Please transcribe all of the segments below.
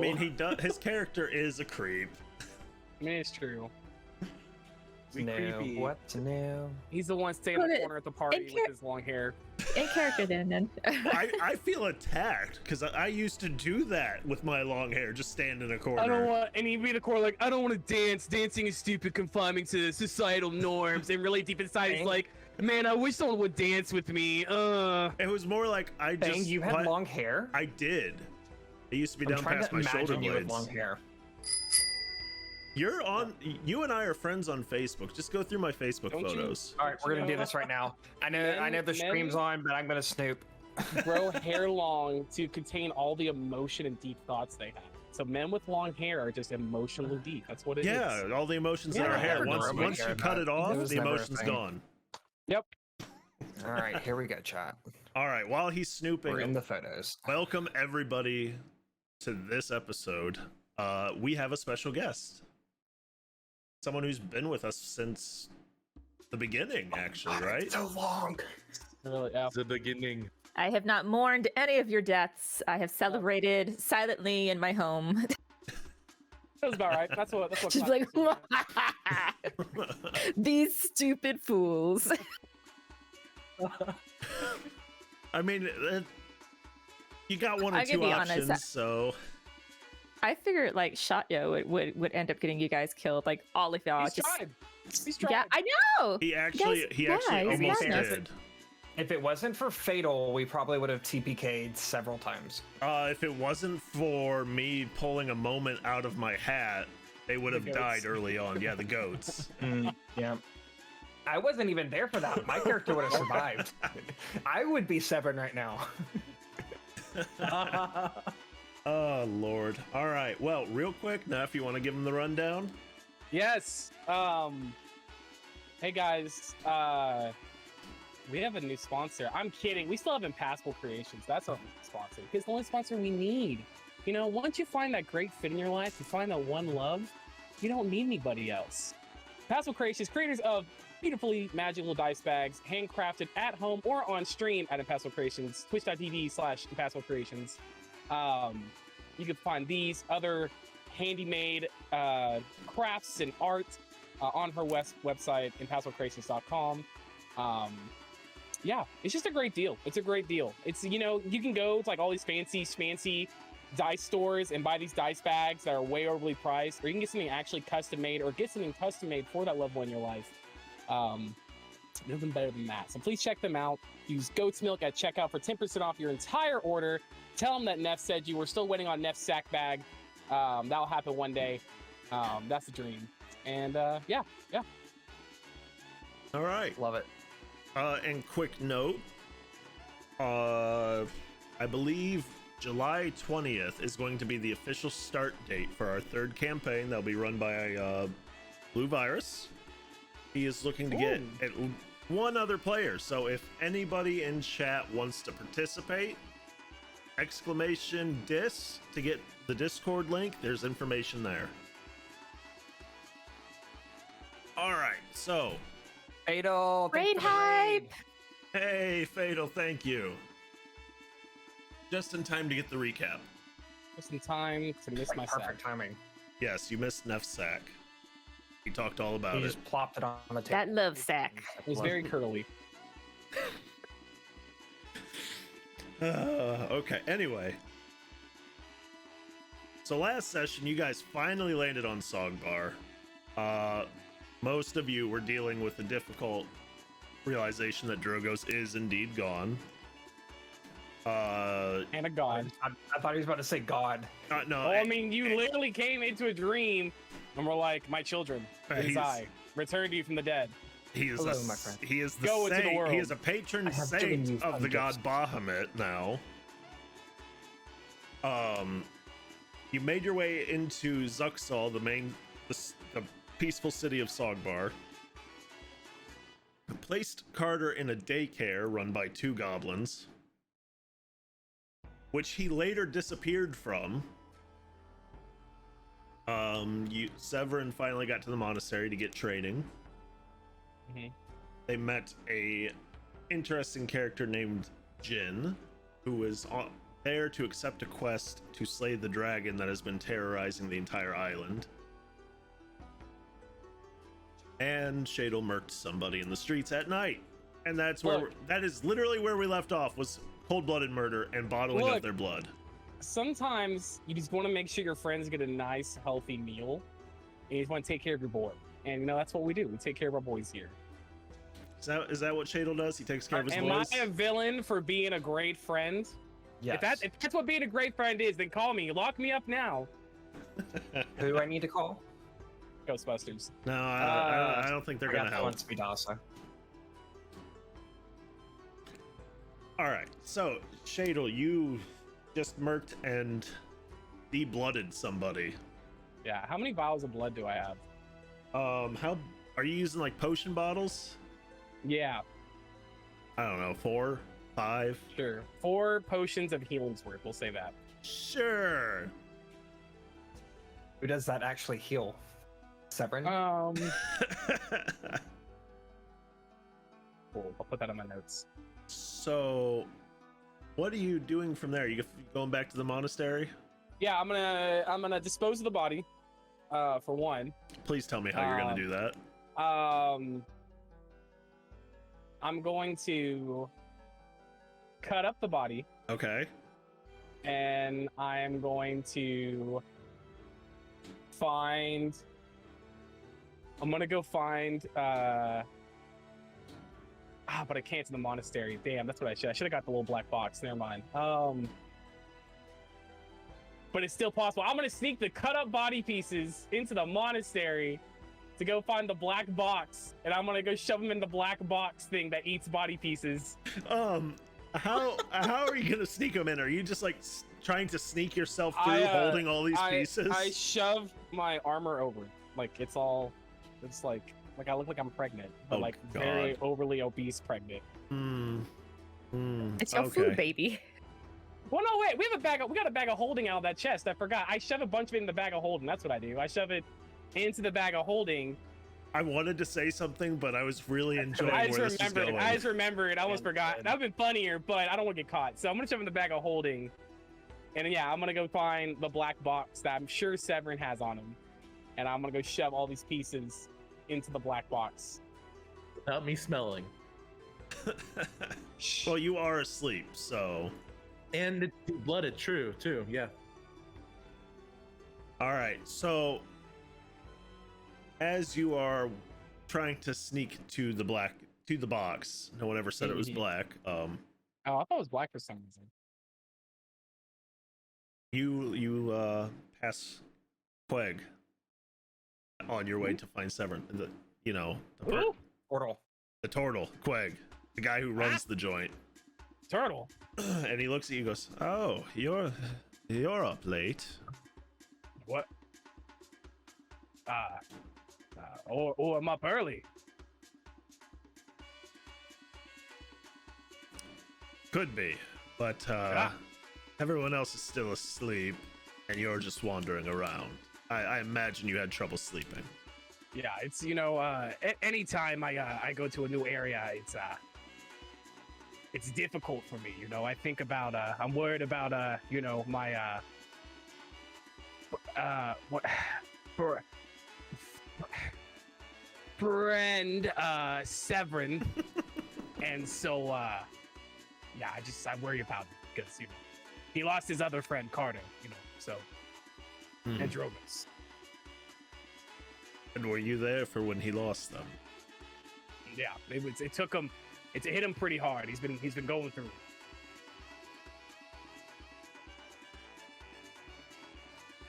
mean, he does. His character is a creep. I mean, it's true. Creepy. What to know? He's the one staying in the corner at the party with his long hair. In character, then. I feel attacked because I used to do that with my long hair, just stand in a corner. I don't want, and he'd be in the corner like, I don't want to dance. Dancing is stupid, confining to societal norms. And really deep inside, he's like, man, I wish someone would dance with me. It was more like Bang, you had long hair? I did. It used to be down past my shoulder blades. You with long hair. You and I are friends on Facebook. Just go through my Facebook photos. All right, we're gonna do this right now. I know the stream's on, but I'm gonna snoop. Grow hair long to contain all the emotion and deep thoughts they have. So men with long hair are just emotionally deep. That's what it is. Yeah, all the emotions in our hair. Once you cut it off, the emotion's gone. Yep. All right, here we go, chat. All right, while he's snooping, We're in the photos. Welcome everybody to this episode. We have a special guest. Someone who's been with us since the beginning, actually, right? So long. Really, yeah. The beginning. I have not mourned any of your deaths. I have celebrated silently in my home. That's about right. That's what. Just like, these stupid fools. I mean, you got one or I'm gonna two be options, honest, so. I figured like Shotyo would end up getting you guys killed, like all of y'all. He's tried. He's tried. Yeah, I know. He actually almost did. If it wasn't for Fatal, we probably would have TPK'd several times. If it wasn't for me pulling a moment out of my hat, they would have died early on. Yeah, the goats. Yeah. I wasn't even there for that. My character would have survived. I would be Seven right now. Oh, Lord. All right. Well, real quick, now, if you want to give them the rundown. Yes. Hey guys. We have a new sponsor. I'm kidding. We still have Impassable Creations. That's our sponsor. It's the only sponsor we need. You know, once you find that great fit in your life, you find that one love, you don't need anybody else. Impassable Creations, creators of beautifully magical dice bags, handcrafted at home or on stream at Impassable Creations, twitch.tv/Impassable Creations. You can find these other handy-made crafts and art on her website, impassablecreations.com. Yeah, it's just a great deal. It's a great deal. It's, you know, you can go to like all these fancy dice stores and buy these dice bags that are way overly priced, or you can get something actually custom made, or get something custom made for that loved one in your life. Nothing better than that. So please check them out. Use Goat's Milk at checkout for 10% off your entire order. Tell them that Neff said you. We're still waiting on Neff's sack bag. That'll happen one day. That's the dream. And yeah. All right. Love it. And quick note, I believe July 20th is going to be the official start date for our third campaign. That'll be run by Blue Virus. He is looking to get at one other player. So if anybody in chat wants to participate, !dis to get the Discord link. There's information there. All right, so Fatal. Raid hype. hey, Fatal, thank you. Just in time to get the recap. Just in time to miss my Perfect sack. timing. Yes, you missed Neff's sack. He talked all about He it. just plopped it on the table. That love sack. It was very curly. Okay, anyway. So last session, you guys finally landed on Sogbar. Most of you were dealing with the difficult realization that Drogos is indeed gone. And a god. I thought he was about to say God. No, Oh, I mean, you literally came into a dream and were like, my children, it is I. Return to you from the dead. He is Hello, my friend. He is the Go into the saint. world. He is a patron I have given saint you of the god gifts. Bahamut now. You made your way into Zuxal, the peaceful city of Sogbar. Placed Carter in a daycare run by 2 goblins, which he later disappeared from. Severin finally got to the monastery to get training. They met a interesting character named Jin, who was there to accept a quest to slay the dragon that has been terrorizing the entire island. And Shadle murked somebody in the streets at night. And that's where that is literally where we left off, was cold-blooded murder and bottling of their blood. Sometimes you just want to make sure your friends get a nice, healthy meal, and you just want to take care of your boy. And you know that's what we do. We take care of our boys here. Is that what Shadle does? He takes care of his Am boys? I a villain for being a great friend? Yes. If that's what being a great friend is, then call me. Lock me up now. Who do I need to call? Ghostbusters. No, I don't think they're I gonna got help. one Speedasa. All right, so Shadle, you just murked and de-blooded somebody. Yeah. How many vials of blood do I have? How are you using, like, potion bottles? Yeah. I don't know, 4, 5. Sure. 4 potions of healing's worth. We'll say that. Sure. Who does that actually heal? Severin? Cool. I'll put that on my notes. So, what are you doing from there? You going back to the monastery? Yeah, I'm gonna dispose of the body. For one. Please tell me how you're gonna do that. I'm going to cut up the body, Okay. and I am going to find. I'm gonna go find. But I can't in the monastery. Damn, that's what I should. I should have got the little black box. Never mind. But it's still possible. I'm gonna sneak the cut up body pieces into the monastery to go find the black box, and I'm gonna go shove them in the black box thing that eats body pieces. How are you gonna sneak them in? Are you just like trying to sneak yourself through, holding all these pieces? I shove my armor over. Like it's like I look like I'm pregnant, but like very overly obese pregnant. It's your food, baby. Well, no, wait. We got a bag of holding out of that chest. I forgot. I shove a bunch of it in the bag of holding. That's what I do. I shove it into the bag of holding. I wanted to say something, but I was really enjoying where this was going. I just remembered. I almost forgot. That would've been funnier, but I don't want to get caught. So I'm gonna shove in the bag of holding, and yeah, I'm gonna go find the black box that I'm sure Severin has on him, and I'm gonna go shove all these pieces into the black box. Without me smelling. Well, you are asleep, so. And it's blooded, true, too, yeah. All right, so as you are trying to sneak to the box, no one ever said it was black. Oh, I thought it was black for some reason. You pass Queg on your way to find Severin. Portal. The turtle, Queg, the guy who runs the joint. Turtle. And he looks at you and goes, "Oh, you're up late." What? Or I'm up early. Could be, but everyone else is still asleep, and you're just wandering around. I imagine you had trouble sleeping. Yeah, it's anytime I go to a new area, it's difficult for me. I think about I'm worried about my friend Severin, and so yeah, I worry about it because he lost his other friend Carter, so and Drogas. And were you there for when he lost them? Yeah, it took him. It hit him pretty hard. He's been going through it.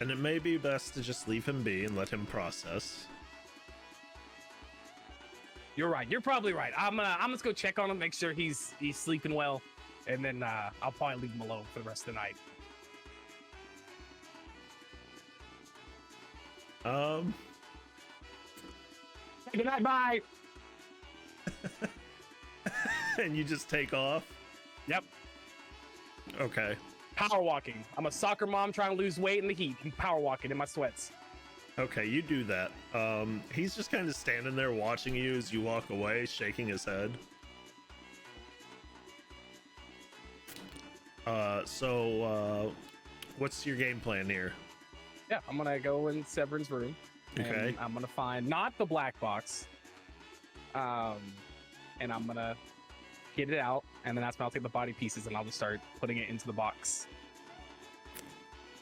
And it may be best to just leave him be and let him process. You're right. You're probably right. I'm just go check on him, make sure he's sleeping well, and then I'll probably leave him alone for the rest of the night. Good night. Bye. And you just take off? Yep. Okay. Power walking. I'm a soccer mom trying to lose weight in the heat. I'm power walking in my sweats. Okay, you do that. He's just kind of standing there watching you as you walk away, shaking his head. What's your game plan here? Yeah, I'm gonna go in Severin's room. Okay. And I'm gonna find not the black box. And I'm gonna get it out, and then that's when I'll take the body pieces and I'll just start putting it into the box.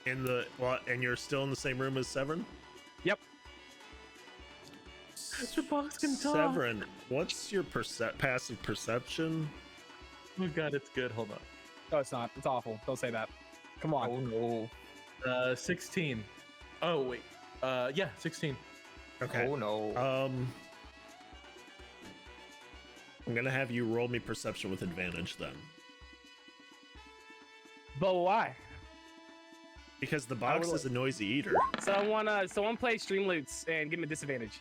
And you're still in the same room as Severin? Yep. Your box can talk. Severin, what's your passive perception? Oh god, it's good. Hold on. No, it's not. It's awful. Don't say that. Come on. Oh no. 16. Oh wait. Yeah, 16. Okay. Oh no. I'm gonna have you roll me perception with advantage then, But why? because the box will- is a noisy eater. Someone play Streamloots and give me a disadvantage.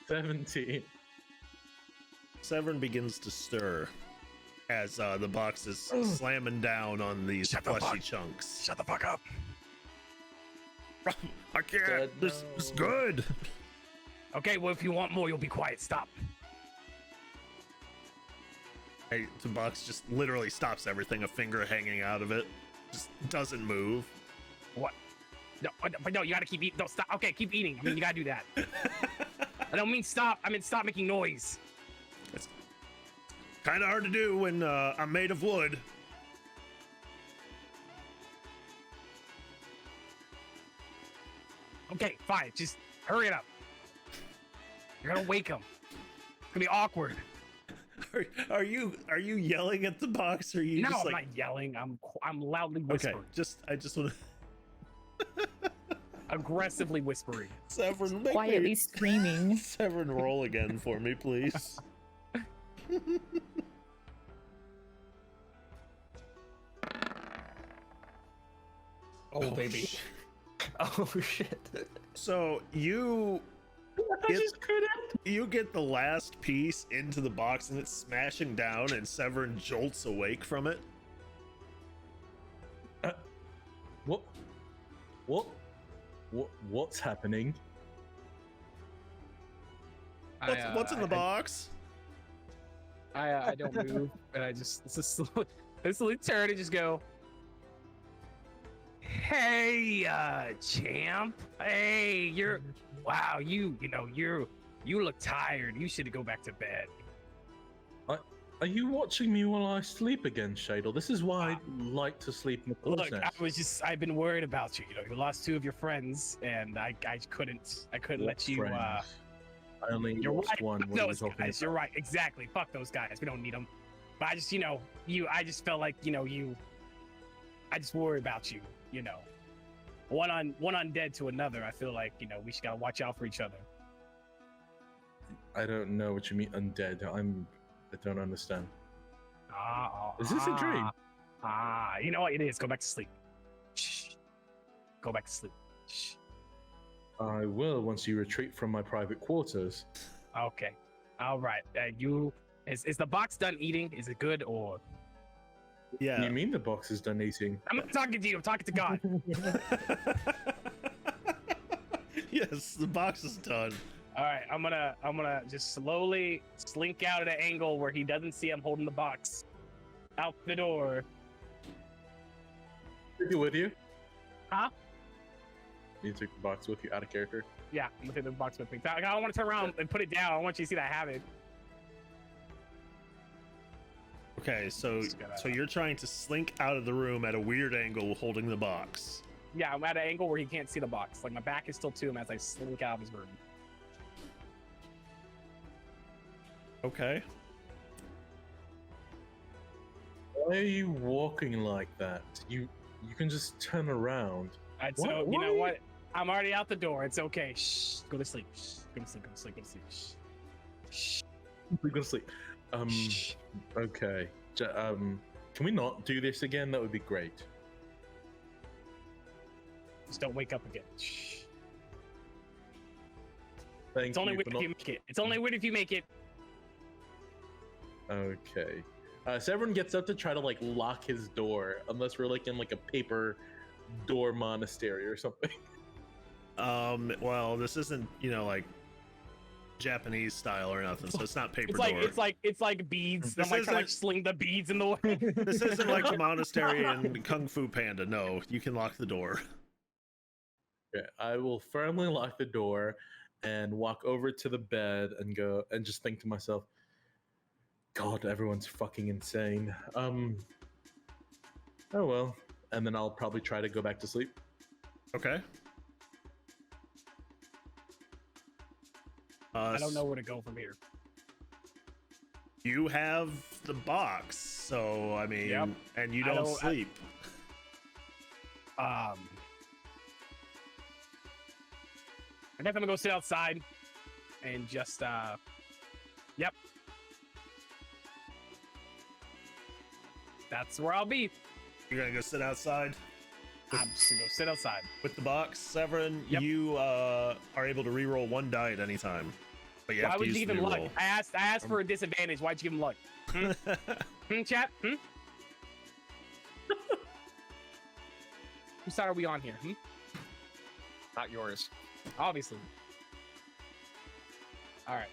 17. Severin begins to stir as the box is slamming down on these Shut the fleshy fuck- chunks. Shut the fuck up. I can't. Dead, This is no. good. Okay, well, if you want more, you'll be quiet. Stop. Hey, the box just literally stops everything. A finger hanging out of it, just doesn't move. What? No, but no, you gotta keep eating. No, stop. Okay, keep eating. I mean, you gotta do that. I don't mean stop. I mean stop making noise. It's kind of hard to do when I'm made of wood. Okay, fine. Just hurry it up. You're gonna wake him. It's gonna be awkward. Are you yelling at the box? Or are you No, just I'm like not yelling. I'm loudly okay? whispering. I just want to Aggressively whispering. Severin, make Quietly me, screaming. Severin, roll again for me, please. Oh baby. Oh shit. So you I just couldn't. get the last piece into the box and it's smashing down, and Severin jolts awake from it. What? What's happening? What's in the box? I don't move, and I just this little turn and just go. Hey, champ. Hey, wow. You look tired. You should go back to bed. Are you watching me while I sleep again, Shadle? This is why I like to sleep in the Look, closet. I've been worried about you. You lost two of your friends, and I couldn't let you. I only You're lost right. one. Fuck What are you those talking guys. You're about? right. Exactly. Fuck those guys. We don't need them. But I just, I just felt like, I just worry about you. One undead to another. I feel like, we just gotta watch out for each other. I don't know what you mean, undead. I don't understand. Is this a dream? You know what it is? Go back to sleep. Shh. Go back to sleep. Shh. I will once you retreat from my private quarters. Okay. All right. Is the box done eating? Is it good or? Yeah. You mean the box is done eating? I'm not talking to you. I'm talking to God. Yes, the box is done. All right. I'm gonna just slowly slink out at an angle where he doesn't see I'm holding the box. Out the door. Take it with you? Huh? You take the box with you out of character? Yeah, I'm gonna take the box with me. I don't want to turn around and put it down. I want you to see that I have it. Okay, so Just gotta- you're trying to slink out of the room at a weird angle holding the box. Yeah, I'm at an angle where he can't see the box. Like my back is still to him as I slink out of his room. Okay. Why are you walking like that? You can just turn around. So What? you know Why? what? I'm already out the door. It's okay. Shh. Go to sleep. Shh. Go to sleep. Go to sleep. Go to sleep. Shh. Shh. We're gonna sleep. Shh. Okay. Can we not do this again? That would be great. Just don't wake up again. Shh. Thank It's only you weird for if not. you make it. It's only weird if you make it. Okay. So everyone gets up to try to lock his door, unless we're in a paper door monastery or something. Well, this isn't, Japanese style or nothing, so it's not paper It's like door. it's like beads. This I'm like trying to like, isn't- sling the beads in the way. This isn't like the monastery in Kung Fu Panda. No, you can lock the door. Okay, I will firmly lock the door and walk over to the bed and go and just think to myself, God, everyone's fucking insane. Oh well. And then I'll probably try to go back to sleep. Okay. I don't know where to go from here. You have the box, so I mean, Yep. and you I don't don't- sleep. I guess I'm gonna go sit outside and just yep. That's where I'll be. You're gonna go sit outside I'm just gonna go sit outside. with the box, Severin. Yep. You are able to re-roll one die at any time, but you have Why to would use you the give him luck? re-roll. I asked for a disadvantage. Why'd you give him luck? Chat? Whose side are we on here? Not yours. Obviously. All right.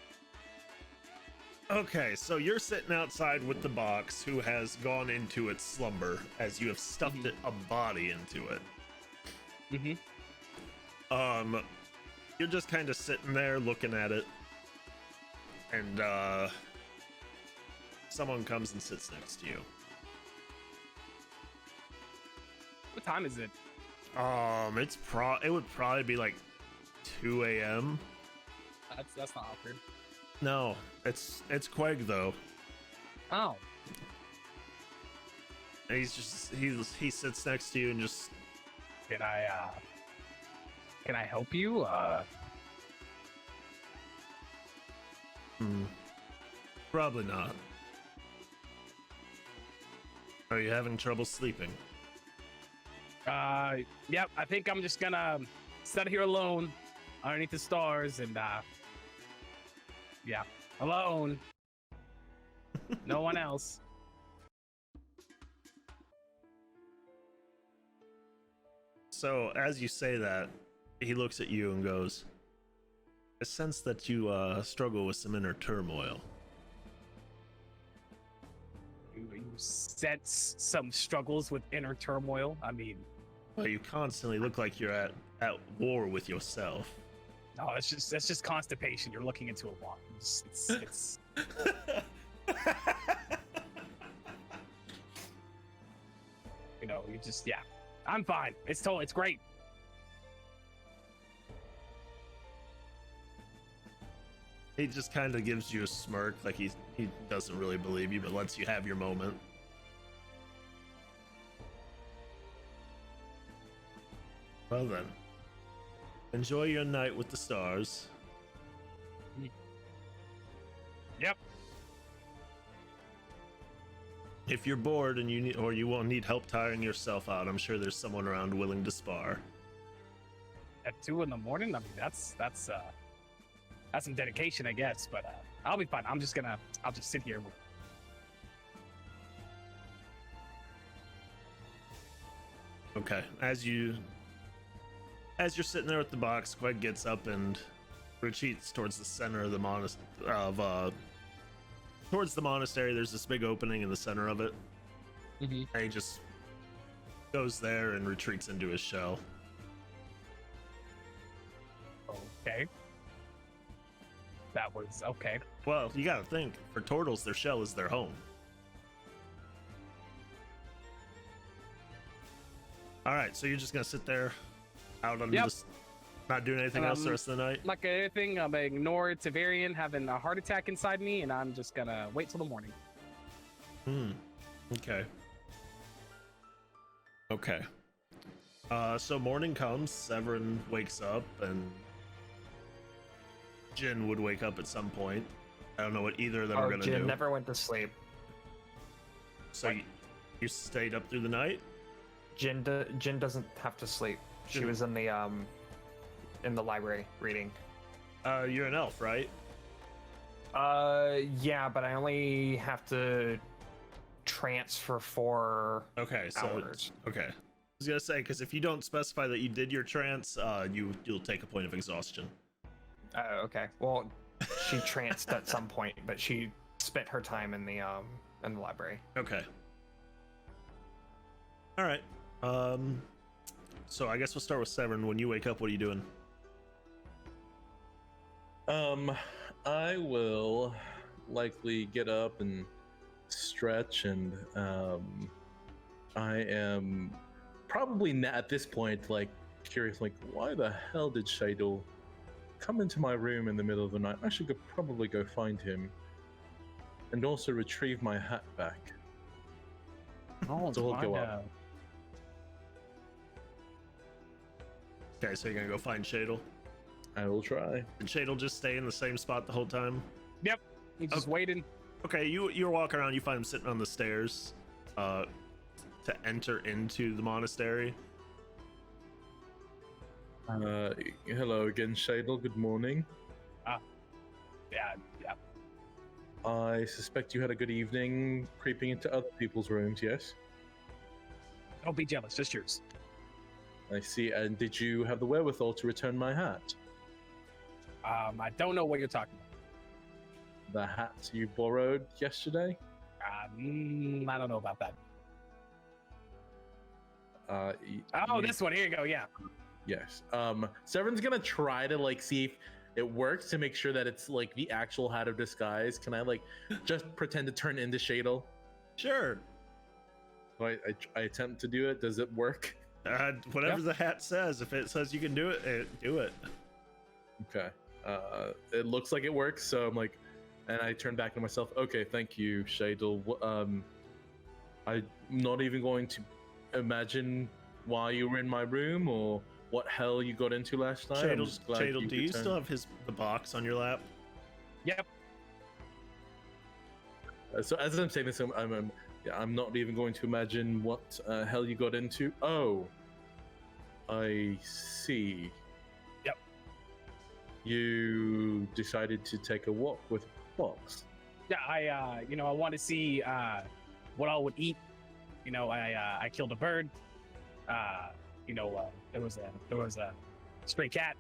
Okay, so you're sitting outside with the box, who has gone into its slumber as you have stuffed a body into it. You're just kind of sitting there looking at it, and someone comes and sits next to you. What time is it? It would probably be like 2 a.m. That's not awkward. No, it's Queg though. Oh. And he sits next to you and just Can I help you? probably not. Are you having trouble sleeping? Yep, I think I'm just gonna sit here alone underneath the stars and yeah, alone. No one else. So as you say that, he looks at you and goes, I sense that you struggle with some inner turmoil. You sense some struggles with inner turmoil. I mean, Well, you constantly look like you're at war with yourself. no, that's just constipation. You're looking into a wall. It's you know, you just yeah. I'm fine. It's great. He just kind of gives you a smirk, like he doesn't really believe you, but lets you have your moment. Well then, enjoy your night with the stars. Yep. If you're bored and you won't need help tiring yourself out, I'm sure there's someone around willing to spar. At 2 in the morning. I mean, that's some dedication, I guess. But I'll be fine. I'll just sit here. Okay, as you're sitting there with the box, Queg gets up and retreats towards the center of the towards the monastery. There's this big opening in the center of it. And he just goes there and retreats into his shell. Okay. That was okay. Well, you gotta think, for turtles, their shell is their home. Alright, so you're just gonna sit there out under Yep. this, not doing anything else the rest of the night? Like anything, I'm gonna ignore Tavarian having a heart attack inside me, and I'm just gonna wait till the morning. Okay. Okay. So morning comes, Severin wakes up, and Jin would wake up at some point. I don't know what either of them are Oh, gonna Jin do. never went to sleep. So you stayed up through the night? Jin doesn't have to sleep. She Jin- was in the library reading. You're an elf, right? Yeah, but I only have to transfer 4 Okay, so hours. okay. I was gonna say, because if you don't specify that you did your trance, you'll take a point of exhaustion. Okay. Well, she tranced at some point, but she spent her time in the library. Okay. All right. So I guess we'll start with Severn. When you wake up, what are you doing? I will likely get up and stretch, and I am probably at this point like curious, like why the hell did Shadel come into my room in the middle of the night? I should probably go find him, and also retrieve my hat back. Oh, So we'll go up. Okay, so you're gonna go find Shadel. I will try. Did Shadel just stay in the same spot the whole time? Yep. He's just waiting. Okay, you're walking around. You find him sitting on the stairs, to enter into the monastery. Hello again, Shadel. Good morning. Yeah. I suspect you had a good evening creeping into other people's rooms, yes? Don't be jealous, just yours. I see. And did you have the wherewithal to return my hat? I don't know what you're talking The hat you borrowed yesterday? about. I don't know about that. Y- This one. Here you go. Yeah. Yes. Severn's gonna try to like see if it works to make sure that it's like the actual hat of disguise. Can I like just pretend to turn into Shadel? Sure. So I attempt to do it. Does it work? Whatever the hat says. If it says you can do it, do it. Okay. It looks like it works. So I'm like, and I turn back to myself. Okay, thank you, Shadel. I'm not even going to imagine why you were in my room or what hell you got into last night. I'm just glad Shadel, do you returned. still have the box on your lap? Yep. So as I'm saying this, I'm not even going to imagine what hell you got into. Oh, I see. Yep. You decided to take a walk with Fox. Yeah. I want to see what I would eat. I killed a bird. There was a stray cat,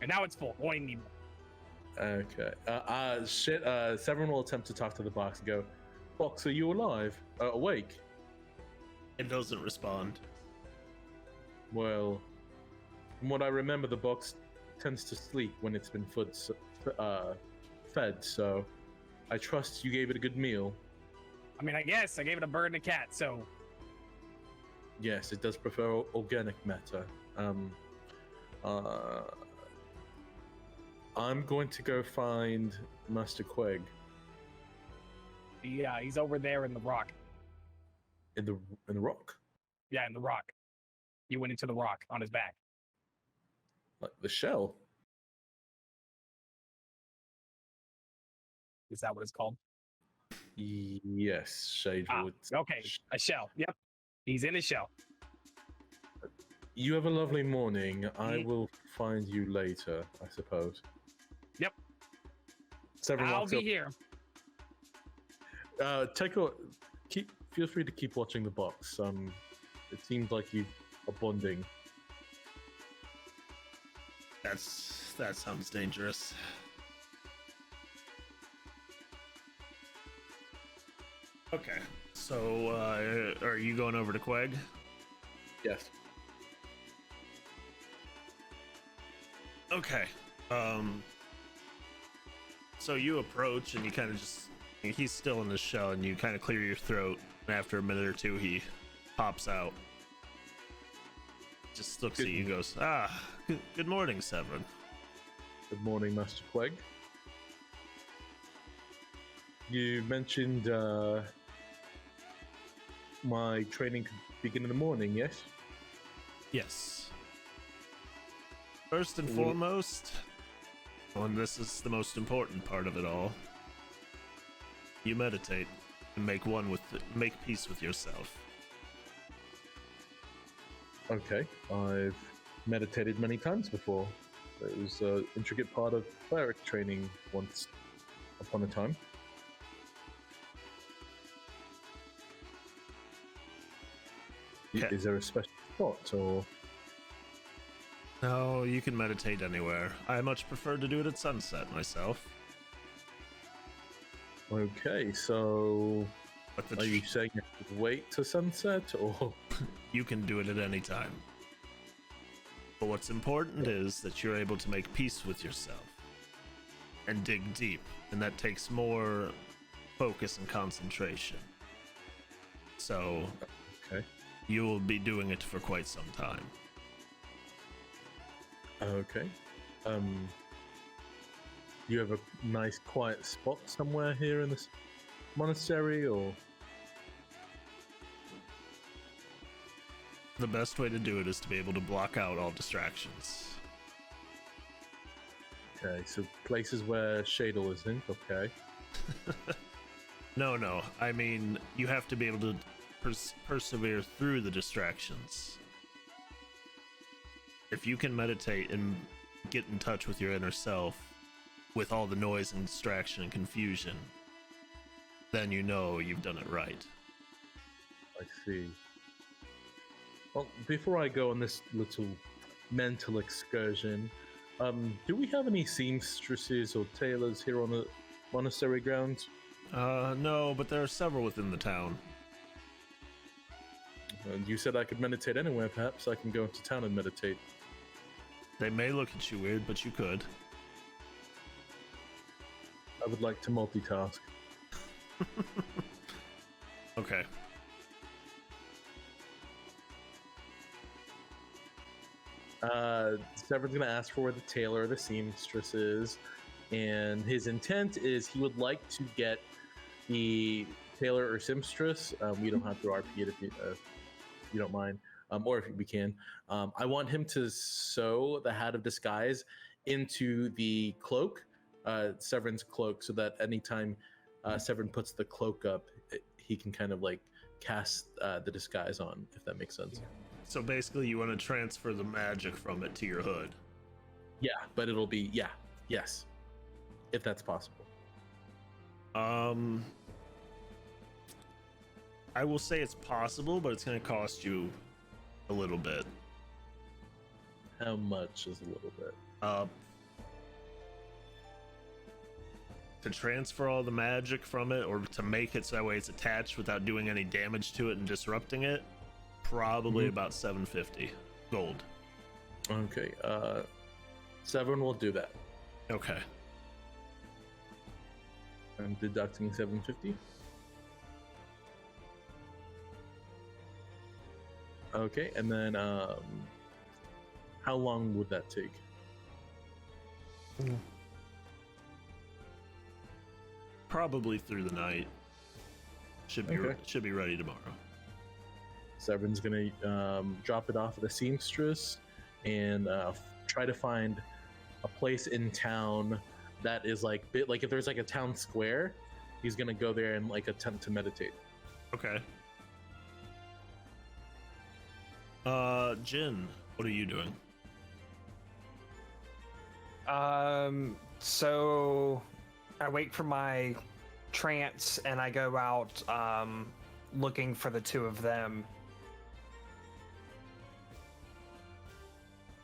and now it's full. Won't even need more. Okay. Severn will attempt to talk to the box and go, Fox, are you alive? Awake? It doesn't respond. Well, from what I remember, the box tends to sleep when it's been fed, so I trust you gave it a good meal. I mean, I guess I gave it a bird and a cat, so Yes, it does prefer organic matter. I'm going to go find Master Queg he's over there in the rock. in the rock, Yeah, in the rock. He went into the rock on his back. like the shell. Is that what it's called? Yes, Shade. Okay, a shell. Yep, he's in his shell. You have a lovely morning. I will find you later, I suppose. Yep. Severn I'll walks be up. here. Feel free to keep watching the box. It seems like you are bonding. That sounds dangerous. Okay, so are you going over to Queg? Yes. Okay. So you approach and you kind of he's still in the shell and you kind of clear your throat, and after a minute or two he pops out. Just looks at you and goes, good morning, Severn. Good morning, Master Queg. You mentioned my training could begin in the morning, yes? Yes. First and foremost, and this is the most important part of it all, you meditate and make peace with yourself. Okay, I've meditated many times before. It was an intricate part of cleric training once upon a time. Okay. Is there a special spot or? No, you can meditate anywhere. I much prefer to do it at sunset myself. Okay, so But are you saying you have to wait to sunset, or you can do it at any time. But what's important is that you're able to make peace with yourself and dig deep, and that takes more focus and concentration. So, okay? you will be doing it for quite some time. Okay. You have a nice quiet spot somewhere here in this monastery, or? The best way to do it is to be able to block out all distractions. Okay, so places where Shadle isn't, okay. No, I mean, you have to be able to persevere through the distractions. If you can meditate and get in touch with your inner self with all the noise and distraction and confusion, then you know you've done it right. I see. Well, before I go on this little mental excursion, do we have any seamstresses or tailors here on the monastery grounds? No, but there are several within the town. And you said I could meditate anywhere, perhaps I can go into town and meditate. They may look at you weird, but you could. I would like to multitask. Okay. Severn's gonna ask for where the tailor or the seamstress is, and his intent is he would like to get the tailor or seamstress. We don't have to RP it if you don't mind, or if we can. I want him to sew the hat of disguise into the cloak, Severn's cloak, so that anytime Severn puts the cloak up, he can kind of like cast the disguise on, if that makes sense. So basically you want to transfer the magic from it to your hood. Yeah, but it'll be yes, if that's possible. I will say it's possible, but it's going to cost you a little bit. How much is a little bit? To transfer all the magic from it, or to make it so that way it's attached without doing any damage to it and disrupting it, probably about 750 gold. Okay, Severn will do that. Okay. I'm deducting 750. Okay, and then how long would that take? Probably through the night. Should be Okay. should be ready tomorrow. Severn's gonna drop it off at the seamstress and try to find a place in town that is like if there's like a town square, he's gonna go there and like attempt to meditate. Okay. Jin, what are you doing? So I wait for my trance and I go out looking for the two of them.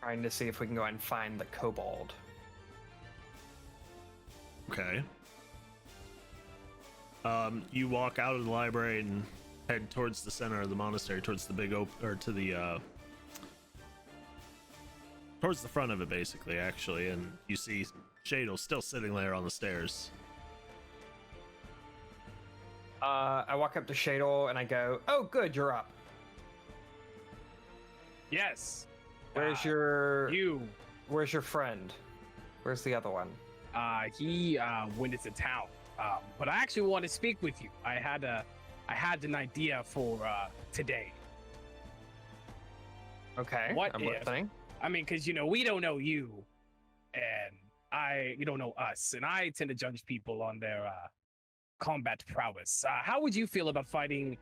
Trying to see if we can go out and find the kobold. Okay. You walk out of the library and head towards the center of the monastery, towards the big towards the front of it, basically, actually, and you see Shadle still sitting there on the stairs. I walk up to Shadle and I go, "Oh, good, you're up. Yes. Where's Where's your friend? Where's the other one?" He went into town. But I actually want to speak with you. I had an idea for today. Okay, What I'm if- listening. I mean, because we don't know you, and you don't know us, and I tend to judge people on their combat prowess. How would you feel about fighting?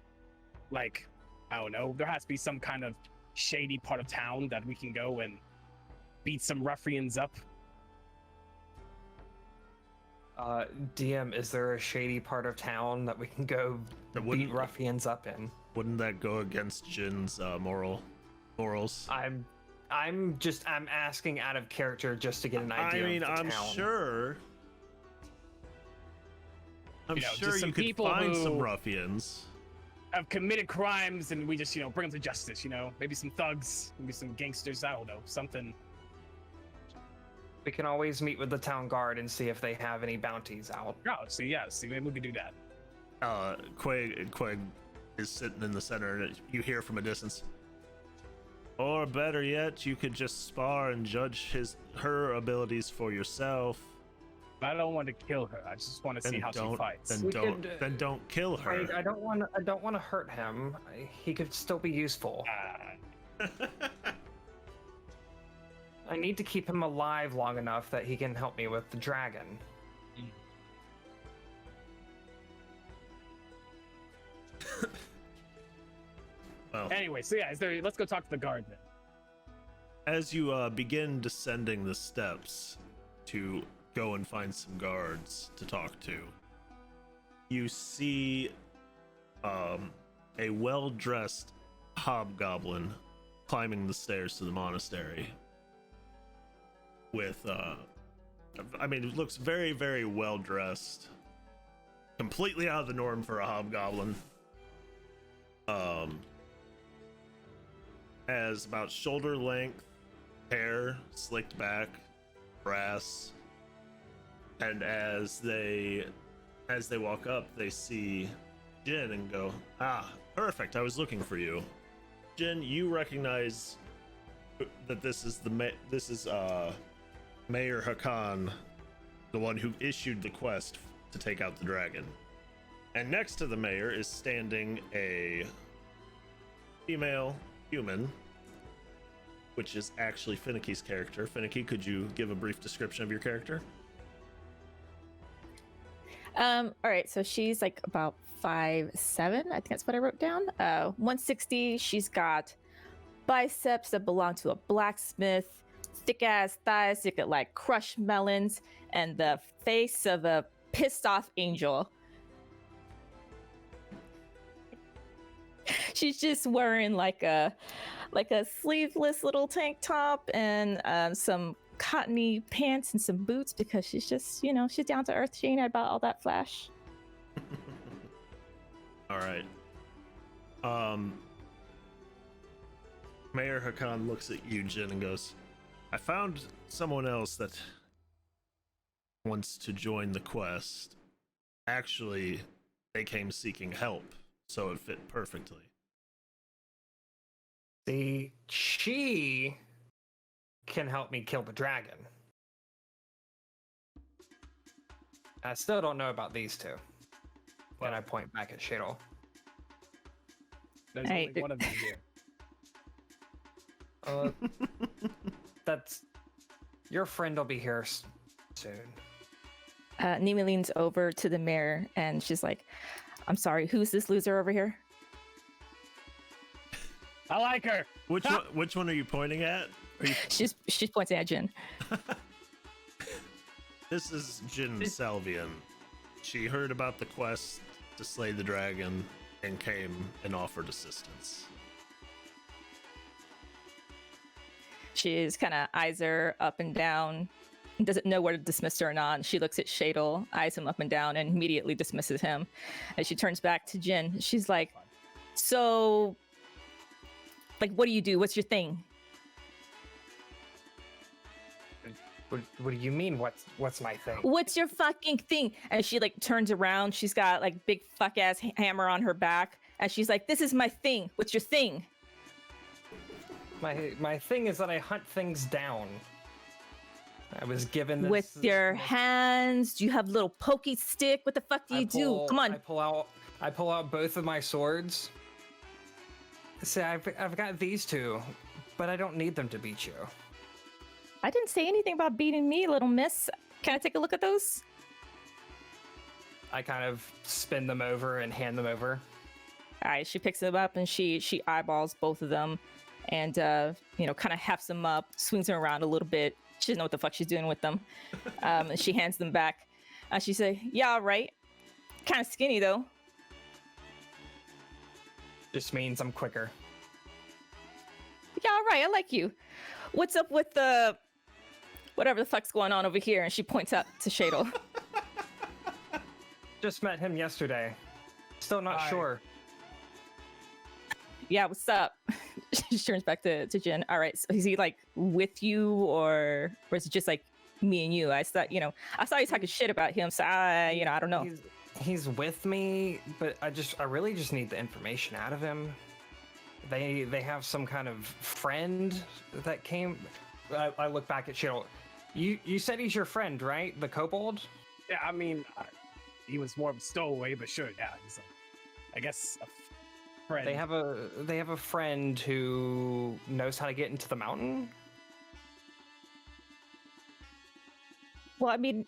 Like, I don't know. There has to be some kind of shady part of town that we can go and beat some ruffians up. DM, is there a shady part of town that we can go That beat wouldn't- ruffians up in? Wouldn't that go against Jin's morals? I'm asking out of character just to get an idea. I mean, of the I'm town. sure. I'm You know, sure just some you could people find some who- ruffians. Have committed crimes, and we just, bring them to justice. Maybe some thugs, maybe some gangsters. I don't know, something. We can always meet with the town guard and see if they have any bounties out. Oh, see, maybe we could do that. Quig is sitting in the center, and you hear from a distance. Or better yet, you could just spar and judge her abilities for yourself. I don't want to kill her. I just want to see how she fights. Then don't kill her. I don't want to hurt him. He could still be useful. I need to keep him alive long enough that he can help me with the dragon. Well, Anyway, so yeah, let's go talk to the guard then. as you begin descending the steps to go and find some guards to talk to, you see a well-dressed hobgoblin climbing the stairs to the monastery with it looks very, very well dressed, completely out of the norm for a hobgoblin. Has about shoulder length hair, slicked back, brass, and as they walk up, they see Jin and go, "Ah, perfect! I was looking for you." Jin, you recognize that this is Mayor Hakan, the one who issued the quest to take out the dragon. And next to the mayor is standing a female human, which is actually Finicky's character. Finicky, could you give a brief description of your character? All right, so she's like about 5'7", I think that's what I wrote down. 160. She's got biceps that belong to a blacksmith, thick ass thighs that could like crush melons, and the face of a pissed off angel. She's just wearing like a sleeveless little tank top and some cottony pants and some boots because she's just, she's down to earth. She ain't about all that flash. All right. Mayor Hakan looks at you, Jin, and goes, "I found someone else that wants to join the quest. Actually, they came seeking help, so it fit perfectly." See, she can help me kill the dragon. I still don't know about these two. When I point back at Shadle. There's Hey, only one of them here. That's your friend will be here soon. Nimi leans over to the mayor and she's like, "I'm sorry, who's this loser over here?" I like her. Which one are you pointing at? She's pointing at Jin. This is Jin Salvian. She heard about the quest to slay the dragon and came and offered assistance. She kind of eyes her up and down, doesn't know whether to dismiss her or not. She looks at Shadle, eyes him up and down, and immediately dismisses him. As she turns back to Jin, she's like, "So, like, what do you do? What's your thing?" What do you mean? What's my thing? "What's your fucking thing?" And she like turns around. She's got like big fuck ass hammer on her back, and she's like, "This is my thing. What's your thing?" My thing is that I hunt things down. I was given this With your hands? Do you have a little pokey stick? What the fuck do you do? Come on. I pull out both of my swords. See, I've got these two, but I don't need them to beat you. I didn't say anything about beating me, little miss. Can I take a look at those? I kind of spin them over and hand them over. All right, she picks them up and she eyeballs both of them and, kind of hefts them up, swings them around a little bit. She doesn't know what the fuck she's doing with them. And she hands them back. She say, "Yeah, all right. Kind of skinny, though." Just means I'm quicker. "Yeah, all right. I like you. what's up with the whatever the fuck's going on over here? And she points out to Shadle. Just met him yesterday. Still not Hi. sure. Yeah, what's up? She turns back to Jin. All right, so is he like with you, or is it just like me and you? I saw you talking shit about him, so I don't know. He's with me, but I really just need the information out of him. They have some kind of friend that came. I look back at Shadle. You said he's your friend, right? The kobold? Yeah, I mean, he was more of a stowaway, but sure, yeah, he's I guess a friend. They have a friend who knows how to get into the mountain. Well, I mean,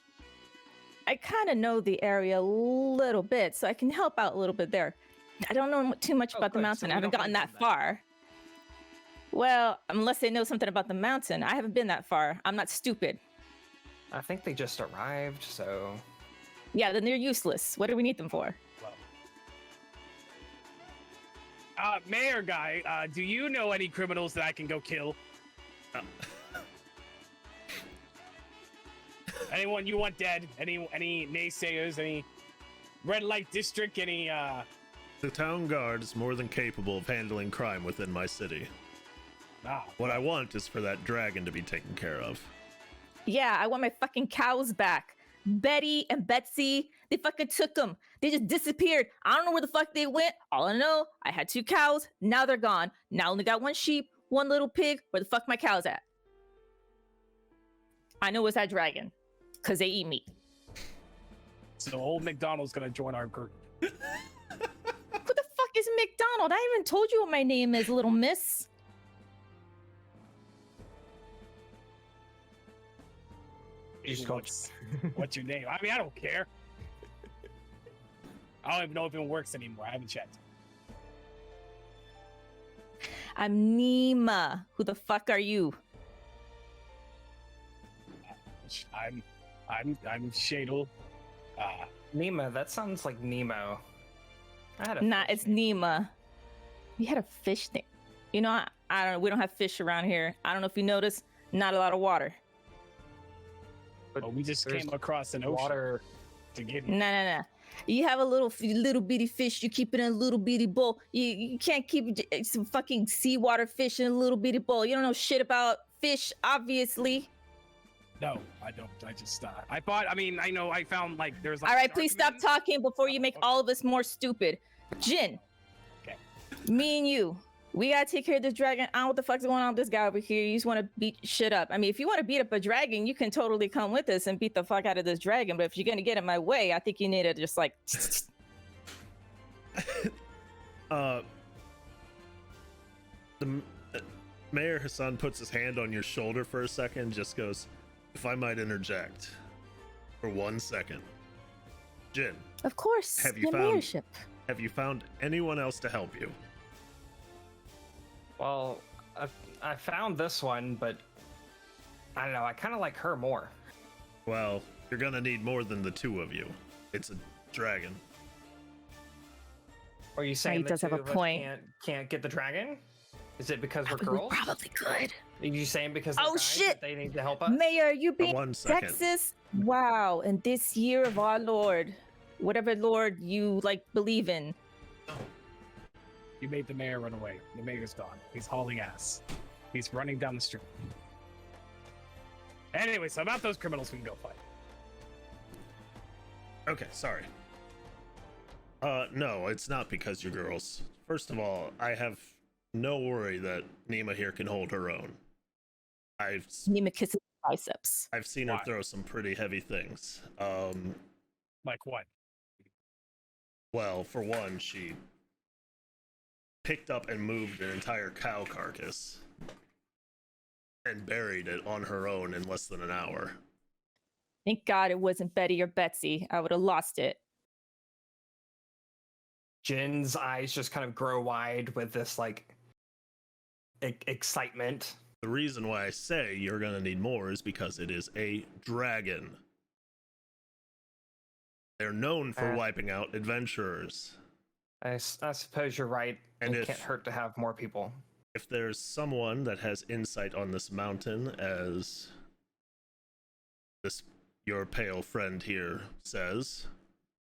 I kind of know the area a little bit, so I can help out a little bit there. I don't know too much about the good. mountain. So I haven't we don't gotten need that that. far. Well, unless they know something about the mountain. I haven't been that far. I'm not stupid. I think they just arrived, so Yeah, then they're useless. What do we need them for? Mayor guy, do you know any criminals that I can go kill? Anyone you want dead? Any naysayers? Any red light district? Any The town guard is more than capable of handling crime within my city. Ah, What I want is for that dragon to be taken care of. Yeah, I want my fucking cows back. Betty and Betsy, they fucking took them. They just disappeared. I don't know where the fuck they went. All I know, I had 2 cows. Now they're gone. Now I only got 1 sheep, 1 little pig. Where the fuck my cows at? I know it's that dragon, cause they eat meat. so old McDonald's gonna join our group. Who the fuck is McDonald? I haven't told you what my name is, little miss. What's your name? I mean, I don't care. I don't even know if it works anymore. I haven't checked. I'm Nima. Who the fuck are you? I'm Shadle. Nemo. That sounds like Nemo. I had a Nah, fish it's name. Nima. We had a fish name. You know, I don't know. We don't have fish around here. I don't know if you noticed. Not a lot of water. But Oh, we just there's came across an ocean water. to get here. Nah. You have a little bitty fish. You keep it in a little bitty bowl. You can't keep some fucking seawater fish in a little bitty bowl. You don't know shit about fish, obviously. No, I don't. I just I thought. I mean, I know. I found like there's. Like, All right, please stop sharkmen. talking before you make all of us more stupid. Jin. Okay. Me and you. We gotta take care of this dragon. I don't know what the fuck's going on with this guy over here. You just want to beat shit up. I mean, if you want to beat up a dragon, you can totally come with us and beat the fuck out of this dragon. But if you're gonna get in my way, I think you need to just like. Mayor Hassan puts his hand on your shoulder for a second and just goes, if I might interject for 1 second. Jin, Of course. Have you your found- mayorship. have you found anyone else to help you? Well, I found this one, but I don't know. I kind of like her more. Well, you're gonna need more than the 2 of you. It's a dragon. Are you saying he the does have two a of us point. can't get the dragon? Is it because we're We girls? probably could. Are you saying because they're Oh, guys shit! that they need to help us? Mayor, you being 1 second. sexist? Wow. And this year of our Lord, whatever Lord you like believe in. You made the mayor run away. The mayor's gone. He's hauling ass. He's running down the street. Anyway, so about those criminals, we can go fight. Okay, sorry. No, it's not because you're girls. First of all, I have no worry that Nima here can hold her own. I've Nima kisses biceps. seen her Why? throw some pretty heavy things. Like what? Well, for one, she picked up and moved an entire cow carcass and buried it on her own in less than an hour. Thank God it wasn't Betty or Betsy. I would have lost it. Jin's eyes just kind of grow wide with this like excitement. The reason why I say you're gonna need more is because it is a dragon. They're known for wiping out adventurers. I suppose you're right. And it if- can't hurt to have more people. if there's someone that has insight on this mountain, as this your pale friend here says,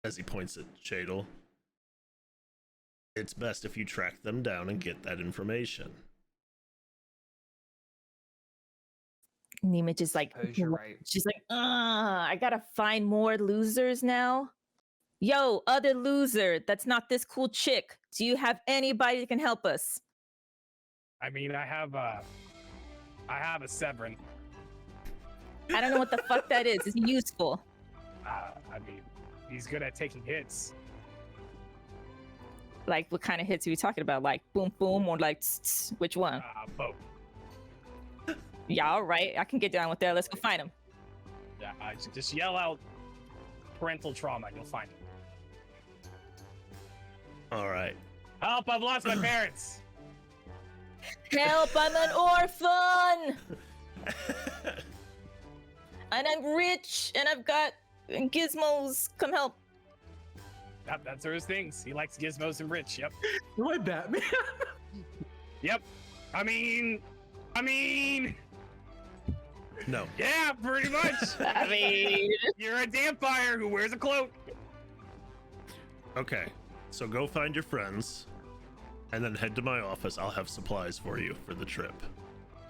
as he points at Shadle, it's best if you track them down and get that information. Nima just like, Suppose you're right. she's like, I gotta find more losers now. Yo, other loser that's not this cool chick. Do you have anybody that can help us? I mean, I have a Severin. I don't know what the fuck that is. Is he useful? I mean, he's good at taking hits. Like, what kind of hits are we talking about? Like, boom, boom, or like, tss, tss, which one? Both. Yeah, all right. I can get down with that. Let's go find him. Yeah, just yell out parental trauma and you'll find him. All right. Help, I've lost my parents. Help, I'm an orphan! And I'm rich, and I've got gizmos. Come help. That's his things. He likes gizmos and rich. Yep. Am I Batman? Yep. I mean, No. yeah, pretty much. I mean, You're a vampire who wears a cloak. Okay. So go find your friends, and then head to my office. I'll have supplies for you for the trip.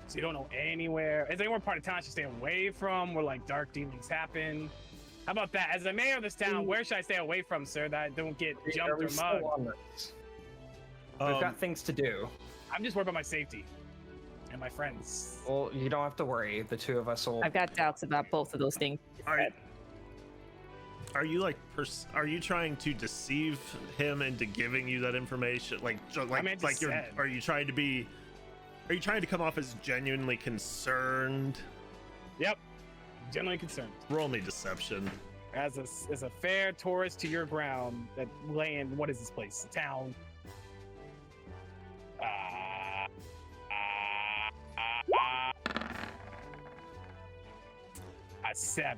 So you don't know anywhere. Is there anywhere part of town I should stay away from where like dark dealings happen? How about that? As the mayor of this town, where should I stay away from, sir, that I don't get jumped or mugged? We've got things to do. I'm just worried about my safety and my friends. Well, you don't have to worry. The two of us will. I've got doubts about both of those things. Are you like are you trying to deceive him into giving you that information? Like are you trying to come off as genuinely concerned? Yep. Generally concerned. Roll me deception. As a fair tourist to your ground, that land, what is this place? A town. A 7.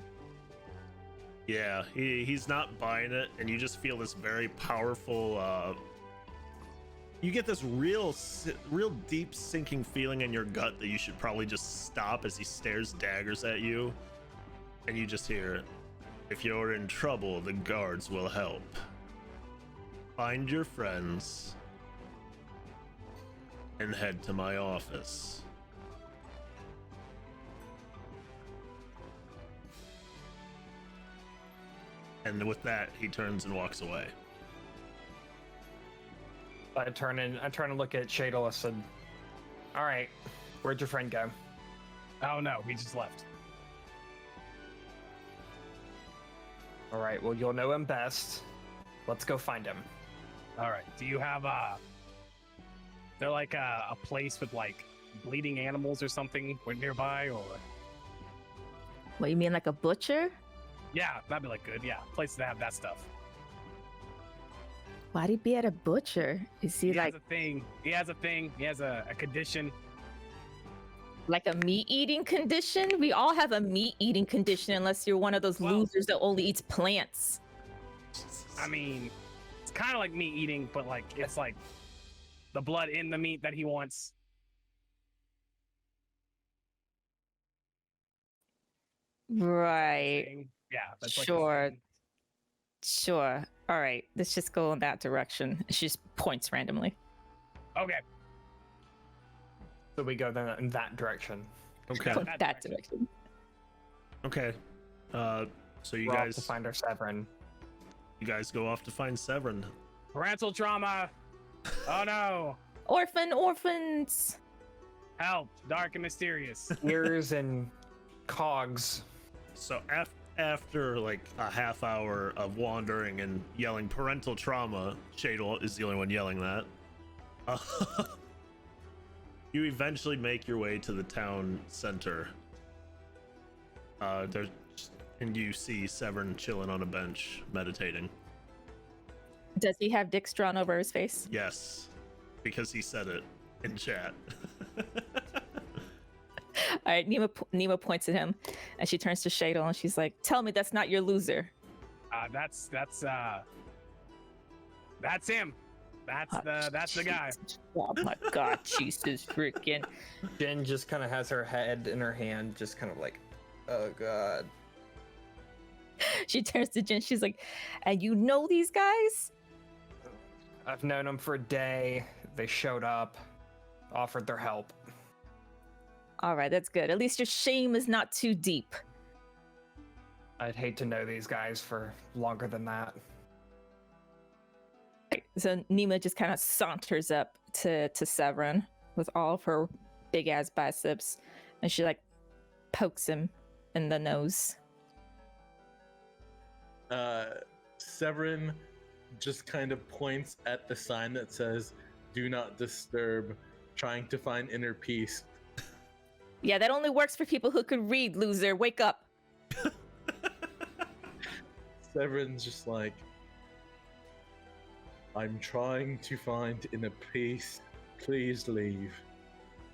Yeah, he's not buying it, and you just feel this very powerful you get this real deep sinking feeling in your gut that you should probably just stop as he stares daggers at you, and you just hear, if you're in trouble, the guards will help. Find your friends and head to my office. And with that, he turns and walks away. I turn and look at Shadle. I said, "All right, where'd your friend go?" Oh no, he just left. All right, well, you'll know him best. Let's go find him. All right. Do you have they're like a place with like bleeding animals or something nearby, or? What, you mean like a butcher? Yeah, that'd be like good. Yeah, places that have that stuff. Why'd he be at a butcher? Is he He like has a thing. He has a thing. He has a condition. like a meat-eating condition? We all have a meat-eating condition unless you're one of those Well- losers that only eats plants. I mean, it's kind of like meat eating, but like it's like the blood in the meat that he wants. Right. Thing. Yeah, that's like Sure. the thing. Sure. All right. Let's just go in that direction. She just points randomly. Okay. So we go then in that direction. Okay. Go that that direction. direction. Okay. So you We're off to guys find our Severin. go off to find Severin. Parental trauma. Oh no. Orphans. Help. Dark and mysterious. Ears and cogs. So after like a half hour of wandering and yelling parental trauma, Shadle is the only one yelling that. You eventually make your way to the town center. And you see Severin chilling on a bench, meditating. Does he have dicks drawn over his face? Yes, because he said it in chat. All right. Nima points at him, and she turns to Shadle, and she's like, "Tell me that's not your loser." That's him. That's the guy. Oh my god, Jesus freaking. Jen just kind of has her head in her hand, just kind of like, oh god. She turns to Jen. She's like, and you know these guys? I've known them for a day. They showed up, offered their help. All right, that's good. At least your shame is not too deep. I'd hate to know these guys for longer than that. So Nima just kind of saunters up to Severin with all of her big ass biceps, and she like pokes him in the nose. Severin just kind of points at the sign that says "Do not disturb," trying to find inner peace. Yeah, that only works for people who can read, loser. Wake up. Severin's just like, I'm trying to find inner peace. Please leave.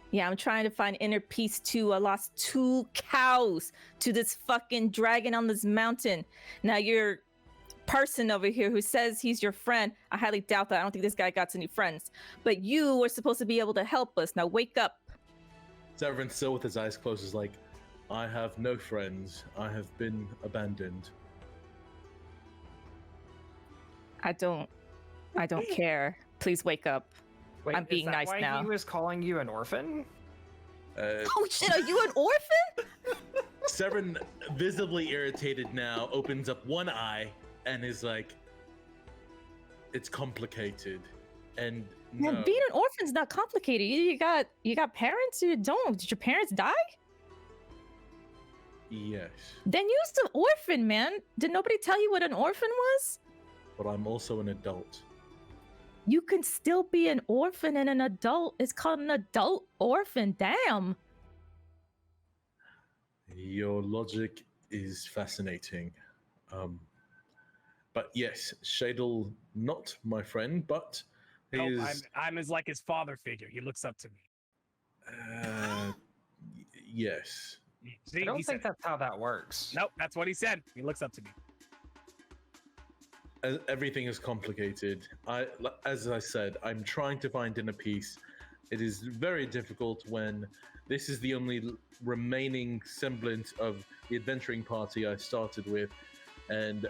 Yeah, I'm trying to find inner peace too. I lost 2 cows to this fucking dragon on this mountain. Now your person over here who says he's your friend, I highly doubt that. I don't think this guy got any friends. But you were supposed to be able to help us. Now wake up. Severin, still with his eyes closed, is like, I have no friends. I have been abandoned. I don't care. Please wake up. Wait, I'm being is that nice why now. He was calling you an orphan? Oh shit, are you an orphan? Severin, visibly irritated now, opens up one eye and is like, it's complicated. And no. Man, being an orphan's not complicated. You got parents or you don't? Did your parents die? Yes, Then use the orphan, man. Did nobody tell you what an orphan was? but I'm also an adult. You can still be an orphan and an adult. It's called an adult orphan. Damn. Your logic is fascinating. But yes, Shadel, not my friend, but he Nope, is. I'm his like his father figure. He looks up to me. Yes. See, I don't he think said, that's how that works. nope, that's what he said. He looks up to me. Everything is complicated. As I said, I'm trying to find inner peace. It is very difficult when this is the only remaining semblance of the adventuring party I started with, and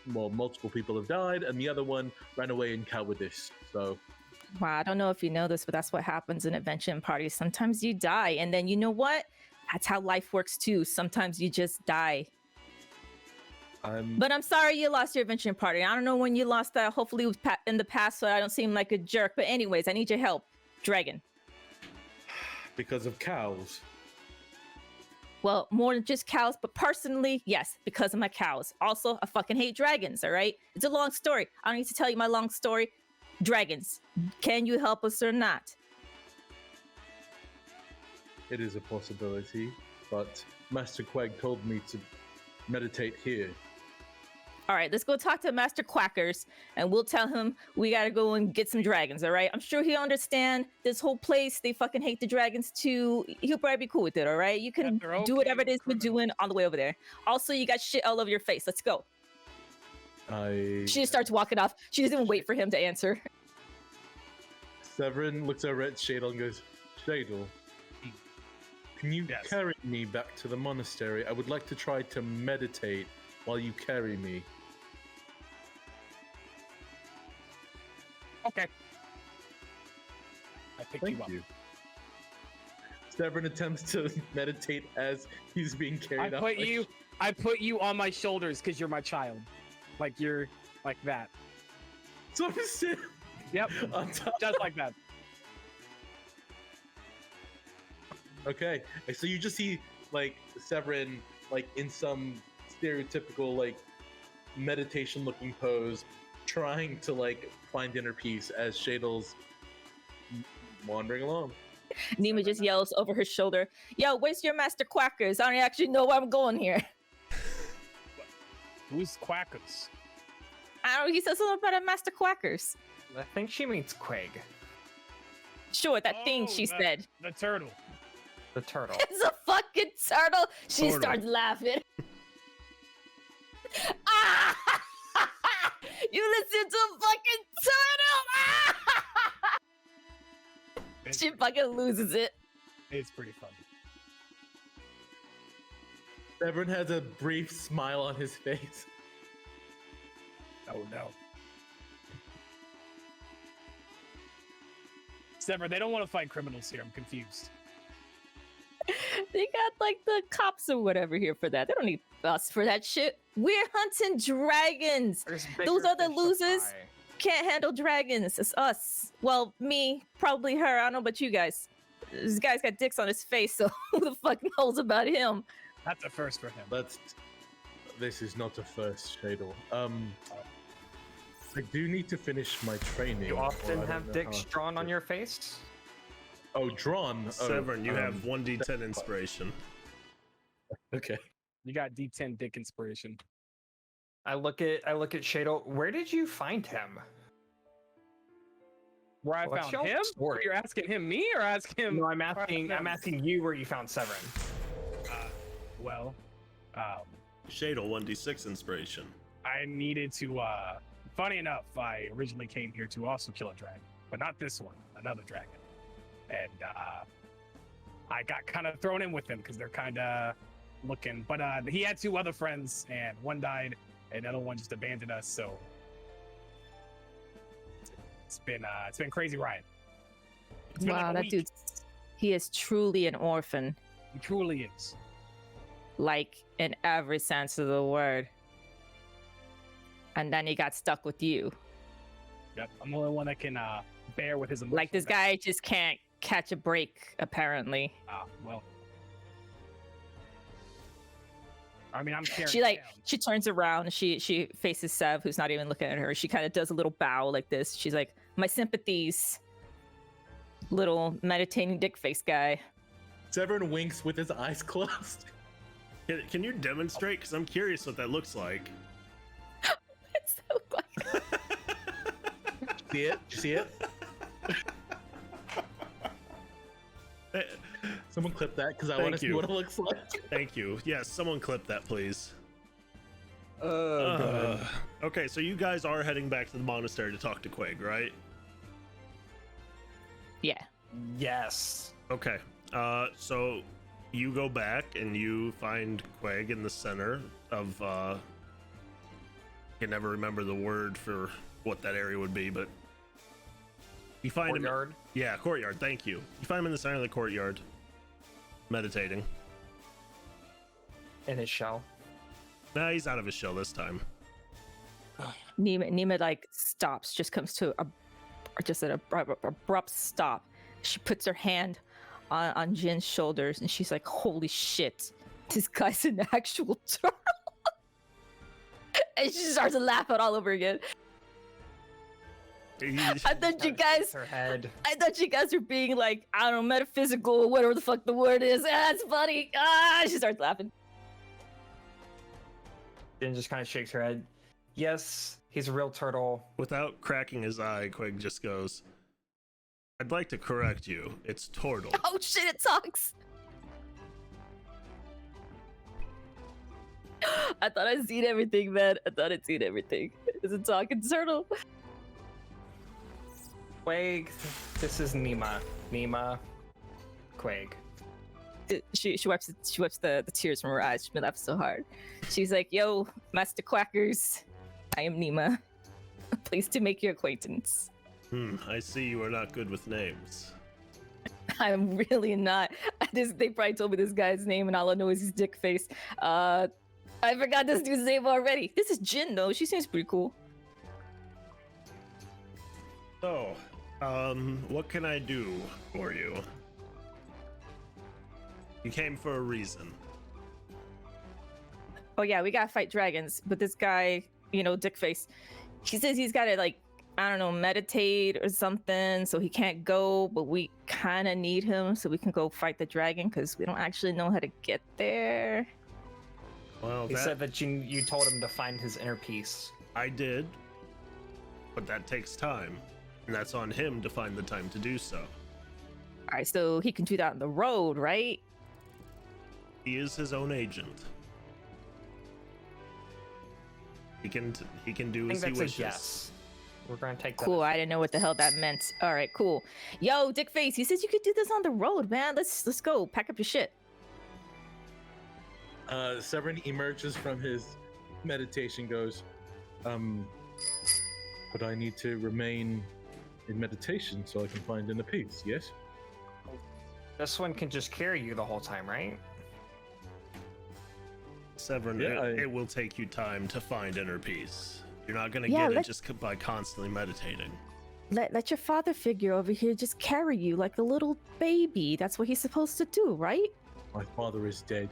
multiple people have died, and the other one ran away in cowardice. So, Wow, I don't know if you know this, but that's what happens in adventure parties. Sometimes you die, and then you know what? That's how life works too. Sometimes you just die. But I'm sorry you lost your adventuring party. I don't know when you lost that. Hopefully it was in the past, so I don't seem like a jerk. But anyways, I need your help. Dragon. because of cows. Well, more than just cows, but personally, yes, because of my cows. Also, I fucking hate dragons, all right? It's a long story. I don't need to tell you my long story. Dragons, can you help us or not? It is a possibility, but Master Quag told me to meditate here. All right, let's go talk to Master Quackers, and we'll tell him we gotta go and get some dragons, all right? I'm sure he'll understand this whole place. They fucking hate the dragons too. He'll probably be cool with it, all right? You can they're do whatever it okay is you're criminals. doing on the way over there. Also, you got shit all over your face. Let's go. She just starts walking off. She doesn't even wait for him to answer. Severin looks over at Shadel and goes, Shadel, can you Yes. carry me back to the monastery? I would like to try to meditate while you carry me. Okay. I picked Thank you up. you. Severin attempts to meditate as he's being carried up. I put you on my shoulders because you're my child. Like you're like that. So I'm sitting Yep. on top. Just like that. Okay, so you just see like Severin like in some stereotypical like meditation looking pose, trying to like find inner peace as Shadel's wandering along. Nima just yells over her shoulder, yo, where's your Master Quackers? I don't actually know where I'm going here. Who's Quackers? I don't know, he said something about a Master Quackers. I think she means Quig, Sure, that thing she said. The turtle. the turtle. It's a fucking turtle. She Turtle. starts laughing. Ah! You listen to a fucking turtle! It's, She fucking loses it. it's pretty funny. Everyone has a brief smile on his face. Oh no. Sever, they don't want to fight criminals here. I'm confused. They got like the cops or whatever here for that. They don't need us for that shit. We're hunting dragons. There's Those bigger other fish to losers fry. can't handle dragons. It's us. Well, me, probably her. I don't know about you guys. This guy's got dicks on his face, so who the fuck knows about him? That's a first for him. This is not a first, Shadle. I do need to finish my training. You or I often don't have know dicks how drawn to- on your face. Oh, drawn. Severn, you have um, 1d10 inspiration. Okay. You got D10 dick inspiration. I look at Shado. Where did you find him? Where I What's found your him? story? You're asking him me or asking him? No, I'm asking you where you found Severin. Well, Shadle, 1d6 inspiration. I needed to. Funny enough, I originally came here to also kill a dragon, but not this one, another dragon. And I got kind of thrown in with them because they're kind of looking. But he had two other friends, and one died, and the other one just abandoned us. So it's been crazy ride. It's been like Wow, a that week. dude, he is truly an orphan, He truly is. like in every sense of the word. And then he got stuck with you. Yep, I'm the only one that can bear with his emotions. Like this guy just can't catch a break, apparently. Well, I mean, I'm carrying. She it like down. she turns around, she faces Sev, who's not even looking at her. She kind of does a little bow like this. She's like, "My sympathies, little meditating dick face guy." Severin winks with his eyes closed. Can you demonstrate? Because I'm curious what that looks like. It's so funny. See it? You see it? Eh, Someone clip that because I Thank want to see you. what it looks like. Thank you. Yes, someone clip that, please. God. Okay, so you guys are heading back to the monastery to talk to Quig, right? Yeah. Yes. Okay. So you go back and you find Quig in the center of I can never remember the word for what that area would be, but you find him. Courtyard. Yeah, courtyard. Thank you. You find him in the center of the courtyard, meditating. In his shell. Nah, he's out of his shell this time. Nima like stops, just comes to just an abrupt stop. She puts her hand on Jin's shoulders and she's like, "Holy shit, this guy's an actual turtle!" And she starts to laugh all over again. I thought you guys, Her head. I thought you guys were being like, I don't know, metaphysical or whatever the fuck the word is. That's funny. She starts laughing. Then just kind of shakes her head. Yes, he's a real turtle. Without cracking his eye, Quig just goes, "I'd like to correct you. It's Tortle." Oh shit, it talks. I thought I'd seen everything, man. I thought I'd seen everything. It's a talking turtle. Quag, this is Nima. Nima. Quag. She wipes the tears from her eyes. She's been laughing so hard. She's like, "Yo, Master Quackers, I am Nima. Pleased to make your acquaintance." I see you are not good with names. I'm really not. They probably told me this guy's name, and all I know is his dick face. I forgot this dude's name already. This is Jin, though. She seems pretty cool. So, what can I do for you? You came for a reason. Oh yeah, we gotta fight dragons, but this guy, dick face, he says he's gotta like, I don't know, meditate or something, so he can't go, but we kind of need him so we can go fight the dragon because we don't actually know how to get there. Well, He said that you told him to find his inner peace. I did, but that takes time, and that's on him to find the time to do so. All right, so he can do that on the road, right? He is his own agent. He can do I think as he that's wishes. a yes. We're gonna take that. Cool. I didn't know what the hell that meant. All right, cool. Yo, Dick Face, he says you could do this on the road, man. Let's go. Pack up your shit. Severin emerges from his meditation, goes, but I need to remain in meditation so I can find inner peace, yes? This one can just carry you the whole time, right? Severin, Yeah, it will take you time to find inner peace. You're not gonna Yeah, get it just by constantly meditating. Let your father figure over here just carry you like a little baby. That's what he's supposed to do, right? My father is dead.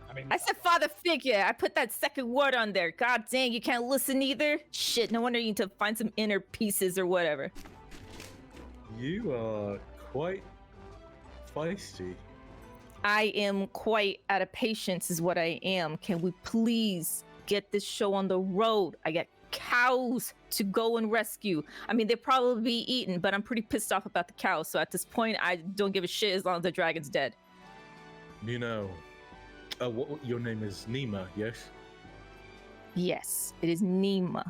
I mean, I said father figure. I put that second word on there. God dang, you can't listen either. Shit, no wonder you need to find some inner pieces or whatever. You are quite feisty. I am quite out of patience, is what I am. Can we please get this show on the road? I got cows to go and rescue. I mean, they'll probably be eaten, but I'm pretty pissed off about the cows. So at this point, I don't give a shit as long as the dragon's dead. You know, your name is Nima, yes? Yes, it is Nima.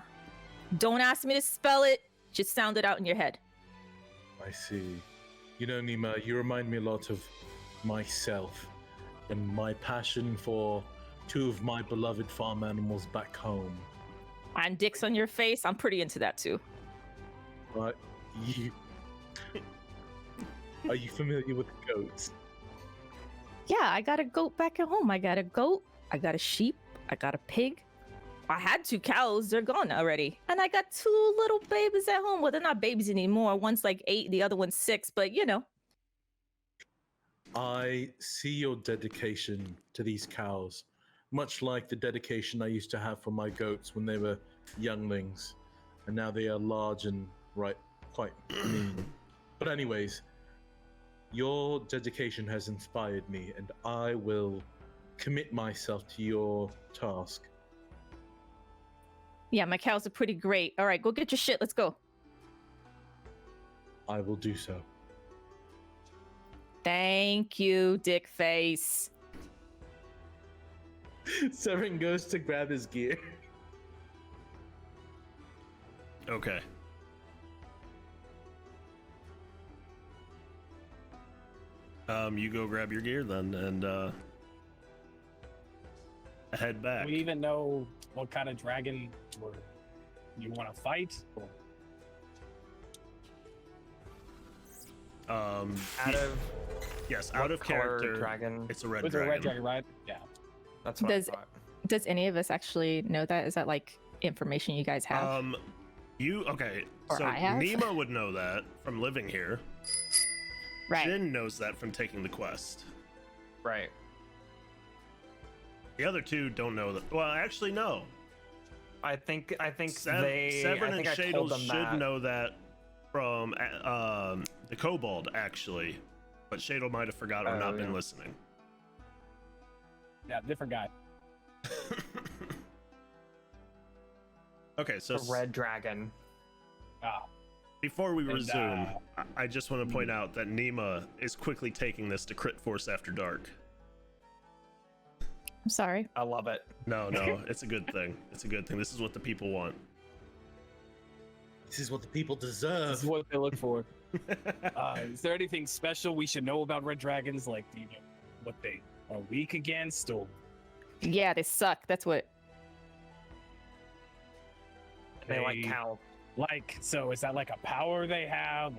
Don't ask me to spell it. Just sound it out in your head. I see. You know, Nima, you remind me a lot of myself and my passion for two of my beloved farm animals back home. And dicks on your face. I'm pretty into that too. But you... Are you familiar with goats? Yeah, I got a goat back at home. I got a goat. I got a sheep. I got a pig. I had 2 cows. They're gone already. And I got 2 little babies at home. Well, they're not babies anymore. One's like 8, the other one's 6. But you know. I see your dedication to these cows, much like the dedication I used to have for my goats when they were younglings, and now they are large and quite mean. But anyways, your dedication has inspired me, and I will commit myself to your task. Yeah, my cows are pretty great. All right, go get your shit. Let's go. I will do so. Thank you, dick face. Severin goes to grab his gear. Okay. You go grab your gear then, and head back. do we even know what kind of dragon you want to fight? Or... Out of yes, what out of color character. dragon. It's a red Was it a dragon. red dragon, right? Yeah. That's what Does- I thought. Does any of us actually know that? Is that like information you guys have? You okay? Or So I have? Nima would know that from living here. Right. Jin knows that from taking the quest. Right. The other 2 don't know that. Well, actually, no. I think Severin and I Shadle told them should that. know that from the Kobold, actually. But Shadle might have forgot or Oh, not been yeah. listening. Yeah, different guy. Okay, so The red dragon. Ah, before we And, resume, I just want to point out that Nima is quickly taking this to Crit Force After Dark. I'm sorry. I love it. No, it's a good thing. It's a good thing. This is what the people want. This is what the people this deserve. is what they look for. Is there anything special we should know about red dragons? Like, do you know what they are weak against, or Yeah, they suck. That's what. They like cow. Like, so is that like a power they have?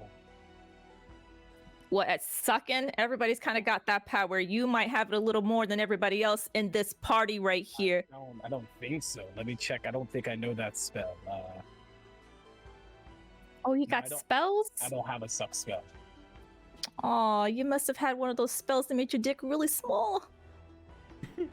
What at sucking? Everybody's kind of got that power. You might have it a little more than everybody else in this party right here. I don't think so. Let me check. I don't think I know that spell. Oh, you No, I got don't- spells? I don't have a suck spell. Oh, you must have had one of those spells that made your dick really small. I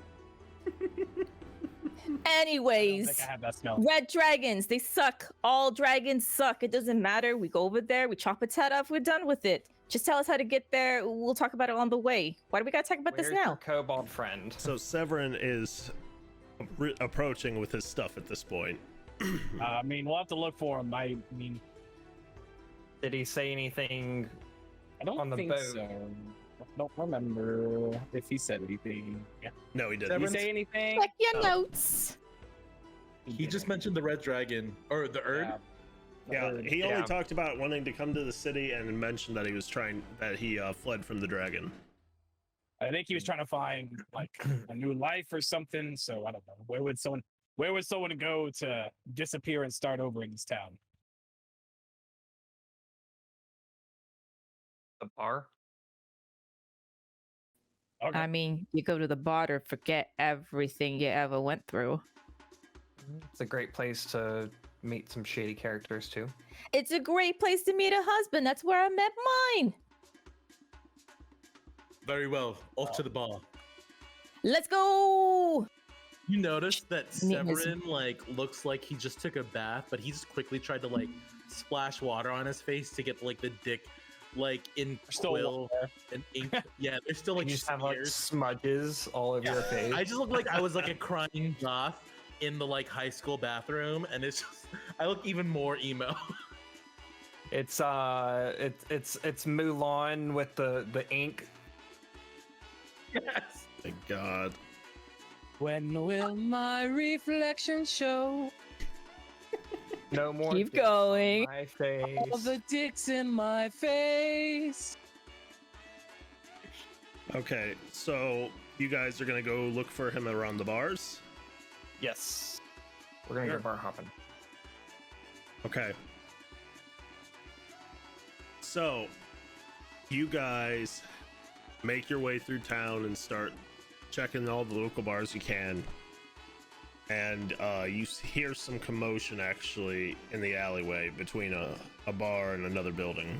don't Anyways, think I have that spell. red dragons, they suck. All dragons suck. It doesn't matter. We go over there, we chop its head off, we're done with it. Just tell us how to get there. We'll talk about it on the way. Why do we gotta talk about Where's this your now? kobold friend? So Severin is approaching with his stuff at this point. I mean, we'll have to look for him. I mean, Did he say anything? I don't On the think boat. so. I don't remember if he said anything. Yeah. No, he didn't. Did he Severance? say anything? Check your Oh. notes. He just mentioned the red dragon or the Erd. Yeah, he only Yeah. talked about wanting to come to the city and mentioned that he fled from the dragon. I think he was trying to find like a new life or something. So I don't know. Where would someone go to disappear and start over in this town? The bar. Okay. I mean, you go to the bar to forget everything you ever went through. It's a great place to meet some shady characters too. It's a great place to meet a husband. That's where I met mine. Very well. Off to the bar. Let's go. You notice that Meet his- Severin like looks like he just took a bath, but he just quickly tried to like splash water on his face to get like the dick like in Still quill water. and ink. Yeah, there's still like you just have like smears. smudges all over your face. I just look like I was like a crying goth in the like high school bathroom, and it's just I look even more emo. It's Mulan with the ink. Yes. Thank God. When will my reflection show No more. Keep dicks on going. My face. all the dicks in my face? Okay, so you guys are gonna go look for him around the bars. Yes. We're gonna Sure. go bar hopping. Okay. So, you guys make your way through town and start checking all the local bars you can. And you hear some commotion actually in the alleyway between a bar and another building.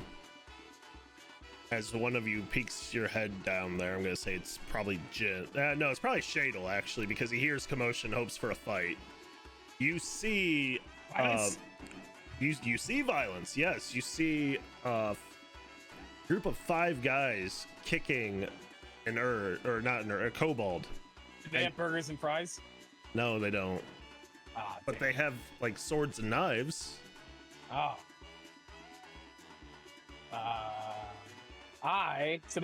As one of you peeks your head down there, I'm gonna say it's probably Jin. No, it's probably Shadel actually, because he hears commotion, hopes for a fight. You see Violence? You see violence, yes. You see a group of 5 guys kicking an a kobold. Do they have burgers and fries? No, they don't. Ah, But they have like swords and knives. Oh.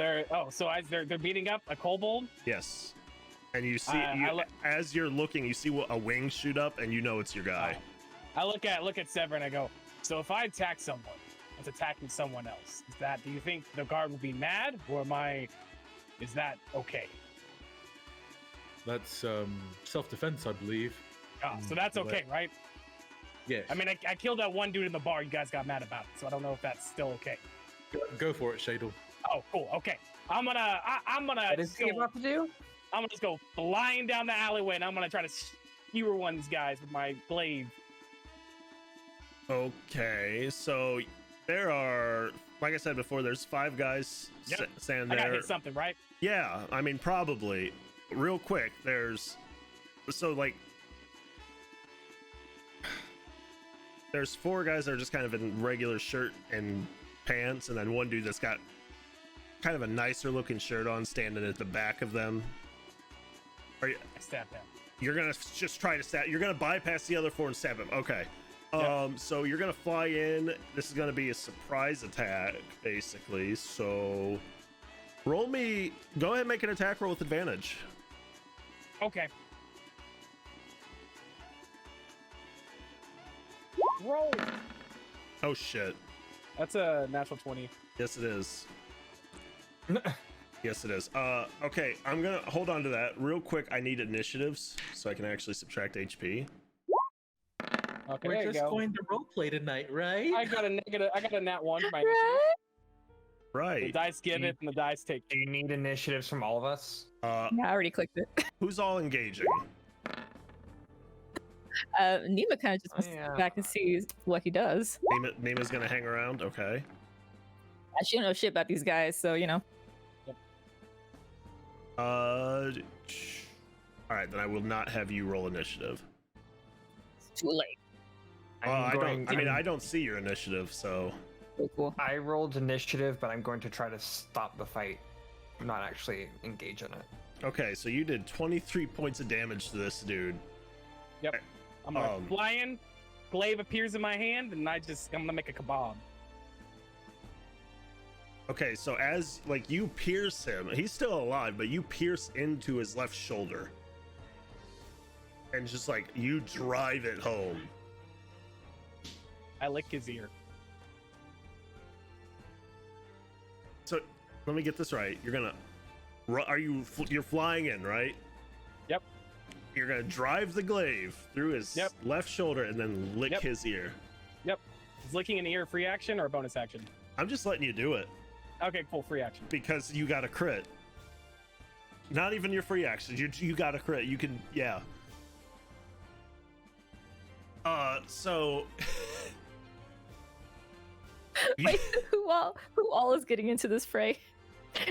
They're beating up a kobold. Yes. And you see, I as you're looking, you see a wing shoot up, and you know it's your guy. I look at Severin and I go, so if I attack someone, it's attacking someone else. Do you think the guard will be mad, or is that okay? That's self-defense, I believe. So that's okay, right? Yes. I mean, I killed that one dude in the bar. You guys got mad about it, so I don't know if that's still okay. Go for it, Shadel. Oh, cool. Okay, I'm gonna What is he about to do? I'm gonna just go flying down the alleyway, and I'm gonna try to skewer one of these guys with my blade. Okay, so there are, like I said before, there's 5 guys Yep. standing I gotta there. hit something, right? Yeah, I mean, probably. Real quick, there's 4 guys that are just kind of in regular shirt and pants, and then one dude that's got kind of a nicer looking shirt on standing at the back of them. I stab him. You're gonna just try to stab. You're gonna bypass the other 4 and stab him. Okay. Yep. So you're gonna fly in. This is gonna be a surprise attack, basically. So roll me. Go ahead and make an attack roll with advantage. Okay. Roll. Oh shit. That's a natural 20. Yes, it is. Yes, it is. Okay, I'm gonna hold on to that real quick. I need initiatives so I can actually subtract HP. Okay, We're there you just go. going to roleplay tonight, right? I got a nat 1 for my initiative. Right? The Right. dice give it, and the dice take. Do you need initiatives from all of us? Yeah, I already clicked it. Who's all engaging? Nima kind of just wants to Yeah. sit back and see what he does. Nima's gonna hang around. Okay. She don't know shit about these guys, so you know. All right, then I will not have you roll initiative. It's too late. I don't see your initiative, so So cool. I rolled initiative, but I'm going to try to stop the fight, not actually engage in it. okay. So you did 23 points of damage to this dude. I'm gonna fly in. Glaive appears in my hand, and I'm gonna make a kebab. Okay, so as like you pierce him, he's still alive, but you pierce into his left shoulder. and just like you drive it home. I lick his ear. So let me get this right. You're gonna, you're flying in, right? Yep. You're gonna drive the glaive through his left shoulder and then lick his ear. Yep. Is licking an ear free action or a bonus action? I'm just letting you do it Okay, cool. Free action. because you got a crit. Not even your free action. You got a crit. You can, yeah. So Wait, who all is getting into this fray?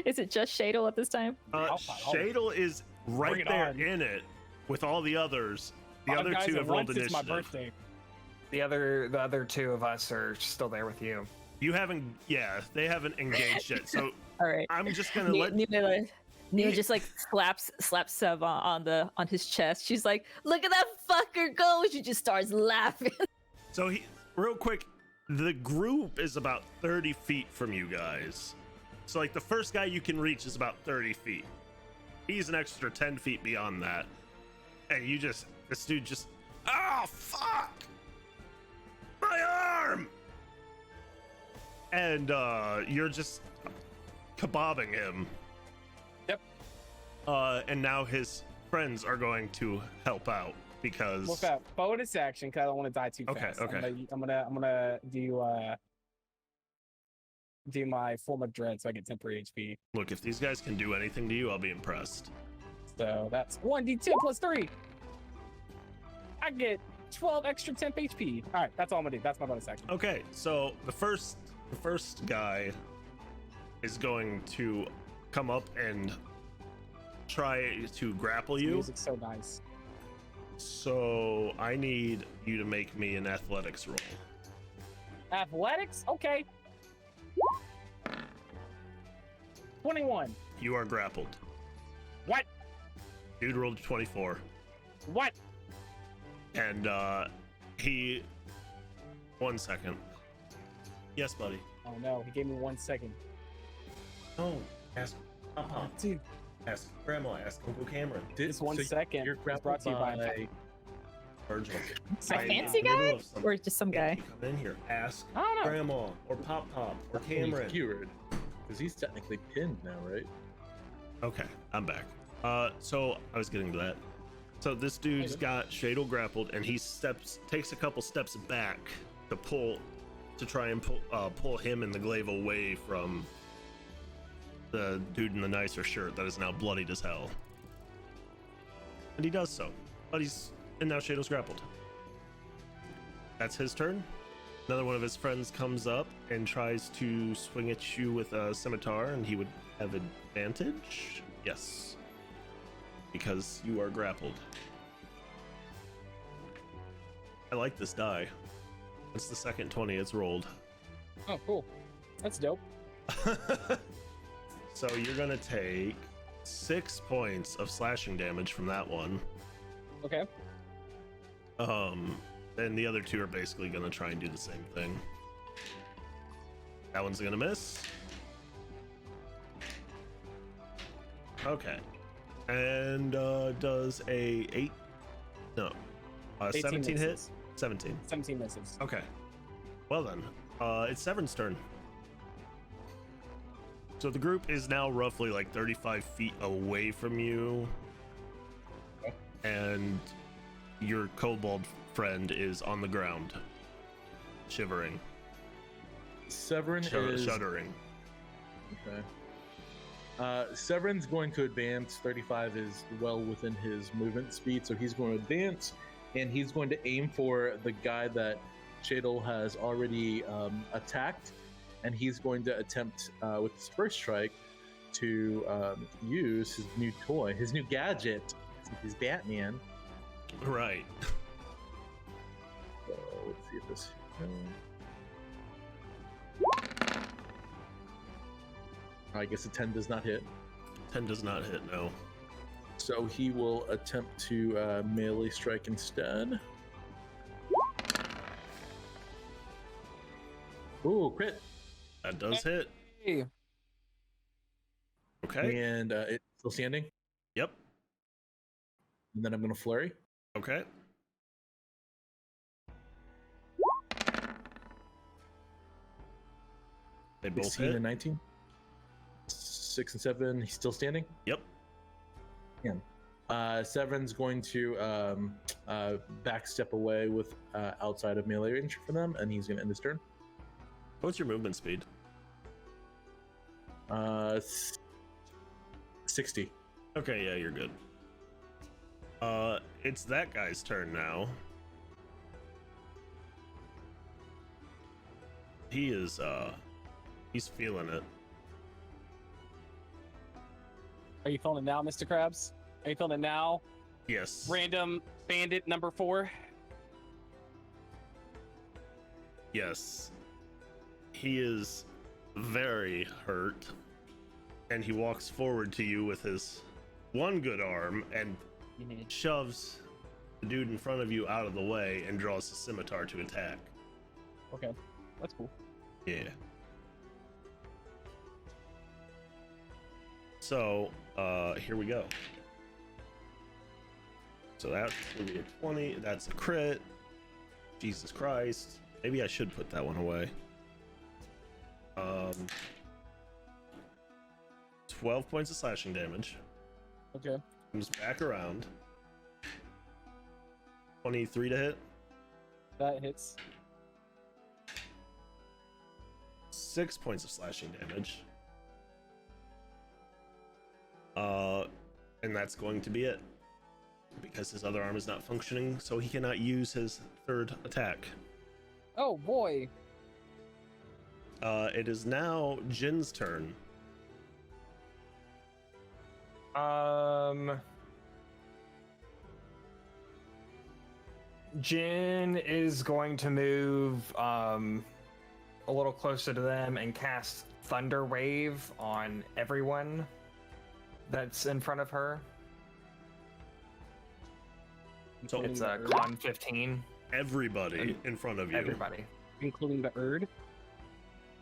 Is it just Shadle at this time? Shadle is right Bring it there on. in it with all the others. The Five other guys two at have rolled once, it's my initiative. birthday. The other two of us are still there with you. You haven't, yeah, they haven't engaged yet. So All right. I'm just gonna let. Nina just like slaps Sev on his chest. She's like, "Look at that fucker go!" She just starts laughing. So real quick, the group is about 30 feet from you guys. So like the first guy you can reach is about 30 feet. He's an extra 10 feet beyond that. And this dude just, oh fuck! My arm! And you're just kebabbing him. Yep. And now his friends are going to help out because Look at bonus action because I don't want to die too Okay, fast. okay. I'm gonna do my form of dread so I get temporary HP. look, if these guys can do anything to you, I'll be impressed. So that's 1d2 plus 3. I get 12 extra temp HP. All right, that's all I'm gonna do. That's my bonus action. Okay, so the first guy is going to come up and try to grapple The you. music's so nice. So I need you to make me an athletics roll. Athletics? Okay. 21. You are grappled. What? Dude rolled a 24. What? And he 1 second. Yes, buddy. Oh no, he gave me 1 second. No, ask Papa, Dude, ask Grandma, ask Uncle Cameron. this 1 second You're is brought to you by Virgil. A I'm in fancy the middle guy of something. or just some guy? You come in here, ask I don't know. Grandma or Pop or Cameron. He's cured. Because he's technically pinned now, right? Okay, I'm back. So I was getting to that. So this dude's got Shadle grappled, and he takes a couple steps back to try and pull him and the glaive away from the dude in the nicer shirt that is now bloodied as hell. And he does so. And now Shadow's grappled. That's his turn. Another one of his friends comes up and tries to swing at you with a scimitar, and he would have advantage. Yes. Because you are grappled. I like this die. It's the second 20 it's rolled. Oh, cool. That's dope. So you're gonna take 6 points of slashing damage from that one. Okay. And the other two are basically gonna try and do the same thing. That one's gonna miss. Okay. And does a 18 17 hit? misses. 17. 17 misses. Okay. Well then, it's Severn's turn. So the group is now roughly like 35 feet away from you. And your kobold friend is on the ground, shivering, Severin is shuddering. Okay. Severin's going to advance. 35 is well within his movement speed, so he's going to advance, and he's going to aim for the guy that Shadle has already attacked, and he's going to attempt with his first strike to use his new toy, his new gadget, since he's Batman. Right. So let's see if this. 'Cause a 10 does not hit. 10 does not hit, no. So he will attempt to melee strike instead. Ooh, crit. That does hit. Hey. Okay. And it's still standing. Yep. And then I'm going to flurry. Okay. They both 16 hit. and 19. 6 and 7. He's still standing. Yep. Severin's going to back step away with outside of melee range for them, and he's going to end his turn. What's your movement speed? 60. Okay, yeah, you're good. It's that guy's turn now. He is, he's feeling it. Are you feeling it now, Mr. Krabs? Are you feeling it now? Yes. Random bandit number 4. Yes. He is very hurt. And he walks forward to you with his one good arm and shoves the dude in front of you out of the way and draws his scimitar to attack. Okay, that's cool. Yeah. So, here we go. So that's gonna be a 20. That's a crit. Jesus Christ. Maybe I should put that one away. 12 points of slashing damage. Okay. Comes back around. 23 to hit. That hits. 6 points of slashing damage. And that's going to be it. Because his other arm is not functioning, so he cannot use his third attack. Oh boy. It is now Jin's turn. Jin is going to move a little closer to them and cast Thunder Wave on everyone that's in front of her. So It's a con 15. everybody in front of you. Everybody. Including the Erd.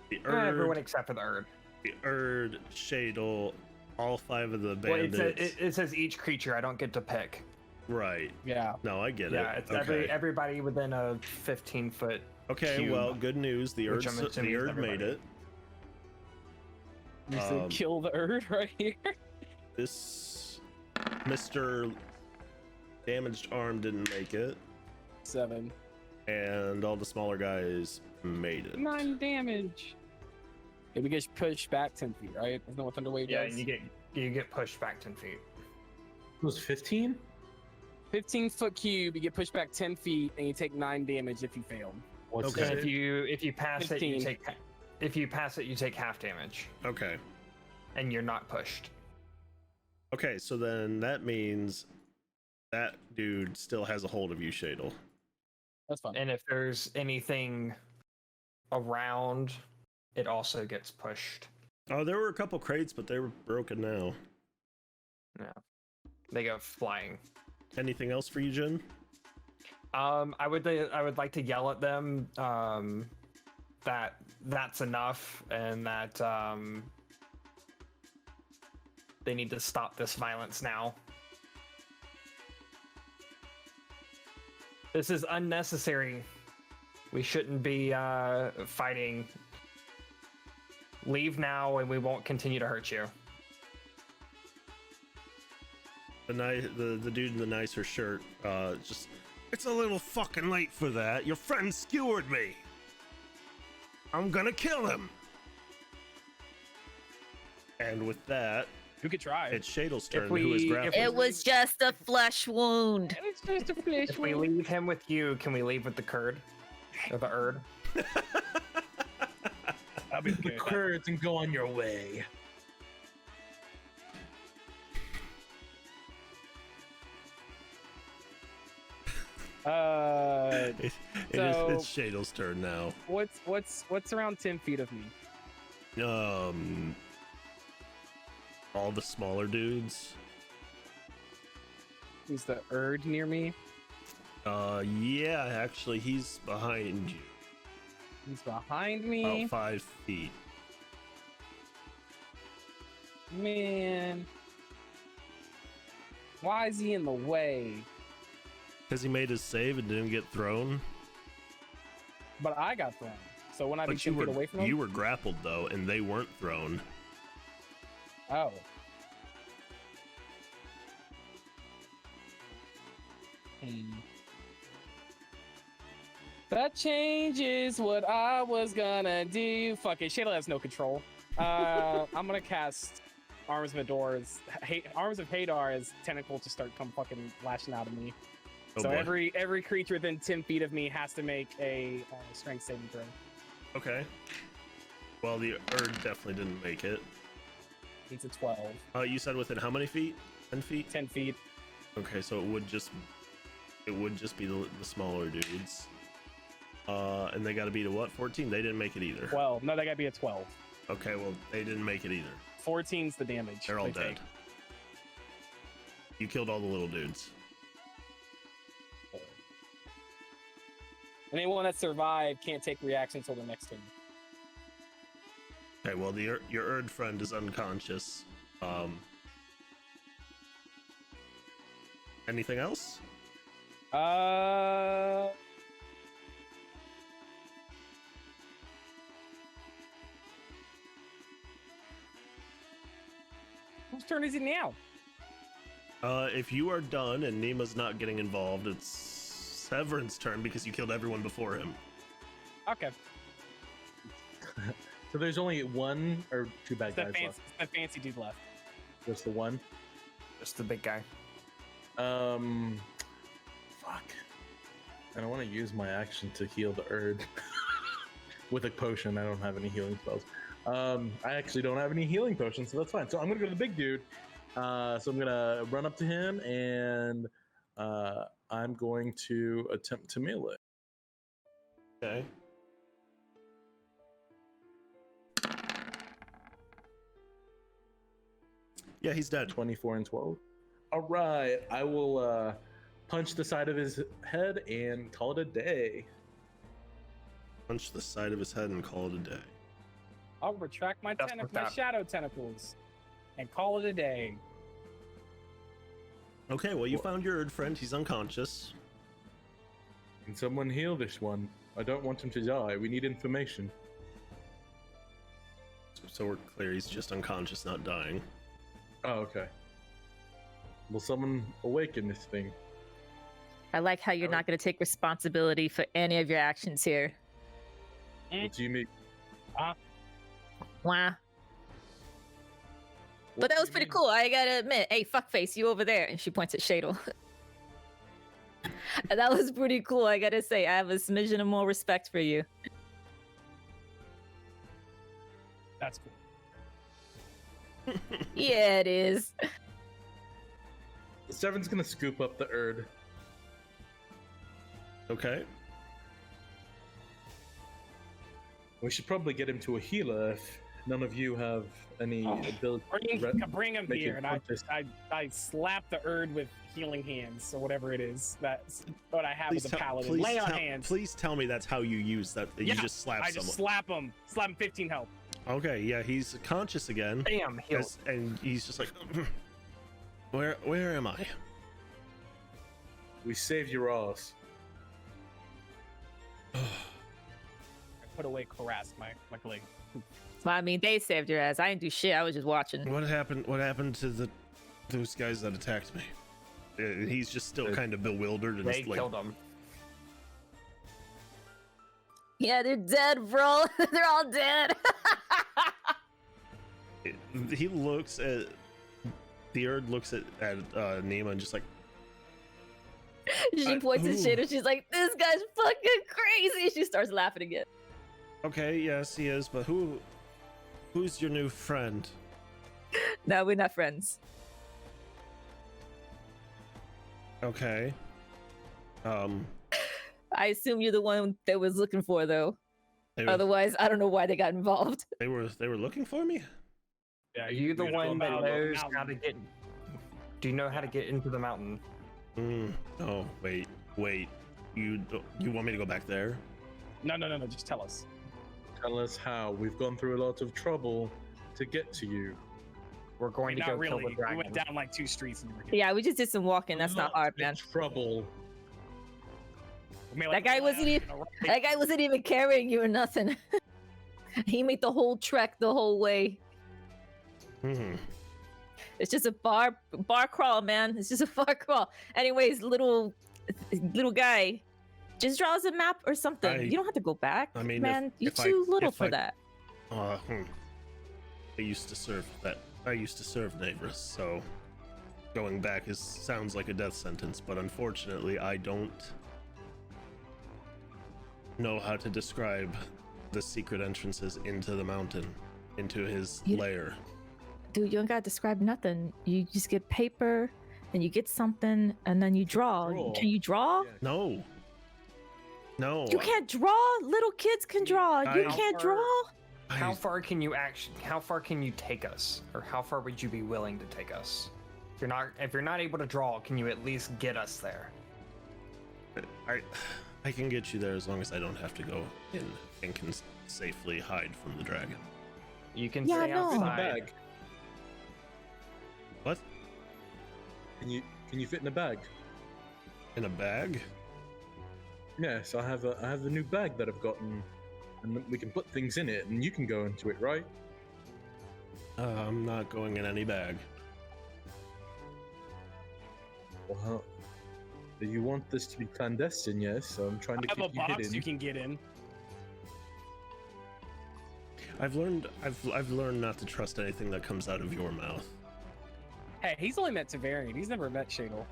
The Everyone Erd, except for the Erd. the Erd, Shadle, all 5 of the Well, bandits. it says each creature. I don't get to pick. Right. Yeah. No, I get Yeah, it. it's Okay. everybody within a 15-foot. Okay, cube, well, good news. The which I'm Erd, assuming the is Erd made everybody. it. You said kill the Erd right here. This Mr. Damaged Arm didn't make it, 7. and all the smaller guys made it. 9 damage. Okay, we get pushed back 10 feet, right? Isn't that what Thunder Wave Yeah, does? and you get pushed back 10 feet. It was 15? 15-foot cube, you get pushed back 10 feet, and you take 9 damage if you fail. What's Okay. that? And if you pass it, you 15. take half damage, Okay. and you're not pushed. Okay, so then that means that dude still has a hold of you, Shadle. That's fine. And if there's anything around, it also gets pushed. Oh, there were a couple crates, but they were broken now. They go flying. Anything else for you, Jin? I would like to yell at them that that's enough and that they need to stop this violence now. This is unnecessary. We shouldn't be fighting. Leave now and we won't continue to hurt you. The dude in the nicer shirt, just, it's a little fucking late for that. Your friend skewered me. I'm gonna kill him. And with that, You could try. it's Shadle's turn, we- who is if grappling. It was just a flesh wound. It's just a flesh If we leave him with you, can we leave with the Kurd? Or the Erd? I'll be The okay. Kurds and go on your way. It So- it's Shadle's turn now. What's around 10 feet of me? All the smaller dudes. Is the Erd near me? Yeah, actually, he's behind you. He's behind me. About 5 feet. Man. Why is he in the way? Because he made his save and didn't get thrown. But I got thrown. So when I be But you 10 feet away from were him? grappled though, and they weren't thrown. Oh. That changes what I was gonna do. Fuck it, Shayla has no control. I'm gonna cast Arms of Hador's Arms of Hadar as tentacles to start come fucking lashing out of me. Oh So boy. every creature within 10 feet of me has to make a strength saving throw. Okay. Well, the Erd definitely didn't make it. It's a 12. You said within how many feet? 10 feet? 10 feet. Okay, so it would just be the smaller dudes. And they got to beat a what? 14? They didn't make it either. 12. No, that gotta be a 12. Okay, well, they didn't make it either. 14's the damage. They're all they dead. take. You killed all the little dudes. Anyone that survived can't take reaction until the next turn. Okay, well, your Erd friend is unconscious. Anything else? Whose turn is it now? If you are done and Nima's not getting involved, it's Severin's turn because you killed everyone before him. Okay. So there's only one or two bad guys left. The fancy dude left. Just the one. Just the big guy. Fuck. I don't want to use my action to heal the Erd. With a potion, I don't have any healing spells. I actually don't have any healing potions, so that's fine. So I'm gonna go to the big dude. So I'm gonna run up to him and I'm going to attempt to melee. Okay. Yeah, he's dead. 24 and 12. All right, I will punch the side of his head and call it a day. Punch the side of his head and call it a day. I'll retract my That's what my that- shadow tentacles and call it a day. Okay, well, you found your Erd friend. He's unconscious. Can someone heal this one? I don't want him to die. We need information. So we're clear, he's just unconscious, not dying. Oh, okay. Will someone awaken this thing? I like how you're not going to take responsibility for any of your actions here. What do you mean? Wah. What But that do was you pretty mean? cool. I gotta admit. Hey, fuckface, you over there. And she points at Shadle. And that was pretty cool. I gotta say, I have a smidgen of more respect for you. That's cool. Yeah, it is. Seven's gonna scoop up the Erd. Okay. We should probably get him to a healer if none of you have any Oh, ability. Bring him make here, it and conscious. I slap the Erd with healing hands or whatever it is. That's what I have Please with the tell, paladin. please, Lay on tell, hands. please tell me that's how you use that. That Yeah, you just slap I someone. just slap him. Slap him 15 health. Okay, yeah, he's conscious again. Bam, healed. And he's just like, where am I? We saved your ass. I put away Karas, my colleague. Well, I mean, they saved your ass. I didn't do shit. I was just watching. What happened? What happened to those guys that attacked me? He's just still kind of bewildered and They just like, killed him. Yeah, they're dead, bro. They're all dead. he looks at the Erd looks at Nima and just like, She points at ooh. Shader. She's like, "This guy's fucking crazy." She starts laughing again. okay, yes, he is, but who's your new friend? No, we're not friends. Okay. I assume you're the one that was looking for, though. They were, Otherwise, I don't know why they got involved. they were looking for me. Yeah, Are you the we gotta one go that about the knows how mountain. to get? Do you know how to get into the mountain? Oh, wait. You want me to go back there? No. Just tell us. Tell us how. We've gone through a lot of trouble to get to you. We're going to Not go really. kill the We dragon. went down like 2 streets and you were here. Yeah, we just did some walking. That's not hard, in man. Trouble. I mean, That guy wasn't even. That guy wasn't even carrying you or nothing. He made the whole trek the whole way. Hmm. It's just a bar crawl, man. It's just a bar crawl. Anyways, little guy, just draw us a map or something. You don't have to go back. I mean, man, you're if I- too little if for I- that. I used to serve Navris, so going back sounds like a death sentence, but unfortunately I don't know how to describe the secret entrances into the mountain, into his lair. Dude, you don't gotta describe nothing. You just get paper and you get something and then you draw. Draw. Can you draw? Yeah. No. You can't draw? Little kids can draw. You I- can't draw? How far can you take us, or how far would you be willing to take us? If you're not able to draw, can you at least get us there? I can get you there as long as I don't have to go in and can safely hide from the dragon. You can Yeah, stay no. Fit in a outside. bag. What? Can you fit in a bag? In a bag? Yes, I have a new bag that I've gotten, and we can put things in it, and you can go into it, right? I'm not going in any bag. Well, you want this to be clandestine, yes? So I'm trying to I have keep a you box hidden. you can get in. I've learned not to trust anything that comes out of your mouth. Hey, he's only met Tavarian. He's never met Shadle.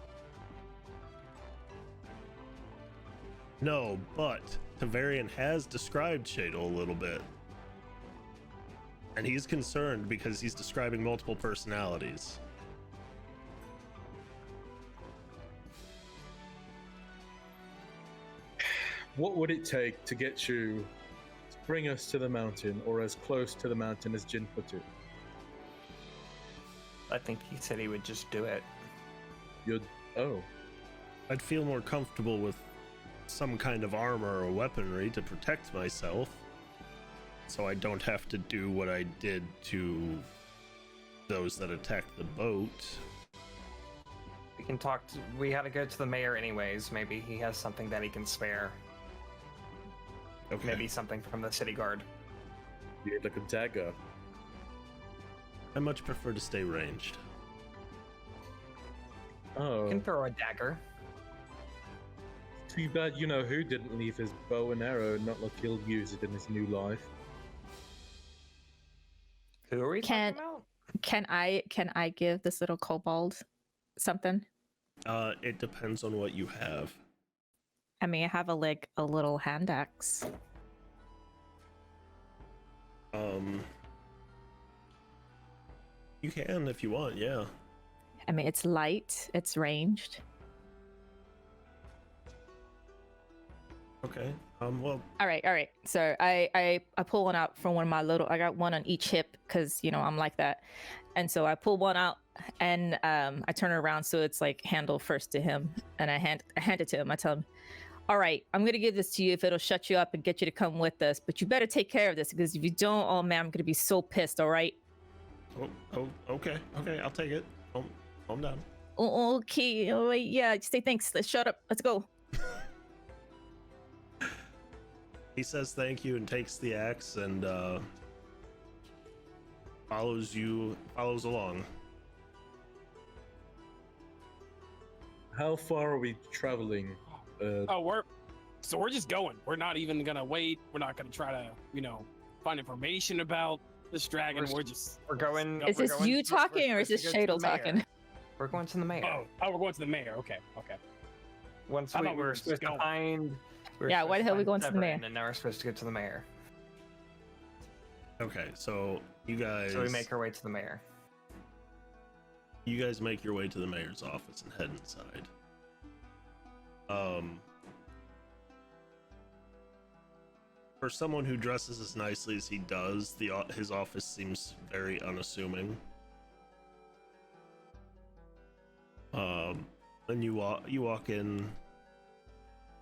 No, but Tavarian has described Shadle a little bit. And he's concerned because he's describing multiple personalities. What would it take to get you to bring us to the mountain, or as close to the mountain as Jinpatu? I think he said he would just do it. Oh, I'd feel more comfortable with some kind of armor or weaponry to protect myself, so I don't have to do what I did to those that attacked the boat. We can talk to. We had to go to the mayor anyways. Maybe he has something that he can spare. Okay. Maybe something from the city guard. you had like a dagger. I much prefer to stay ranged. You Oh, can throw a dagger. too bad you know who didn't leave his bow and arrow, not like he'll use it in his new life. Who are we Can't- talking about? Can I give this little kobold something? It depends on what you have. I mean, I have a little hand axe. You can if you want, yeah. I mean, it's light, it's ranged. Okay. Well, All right. So I pull one out from one of my little. I got one on each hip because I'm like that, and so I pull one out and I turn it around so it's like handle first to him, and I hand it to him. I tell him, "All right, I'm gonna give this to you if it'll shut you up and get you to come with us, but you better take care of this because if you don't, oh man, I'm gonna be so pissed. All right." okay, I'll take it. Calm down. Oh, okay. All right. Yeah. Say thanks. Let's shut up. Let's go. He says thank you and takes the axe and follows along. How far are we traveling? Oh, we're just going. We're not even gonna wait. We're not gonna try to, find information about this dragon. We're going. Is we're this going- you we're talking or is supposed this to go to Shadle the mayor. talking? We're going to the mayor. Oh, we're going to the mayor. Okay. Once I we thought we were were just supposed to going. find. Yeah, why the hell are we going to the mayor? And now we're supposed to go to the mayor. Okay, so you guys. So we make our way to the mayor. You guys make your way to the mayor's office and head inside. For someone who dresses as nicely as he does, his office seems very unassuming. When you walk in,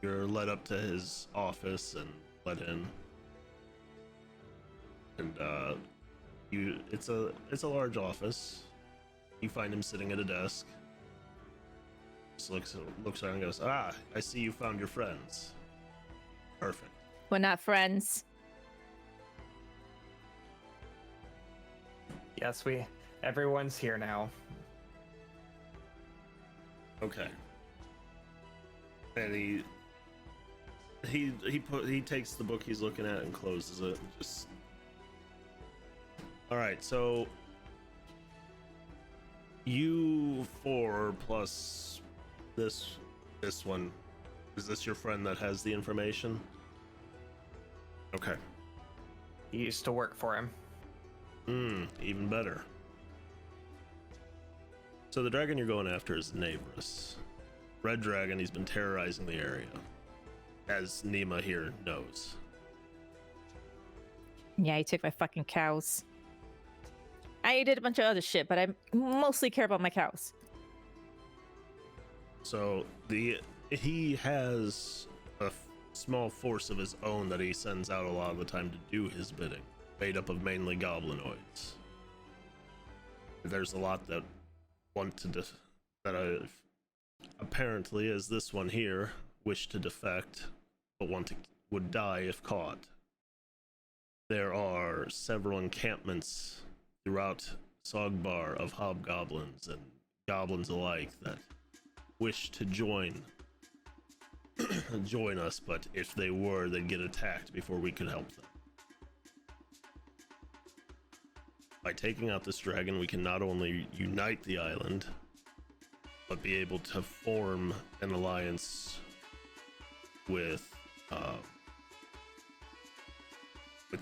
you're led up to his office and let in. And it's a large office. You find him sitting at a desk. Just looks around and goes, "Ah, I see you found your friends. Perfect. We're not friends. Yes, everyone's here now. Okay. And he takes the book he's looking at and closes it. Just. All right, so you 4 plus this one. Is this your friend that has the information? Okay. He used to work for him. Even better. So the dragon you're going after is Navrus. Red dragon, he's been terrorizing the area, as Nima here knows. Yeah, he took my fucking cows. I did a bunch of other shit, but I mostly care about my cows. So he has a small force of his own that he sends out a lot of the time to do his bidding, made up of mainly goblinoids. There's a lot that want to that I've apparently, as this one here, wish to defect, but would die if caught. There are several encampments throughout Sogbar of hobgoblins and goblins alike that wish to join us, but if they were, they'd get attacked before we could help them. By taking out this dragon, we can not only unite the island, but be able to form an alliance with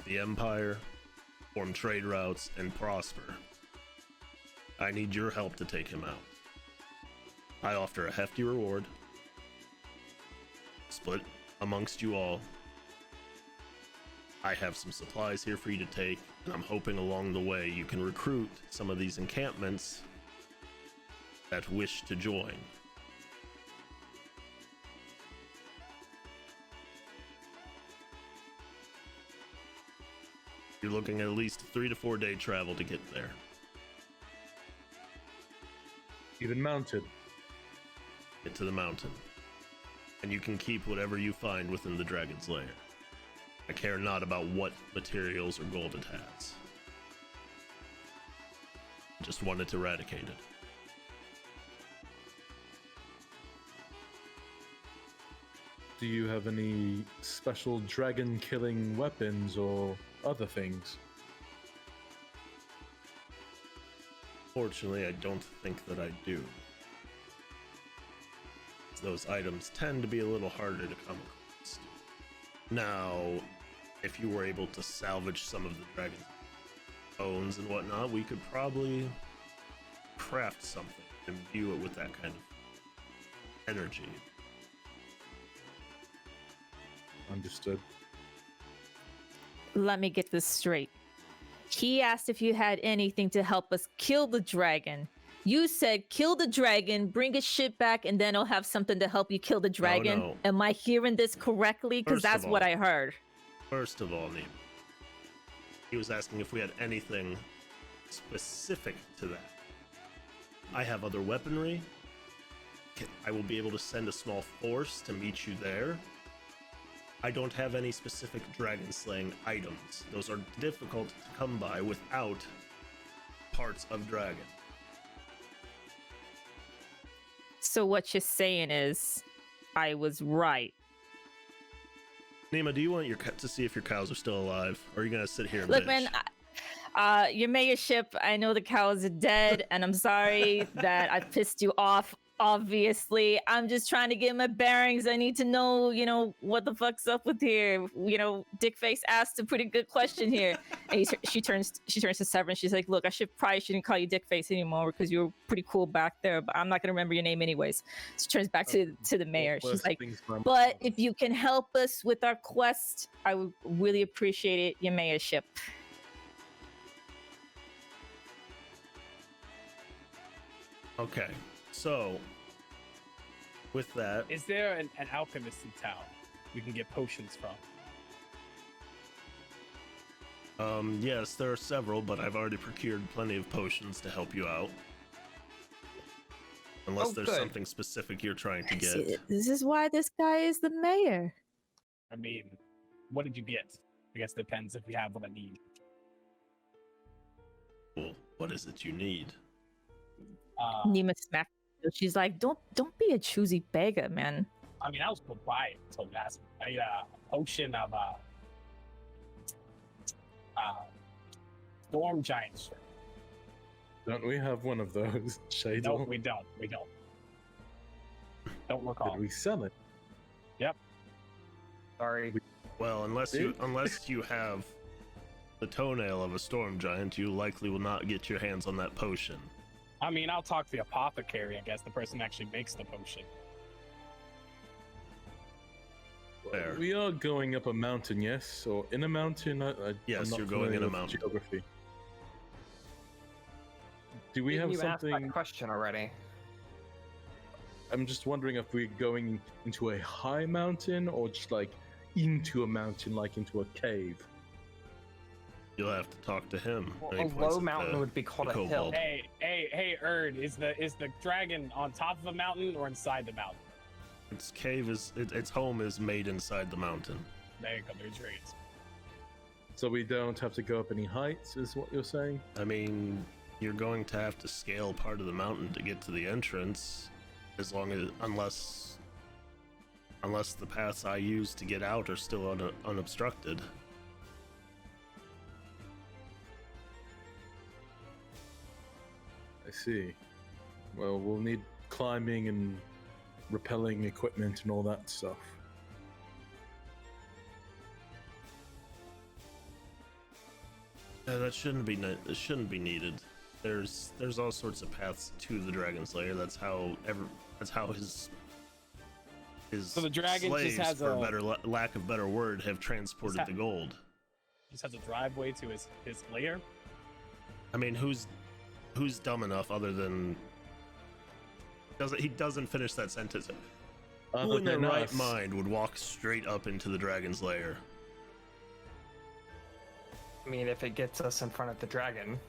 the Empire, form trade routes, and prosper. I need your help to take him out. I offer a hefty reward, split amongst you all. I have some supplies here for you to take, and I'm hoping along the way you can recruit some of these encampments that wish to join. You're looking at least 3 to 4 day travel to get there. Even mounted. Get to the mountain, and you can keep whatever you find within the dragon's lair. I care not about what materials or gold it has. I just want it eradicated. Do you have any special dragon killing weapons or other things? Fortunately, I don't think that I do. Those items tend to be a little harder to come across. Now, if you were able to salvage some of the dragon's bones and whatnot, we could probably craft something and imbue it with that kind of energy. Understood. Let me get this straight. He asked if you had anything to help us kill the dragon. You said kill the dragon, bring his shit back, and then I'll have something to help you kill the dragon. no. Am I hearing this correctly? Because First of that's what all- I heard. First of all, Neem, he was asking if we had anything specific to that. I have other weaponry. I will be able to send a small force to meet you there. I don't have any specific dragon slaying items. Those are difficult to come by without parts of dragon. So what you're saying is, I was right. Nima, do you want to see if your cows are still alive? Or are you gonna sit here and Look, bitch? man, your mayorship, I know the cows are dead, and I'm sorry that I pissed you off, obviously. I'm just trying to get my bearings. I need to know, what the fuck's up with here. Dickface asked a pretty good question here. And she turns to Severin. She's like, look, I probably shouldn't call you Dickface anymore because you were pretty cool back there, but I'm not going to remember your name anyways. She turns back to the mayor. She's like, but if you can help us with our quest, I would really appreciate it, your mayorship. Okay, so with that, Is there an alchemist in town we can get potions from? yes, there are several, but I've already procured plenty of potions to help you out. Unless there's good. something specific you're trying to get. See, this is why this guy is the mayor. I mean, what did you get? I guess it depends if we have what I need. Well, what is it you need? Nima smacked her. She's like, don't be a choosy beggar, man. I mean, I was quiet until you asked me. I need a potion of storm giant strength. Don't we have one of those, Shadel? No, we don't. We don't. Don't recall. Did we sell it? Sorry. Well, unless you have the toenail of a storm giant, you likely will not get your hands on that potion. I mean, I'll talk to the apothecary, I guess, the person who actually makes the potion. Fair. We are going up a mountain, yes? Or in a mountain? Yes, I'm not you're going in familiar a with mountain. Geography. Do we Didn't have you ask something? that question already? I'm just wondering if we're going into a high mountain or just like into a mountain, like into a cave. You'll have to talk to him. Well, when he a points low at mountain would be called a hill. kobold. Hey, Erd, is the dragon on top of a mountain or inside the mountain? Its cave its home is made inside the mountain. There you go, there's raids. So we don't have to go up any heights, is what you're saying? I mean, you're going to have to scale part of the mountain to get to the entrance, unless the paths I use to get out are still unobstructed. I see. Well, we'll need climbing and rappelling equipment and all that stuff. That shouldn't be needed. There's all sorts of paths to the Dragon's Lair. That's how his So the dragon just slaves, has for a- better lack of better word, have transported the gold. Just has a driveway to his lair. I mean, who's dumb enough other than he doesn't finish that sentence. Who in their right mind would walk straight up into the Dragon's Lair? I mean, if it gets us in front of the dragon.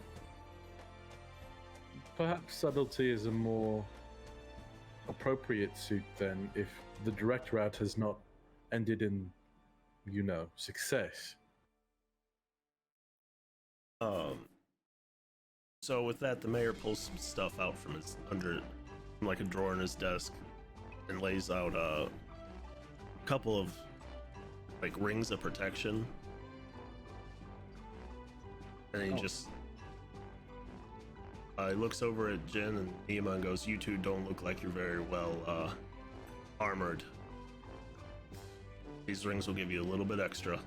Perhaps subtlety is a more appropriate suit then, if the direct route has not ended in, success. So with that, the mayor pulls some stuff out from like a drawer in his desk, and lays out a couple of like rings of protection, and he just he looks over at Jin and Nima and goes, "You two don't look like you're very well armored. These rings will give you a little bit extra."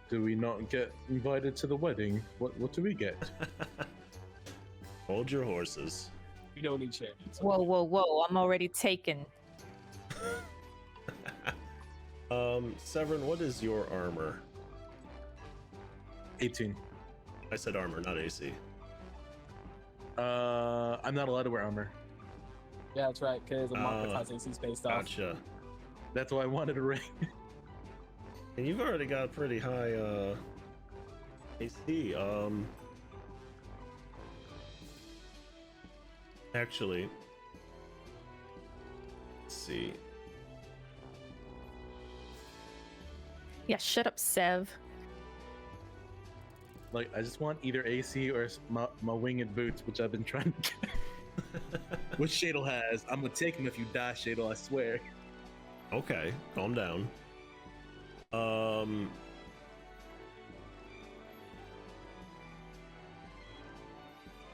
Do we not get invited to the wedding? What do we get? Hold your horses. We don't need champions. Whoa! I'm already taken. Severin, what is your armor? 18. I said armor, not AC. I'm not allowed to wear armor. Yeah, that's right, because the market has AC spaced off. Gotcha. That's why I wanted a ring. And you've already got a pretty high AC. Actually, let's see. Yeah, shut up, Sev. Like, I just want either AC or my winged boots, which I've been trying to get. Which Shadel has. I'm gonna take him if you die, Shadel, I swear. Okay, calm down.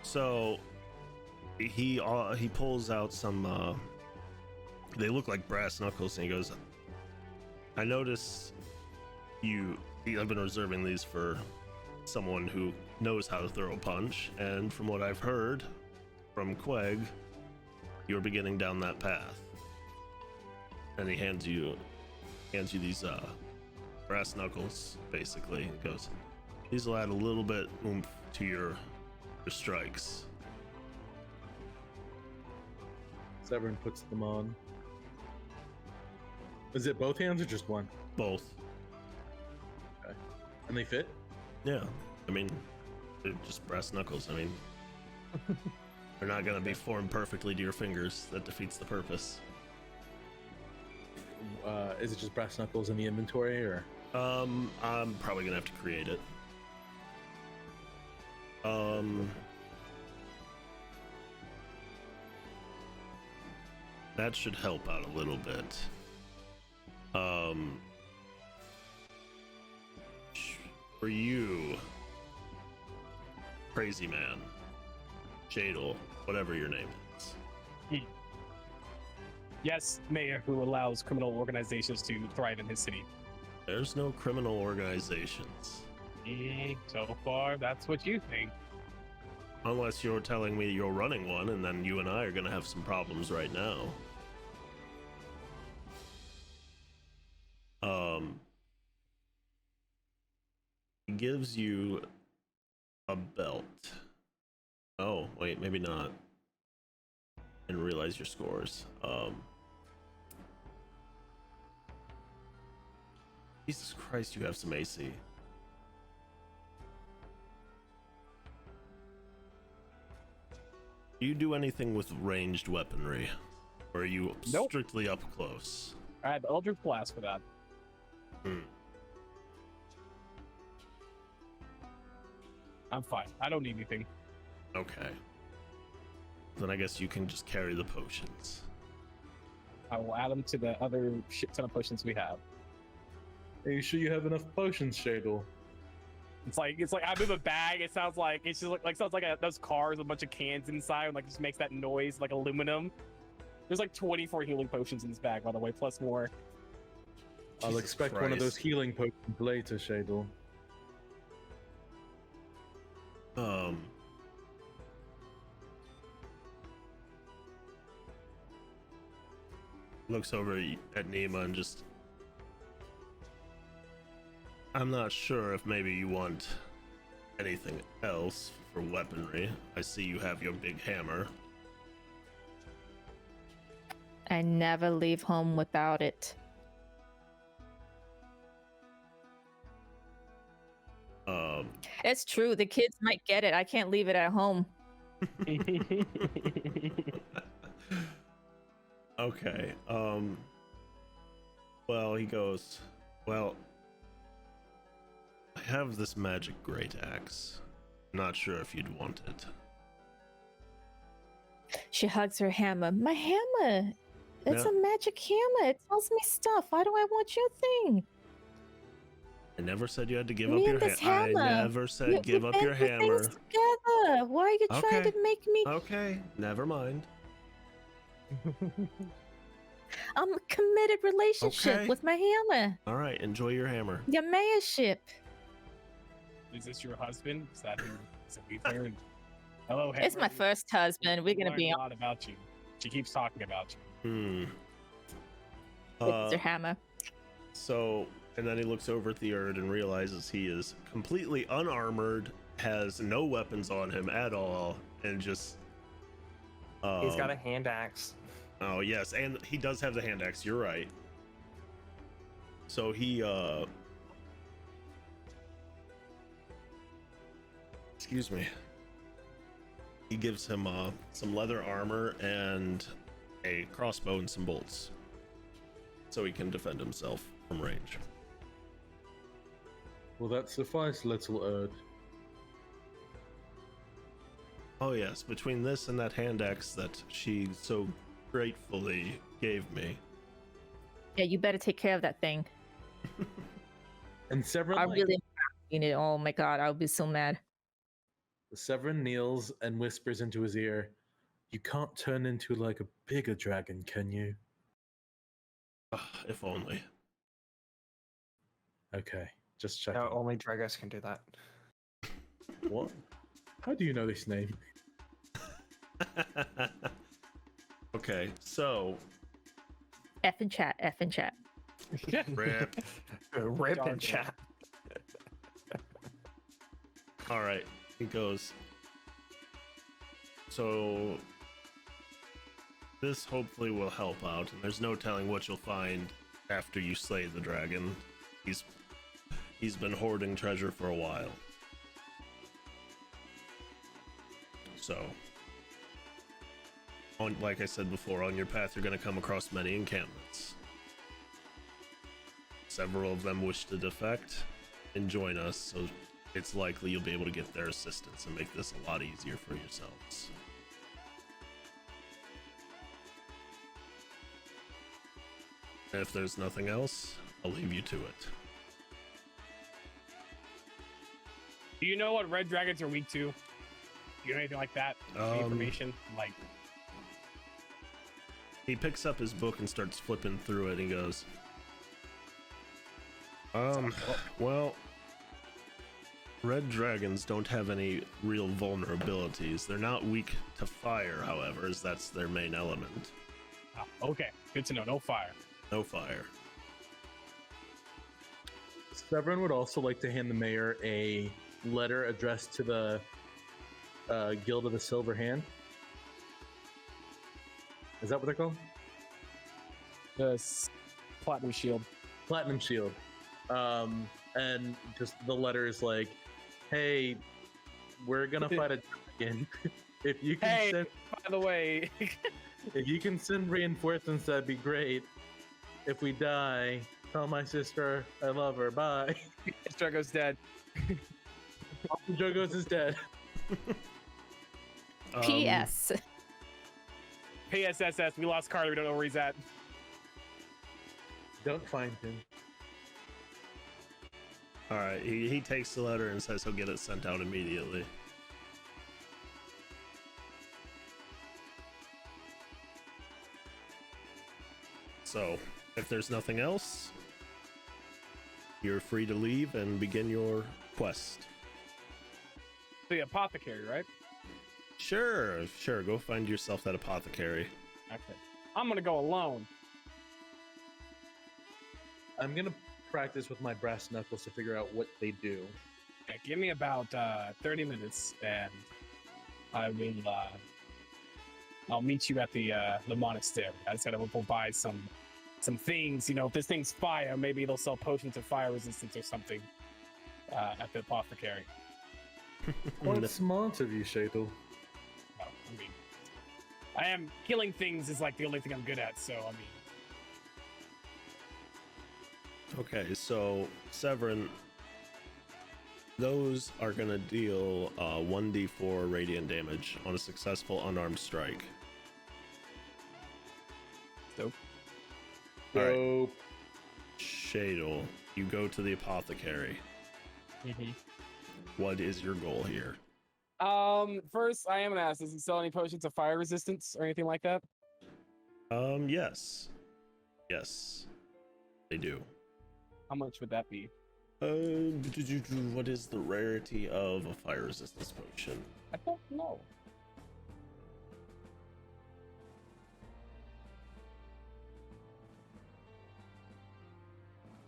So he pulls out some they look like brass knuckles, and he goes, "I notice I've been reserving these for someone who knows how to throw a punch, and from what I've heard from Queg, you're beginning down that path." And he hands you these brass knuckles, basically. He goes, "These will add a little bit oomph to your strikes." Severin puts them on. Is it both hands or just one? Both. Okay. And they fit? Yeah. I mean, they're just brass knuckles. I mean, They're not going to be formed perfectly to your fingers. That defeats the purpose. Is it just brass knuckles in the inventory, or? I'm probably gonna have to create it. That should help out a little bit. For you, Crazy Man, Jadal, whatever your name is. Yes, mayor who allows criminal organizations to thrive in his city. There's no criminal organizations. So far, that's what you think. Unless you're telling me you're running one, and then you and I are gonna have some problems right now. He gives you a belt. Oh, wait, maybe not. And realize your scores. Jesus Christ, you have some AC. Do you do anything with ranged weaponry? Or are you Nope. strictly up close? I have Eldritch Blast for that. I'm fine. I don't need anything. Okay. Then I guess you can just carry the potions. I will add them to the other shit ton of potions we have. Are you sure you have enough potions, Shadle? It's like I move a bag. It sounds like it's just like sounds like those cars with a bunch of cans inside, and like just makes that noise like aluminum. There's like 24 healing potions in this bag, by the way, plus more. I'll Jesus expect one of those Christ. healing potions later, Shadle. Looks over at Nima and just... I'm not sure if maybe you want anything else for weaponry. I see you have your big hammer. I never leave home without it. It's true. The kids might get it. I can't leave it at home. Okay. Well, he goes, well, I have this magic great axe. Not sure if you'd want it. She hugs her hammer. My hammer. It's No. a magic hammer. It tells me stuff. Why do I want your thing? I never said you had to give Me up your and this hammer. I hammer. never said give up your band hammer. things together. Why are you trying Okay. to make me? Okay, never mind. I'm a committed relationship Okay. with my hammer. All right, enjoy your hammer. Your mayorship. Is this your husband? Is that who? Is it Ethan? Hello, It's my Henry. first husband. We're gonna Learned be a on. lot about you. She keeps talking about you. It's her hammer. So, and then he looks over at the Erd and realizes he is completely unarmored, has no weapons on him at all, and just... He's got a hand axe. Oh, yes, and he does have the hand axe, you're right. So he, excuse me. He gives him, some leather armor and a crossbow and some bolts. So he can defend himself from range. Will that suffice, little Erd? Oh yes, between this and that hand axe that she so gratefully gave me. Yeah, you better take care of that thing. And Severin, I really need it. Oh my god, I would be so mad. Severin kneels and whispers into his ear, "You can't turn into like a bigger dragon, can you?" If only. Okay, just checking. No, only Dragos can do that. What? How do you know this name? Okay, so F in chat. F in chat. rip. Rip Darn in it. chat. All right, he goes. So this hopefully will help out, and there's no telling what you'll find after you slay the dragon. He's been hoarding treasure for a while. So like I said before, on your path you're going to come across many encampments. Several of them wish to defect and join us, so it's likely you'll be able to get their assistance and make this a lot easier for yourselves. If there's nothing else, I'll leave you to it. Do you know what red dragons are weak to? Do you know anything like that? Any information? Like, he picks up his book and starts flipping through it and he goes, well, red dragons don't have any real vulnerabilities. They're not weak to fire, however, as that's their main element. okay, good to know. No fire. No fire. Severin would also like to hand the mayor a letter addressed to the Guild of the Silver Hand. Is that what they're called? The platinum shield. Platinum Shield. And just the letter is like, hey, we're gonna fight a dragon. If you can send, by the way, if you can send reinforcements, that'd be great. If we die, tell my sister I love her. Bye. Drago's dead. Dragos is dead. P.S. PSSS, we lost Carter. We don't know where he's at. Don't find him. All right, he takes the letter and says he'll get it sent out immediately. So, if there's nothing else, you're free to leave and begin your quest. The apothecary, right? Sure, go find yourself that apothecary. Okay. I'm gonna go alone. I'm gonna practice with my brass knuckles to figure out what they do. Okay, give me about 30 minutes, and I will. I'll meet you at the monastery. I just gotta go buy some things. You know, if this thing's fire, maybe they'll sell potions of fire resistance or something at the apothecary. Quite smart of you, Shadle. Well, I mean, I am killing things is like the only thing I'm good at. So I mean. Okay, so Severin, those are gonna deal 1d4 radiant damage on a successful unarmed strike. Dope. All right. Shadle, you go to the apothecary. What is your goal here? First, I am gonna ask: does he sell any potions of fire resistance or anything like that? Yes, they do. How much would that be? What is the rarity of a fire resistance potion? I don't know.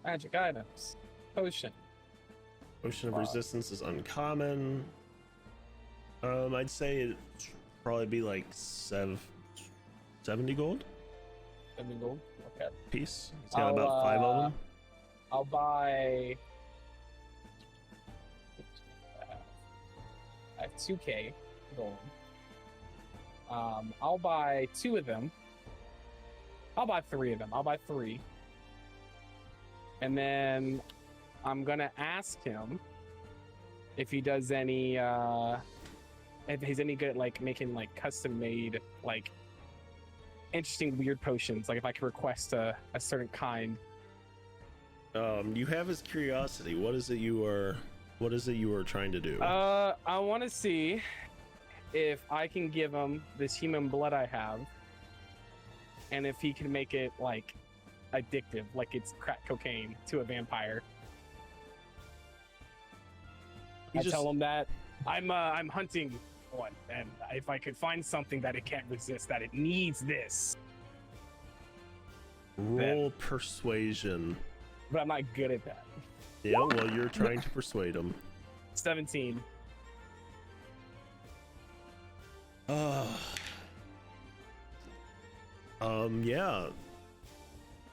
Magic items. Potion. Potion of resistance is uncommon. I'd say it'd probably be like 70 gold 70 gold. Okay. piece. It's got about 5 of them. I'll buy. I have 2k gold. I'll buy 2 of them. I'll buy 3 of them. I'll buy 3. And then I'm gonna ask him if he does any if he's any good at like making like custom made like interesting weird potions, like if I can request a certain kind. You have his curiosity. What is it you are trying to do? I want to see if I can give him this human blood I have, and if he can make it like addictive, like it's crack cocaine to a vampire. I tell him that I'm hunting one, and if I could find something that it can't resist, that it needs this. Roll persuasion. But I'm not good at that. Yeah, well, you're trying to persuade him. 17. Yeah.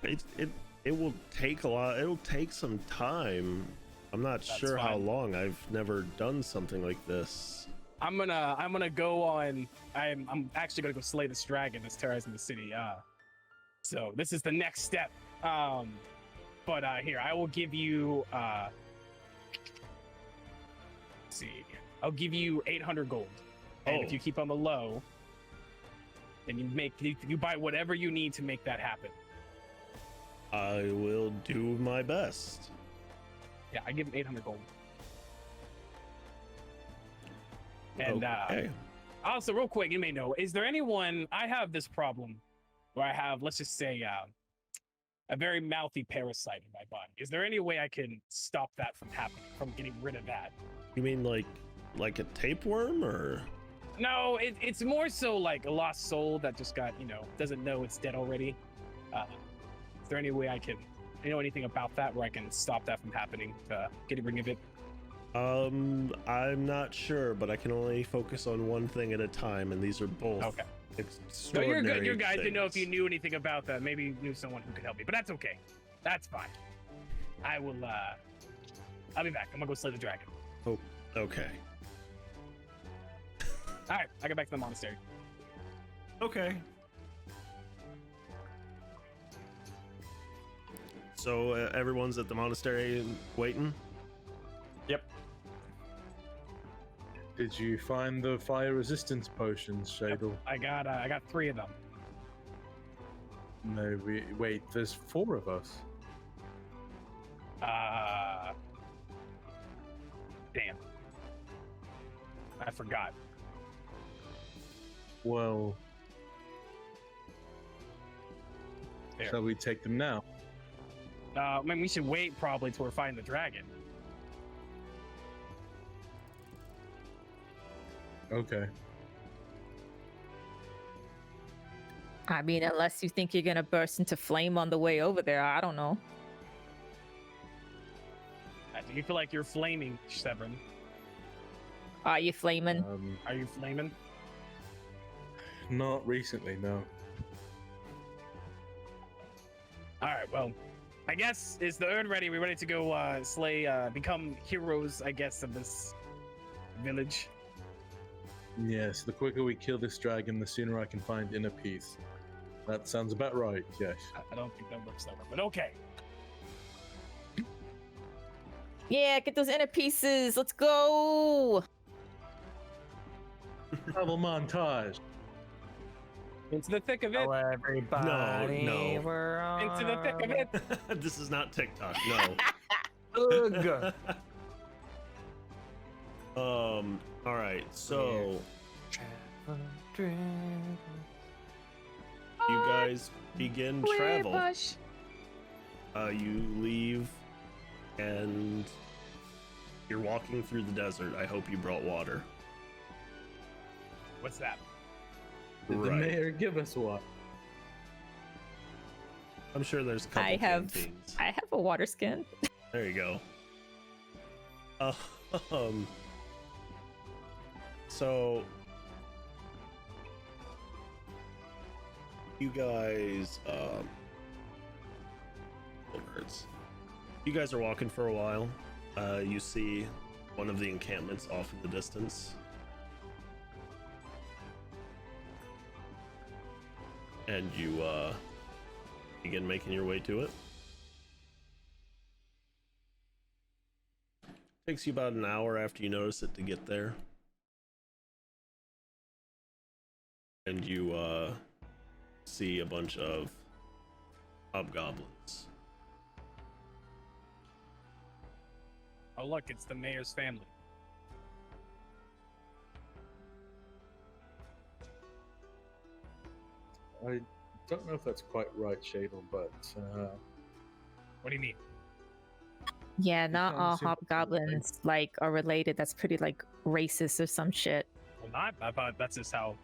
It will take a lot. It'll take some time. I'm not sure how long. I've never done something like this. I'm gonna go on. I'm actually gonna go slay this dragon that's terrorizing the city. So this is the next step. But here I will give you. Let's see, I'll give you 800 gold, and if you keep on the low, then you buy whatever you need to make that happen. I will do my best. Yeah, I give him 800 gold. And Okay. also, real quick, you may know, is there anyone? I have this problem where I have, let's just say, a very mouthy parasite in my body. Is there any way I can stop that from happening, from getting rid of that? You mean like a tapeworm or? No, it's more so like a lost soul that just got, doesn't know it's dead already. Is there any way I can, anything about that where I can stop that from happening, getting rid of it? I'm not sure, but I can only focus on one thing at a time, and these are both. Okay. So No, you're good. You're guys to know if you knew anything about that. Maybe you knew someone who could help me, but that's okay. That's fine. I will. I'll be back. I'm gonna go slay the dragon. Oh, okay. All right, I go back to the monastery. Okay. So everyone's at the monastery waiting. Yep. Did you find the fire resistance potions, Shadle? I got 3 of them. No, wait. There's 4 of us. Damn. I forgot. Well, There. shall we take them now? I mean, we should wait probably till we're fighting the dragon. Okay. I mean, unless you think you're gonna burst into flame on the way over there, I don't know. Do you feel like you're flaming, Severin? Are you flaming? Are you flaming? Not recently, no. All right, well, I guess is the Erd ready? We ready to go slay, become heroes, I guess, of this village. Yes, the quicker we kill this dragon, the sooner I can find inner peace. That sounds about right, yes. I don't think that works that way, but okay. Yeah, get those inner pieces. Let's go. Travel montage. Into the thick of it. Oh, everybody, No. we're on Into the thick of it. This is not TikTok. No. Ugh. All right. So you guys begin travel. You leave, and you're walking through the desert. I hope you brought water. What's that? Did the Right. mayor give us one? I'm sure there's a couple I have canteens. a water skin. There you go. So you guys, you guys are walking for a while. You see one of the encampments off in the distance. And you begin making your way to it. Takes you about an hour after you notice it to get there. And you see a bunch of hobgoblins. Oh, look, it's the mayor's family. I don't know if that's quite right, Shadle, but What do you mean? Yeah, not sounds all super hobgoblins like are related. That's pretty like racist or some shit. Well, not. I thought that's just how.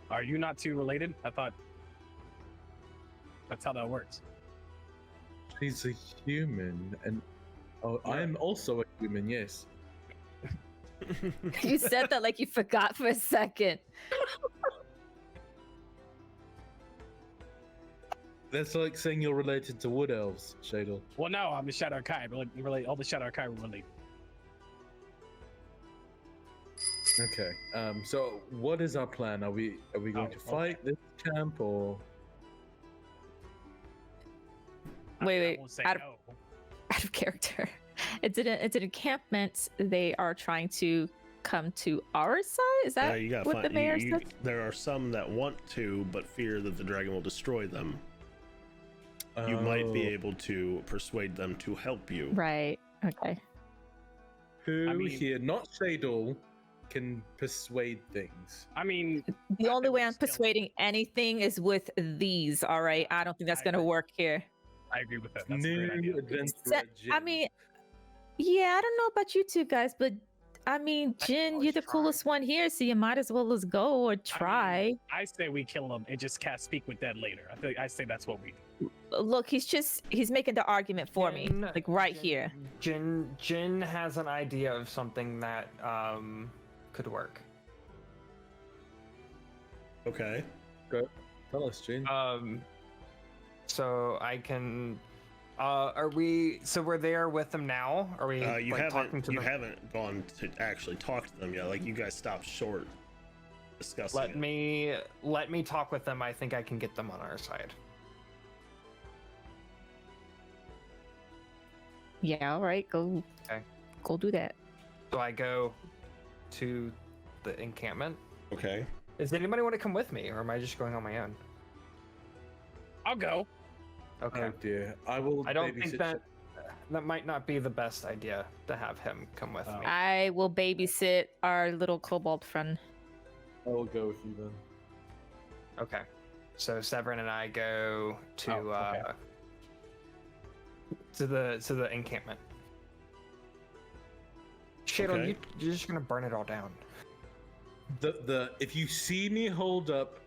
Are you not two related? I thought that's how that works. he's a human, and I'm also a human. Yes. You said that like you forgot for a second. That's like saying you're related to wood elves, Shadle. Well, no, I'm a Shadow Kai. Relate all the Shadow Kai were related. Okay. So what is our plan? Are we going to fight this camp or? Wait, I won't say out of- no. Out of character. It's an encampment. They are trying to come to our side. Is that You gotta what the find. mayor said? There are some that want to, but fear that the dragon will destroy them. You might be Oh. able to persuade them to help you. Right. Okay. Who I mean- here, not Shadle, can persuade things? I mean, The only way think I'm still- persuading anything is with these. All right. I don't think that's gonna work here. I agree with that. That's a New great idea. adventure. I mean, yeah, I don't know about you two guys, but I mean, Jin, always you're the try. coolest one here, so you might as well as go or try. I say we kill him and just cast speak with dead later. I say that's what we do. Look, he's making the argument for me, Jin- like right Jin- here. Jin has an idea of something that could work. Okay. Tell us, Jane. So I can. So we're there with them now? Are we You like, talking haven't. to You them? haven't gone to actually talk to them yet. Like you guys stopped short discussing. Let it. me talk with them. I think I can get them on our side. Yeah, all right, go. Okay. Go do that. So I go to the encampment. Okay. Does anybody want to come with me, or am I just going on my own? I'll go. Okay. Oh dear. I will. I don't babysit think that might not be the best idea to have him come with Oh. me. I will babysit our little kobold friend. I will go with you then. Okay. So Severin and I go to Oh, okay. to the encampment. Shadow, Okay. you're just gonna burn it all down. If you see me hold up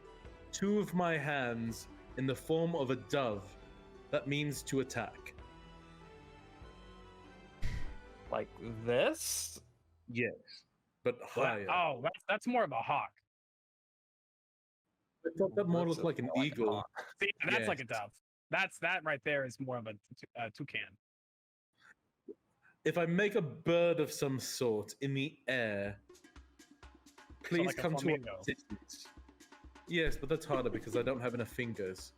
two of my hands in the form of a dove, that means to attack. Like this? Yes, but higher. Oh, that's more of a hawk. I thought that more Looks looked like an a eagle. hawk. See, that's Yes. like a dove. That right there is more of a toucan. If I make a bird of some sort in the air, please like a come to flamingo. our assistance. Yes, but that's harder because I don't have enough fingers.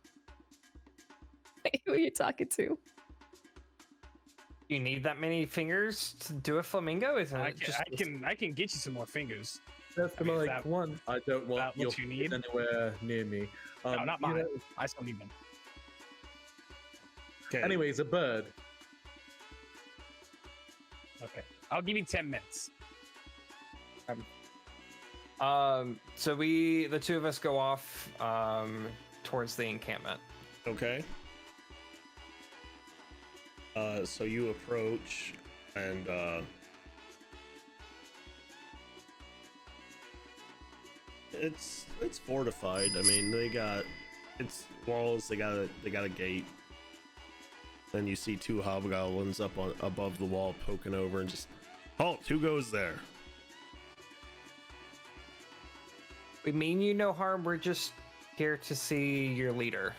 Who are you talking to? You need that many fingers to do a flamingo? Isn't I it can, just I can get you some more fingers. That's I mean, is like that- one. I don't want that your what you need? fingers anywhere near me. No, not you mine. know- I still need them. Okay. anyways, a bird. Okay, I'll give you 10 minutes. so the two of us go off towards the encampment. Okay. So you approach, and it's fortified. I mean, they got its walls. They got a gate. Then you see two hobgoblins up on above the wall, poking over, and just halt. Who goes there? We mean you no harm. We're just here to see your leader.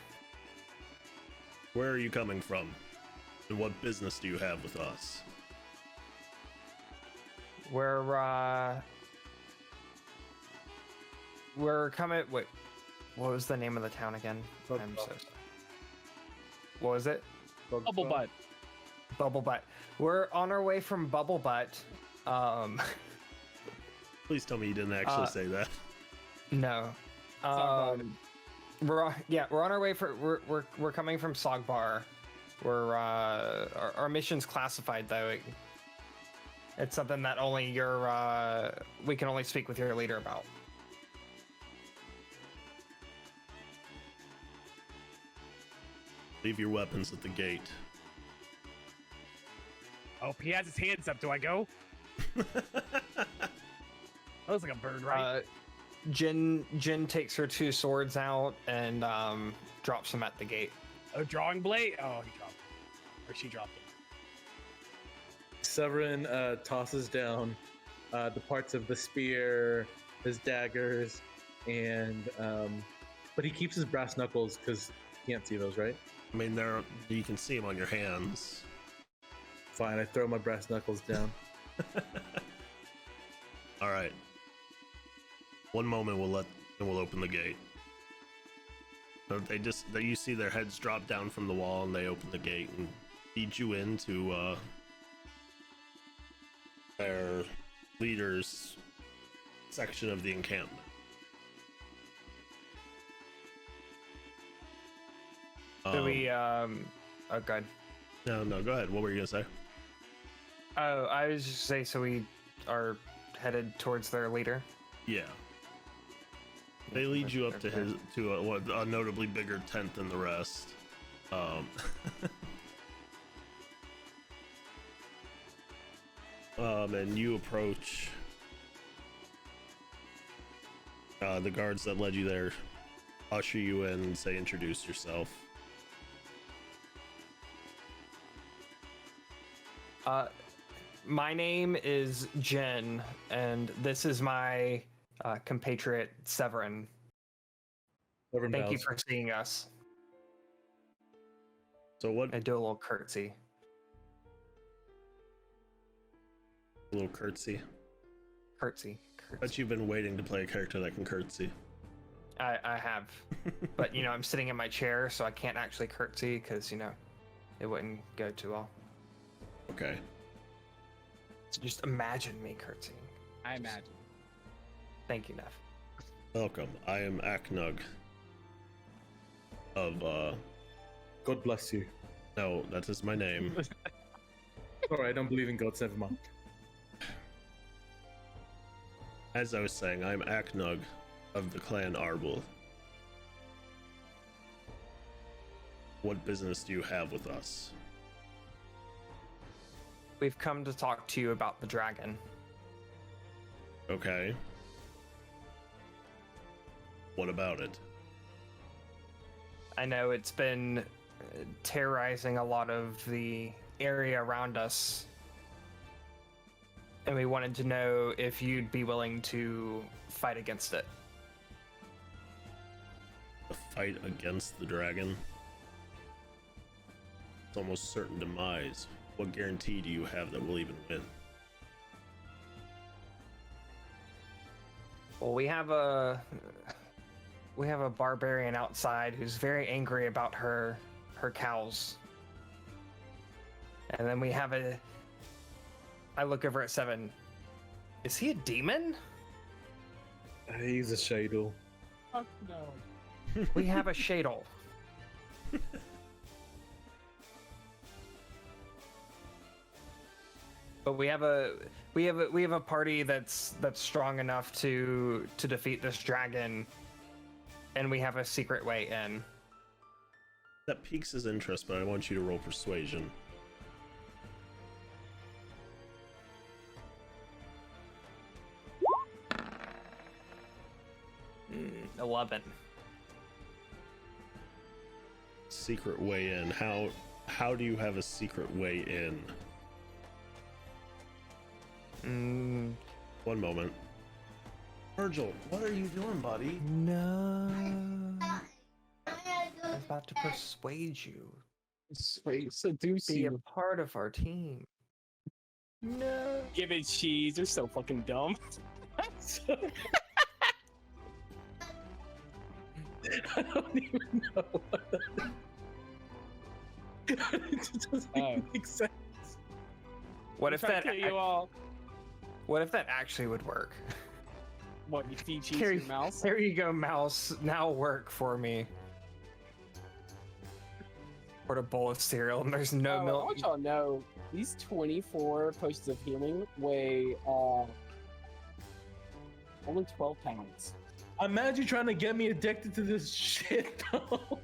Where are you coming from? And what business do you have with us? We're coming. Wait, what was the name of the town again? I'm so sorry. What was it? Bubble butt. Bubble Butt. We're on our way from Bubble Butt. Please tell me you didn't actually Uh, say that. No. Sogbar. We're on our way for we're coming from Sogbar. We're our mission's classified though. It's something that only we can only speak with your leader about. Leave your weapons at the gate. Oh, he has his hands up. Do I go? That looks like a bird, right? Jin takes her two swords out and drops them at the gate. A drawing blade? Oh, he dropped it. Or she dropped it. Severin tosses down the parts of the spear, his daggers, and but he keeps his brass knuckles because he can't see those, right? I mean, you can see them on your hands. Fine, I throw my brass knuckles down. All right. One moment we'll open the gate. So you see their heads drop down from the wall, and they open the gate and lead you into their leader's section of the encampment. Do we oh god. No, go ahead. What were you gonna say? Oh, I was just say so we are headed towards their leader. Yeah. They lead you up to a notably bigger tent than the rest. And you approach the guards that led you there, usher you in, and say, "Introduce yourself." My name is Jen, and this is my compatriot Severin. Thank you for seeing us. So what? I do a little curtsy. A little curtsy. Curtsy. Bet you've been waiting to play a character that can curtsy. I have, but I'm sitting in my chair, so I can't actually curtsy because it wouldn't go too well. Okay. So just imagine me curtsying. I imagine. Thank you, Neff. Welcome. I am Aknug. Of God bless you. No, that is my name. Sorry, I don't believe in gods. Never mind. As I was saying, I'm Aknug of the clan Arbul. What business do you have with us? We've come to talk to you about the dragon. Okay. What about it? I know it's been terrorizing a lot of the area around us, and we wanted to know if you'd be willing to fight against it. A fight against the dragon? It's almost certain demise. What guarantee do you have that we'll even win? Well, we have a barbarian outside who's very angry about her cows. And then we have I look over at Seven. Is he a demon? He's a Shadle. Fuck no. We have a Shadle. But we have a party that's strong enough to defeat this dragon, and we have a secret way in. That piques his interest, but I want you to roll persuasion. 11. Secret way in. How do you have a secret way in? One moment. Virgil, what are you doing, buddy? No. I'm about to persuade you. Seduce Be a you. part of our team. No. Give it cheese. They're so fucking dumb. I don't even know. It doesn't even make sense. What if that? you all? What if that actually would work? What, you feed cheese to your mouse? There you go, mouse. Now work for me. Or a bowl of cereal, and there's no I milk. want y'all to know these 24 potions of healing weigh only 12 pounds. Imagine trying to get me addicted to this shit, though.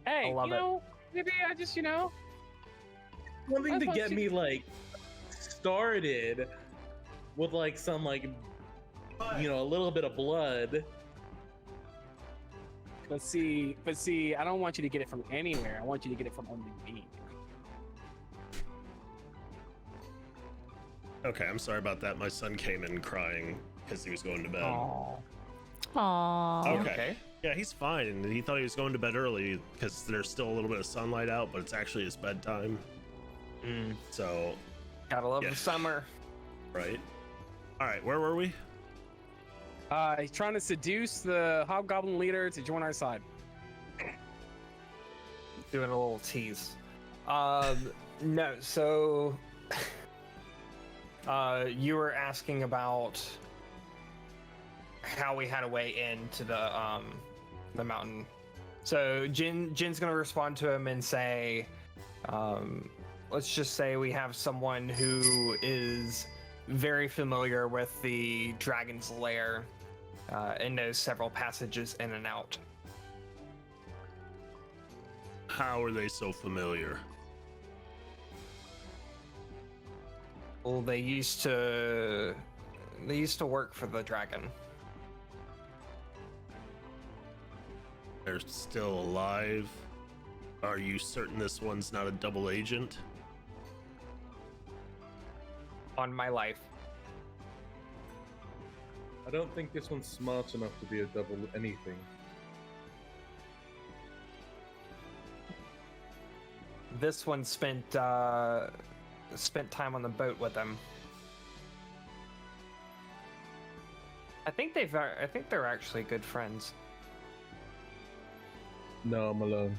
Hey, love it. maybe I just, One thing I to thought get you- me started with some a little bit of blood. But see, I don't want you to get it from anywhere. I want you to get it from only me. Okay, I'm sorry about that. My son came in crying because he was going to bed. Aww. Aww. Okay. Yeah, he's fine. He thought he was going to bed early because there's still a little bit of sunlight out, but it's actually his bedtime. So, Gotta love Yeah. the summer. right. All right, where were we? He's trying to seduce the hobgoblin leader to join our side. Doing a little tease. No, so you were asking about how we had a way into the mountain. So Jin's gonna respond to him and say, let's just say we have someone who is very familiar with the dragon's lair and knows several passages in and out. How are they so familiar? Well, they used to work for the dragon. They're still alive? Are you certain this one's not a double agent? On my life. I don't think this one's smart enough to be a double anything. This one spent time on the boat with him. I think they're actually good friends. No, I'm alone.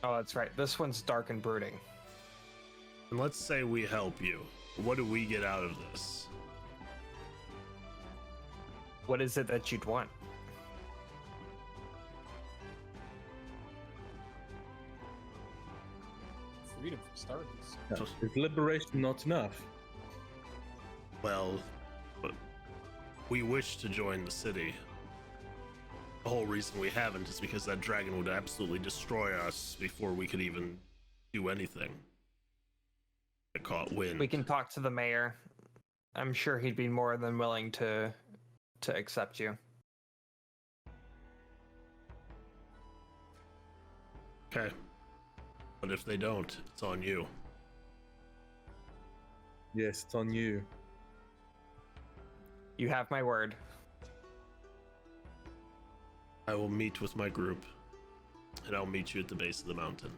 Oh, that's right. This one's dark and brooding. And let's say we help you. What do we get out of this? What is it that you'd want? Freedom for starters. No, is liberation not enough? Well, but we wish to join the city. The whole reason we haven't is because that dragon would absolutely destroy us before we could even do anything. Get caught wind. We can talk to the mayor. I'm sure he'd be more than willing to accept you. Okay. But if they don't, it's on you. Yes, it's on you. You have my word. I will meet with my group, and I'll meet you at the base of the mountain.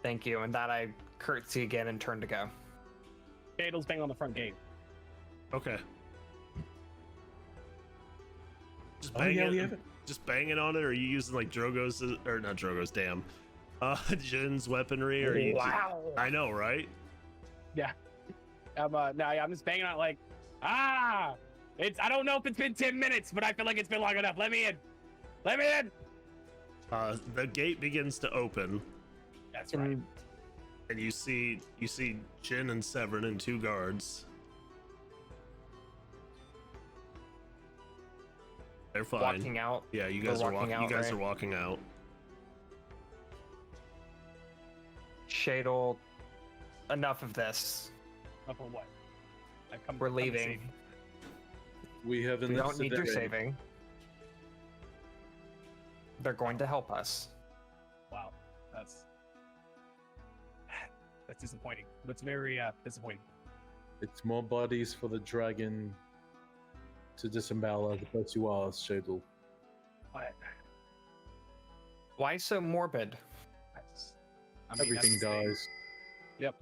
Thank you. And that I curtsy again and turn to go. Shadow's bang on the front gate. Okay. Just Oh, bang yeah, it. we have it. Just banging on it, or are you using like Drogo's, or not Drogo's, damn. Jin's weaponry, or are you Wow. I know, right? Yeah. I'm just banging on it like, I don't know if it's been 10 minutes, but I feel like it's been long enough. Let me in. Let me in. The gate begins to open, That's right. and you see Jin and Severin and two guards. They're fine. Walking out. Yeah, you They're guys are walking walking. out, You guys right? are walking out. Shadel, enough of this. Up on what? We're leaving. We have We enough don't need your today. saving. They're going to help us. Wow. That's disappointing. That's very disappointing. It's more bodies for the dragon to disembowel as opposed to ours, Shadel. But Why so morbid? Everything that's the thing. dies. Yep.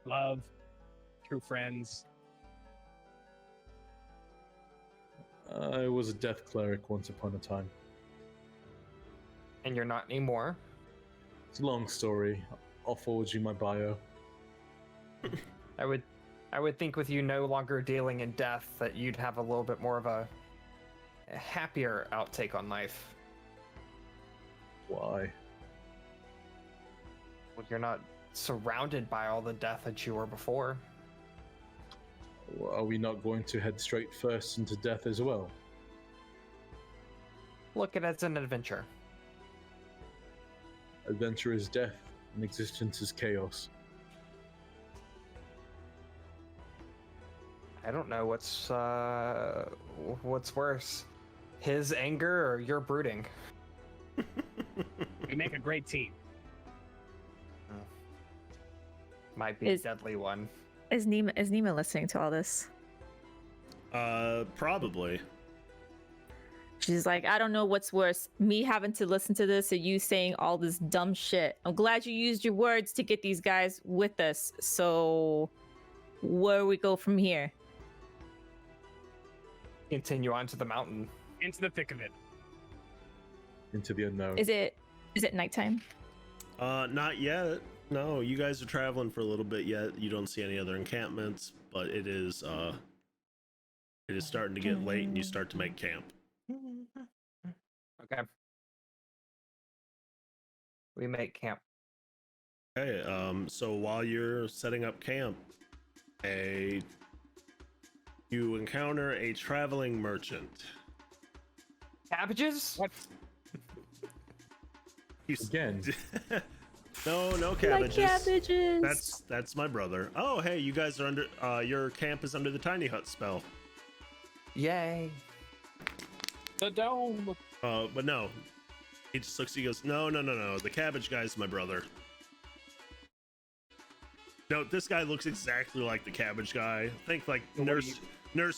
Love, true friends. I was a death cleric once upon a time. And you're not anymore. It's a long story. I'll forward you my bio. I would think with you no longer dealing in death that you'd have a little bit more of a happier outtake on life. Why? Well, you're not surrounded by all the death that you were before. Are we not going to head straight first into death as well? Look at it as an adventure. Adventure is death, and existence is chaos. I don't know what's worse, his anger or your brooding. We make a great team. Might be a Is- deadly one. Is Nima listening to all this? Probably. She's like, I don't know what's worse, me having to listen to this or you saying all this dumb shit. I'm glad you used your words to get these guys with us. So where we go from here. Continue on to the mountain. Into the thick of it. Into the unknown. Is it nighttime? Not yet. No, you guys are traveling for a little bit yet. You don't see any other encampments, but it is starting to get late and you start to make camp. Okay. We make camp. Okay, so while you're setting up camp, you encounter a traveling merchant. Cabbages? What? Again. No Like cabbages. cabbages. That's my brother. Oh, hey, you guys are under. Your camp is under the tiny hut spell. Yay. The dome. But no, he just looks. He goes, no. The cabbage guy's my brother. No, this guy looks exactly like the cabbage guy. Think like Nurse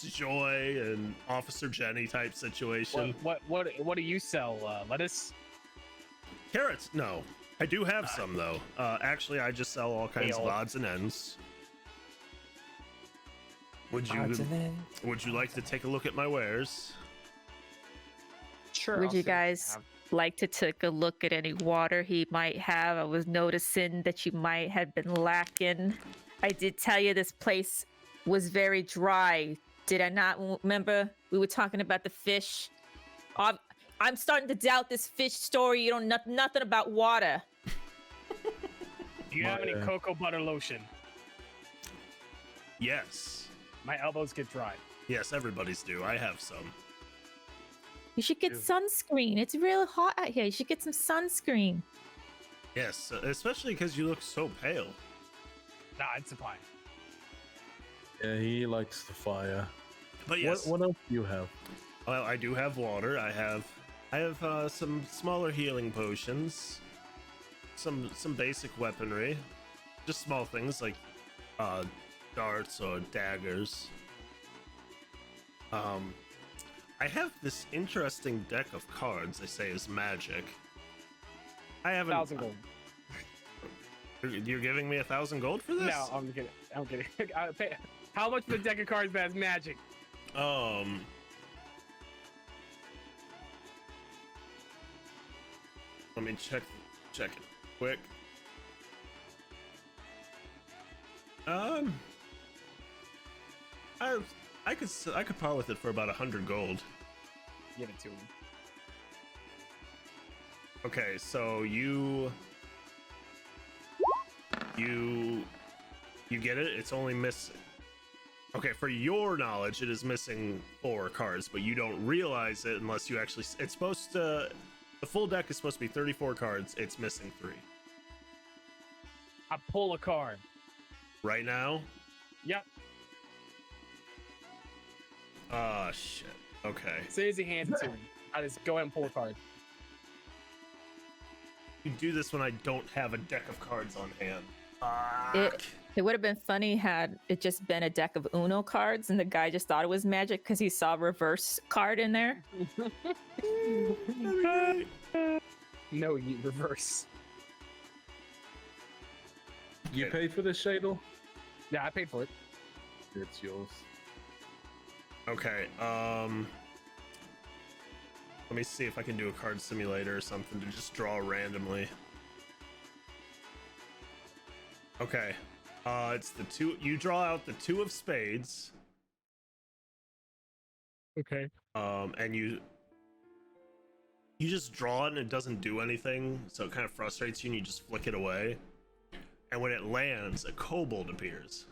Joy and Officer Jenny type situation. What do you sell? Lettuce? Carrots? No. I do have some though. Actually, I just sell all kinds of odds and ends. Would you like to take a look at my wares? Sure. Would I'll you see what guys have. like to take a look at any water he might have? I was noticing that you might have been lacking. I did tell you this place was very dry. Did I not remember? We were talking about the fish. I'm starting to doubt this fish story. You don't know nothing about water. Do you have any cocoa butter lotion? Yes. My elbows get dry. Yes, everybody's do. I have some. You should get sunscreen. It's real hot out here. You should get some sunscreen. Yes, especially because you look so pale. Nah, it's fine. Yeah, he likes the fire. But yes, What else do you have? well, I do have water. I have some smaller healing potions, some basic weaponry, just small things like darts or daggers. I have this interesting deck of cards. They say is magic. I haven't. 1,000 gold. You're giving me 1,000 gold for this? No, I'm kidding. How much for the deck of cards that has magic? Let me check it quick. I could part with it for about 100 gold. Give it to him. Okay, so you get it. It's only missing. Okay, for your knowledge, it is missing 4 cards, but you don't realize it unless you actually. It's supposed to. The full deck is supposed to be 34 cards. It's missing 3. I pull a card. Right now? Yep. Oh, shit. Okay. As soon as he hands it to me, I just go ahead and pull a card. You do this when I don't have a deck of cards on hand. It would have been funny had it just been a deck of Uno cards and the guy just thought it was magic because he saw a reverse card in there. No, you reverse. You pay for this, Shadle? Yeah, I paid for it. It's yours. Okay, let me see if I can do a card simulator or something to just draw randomly. Okay, it's the 2. You draw out the 2 of spades. Okay. And you just draw it and it doesn't do anything, so it kind of frustrates you and you just flick it away. And when it lands, a kobold appears.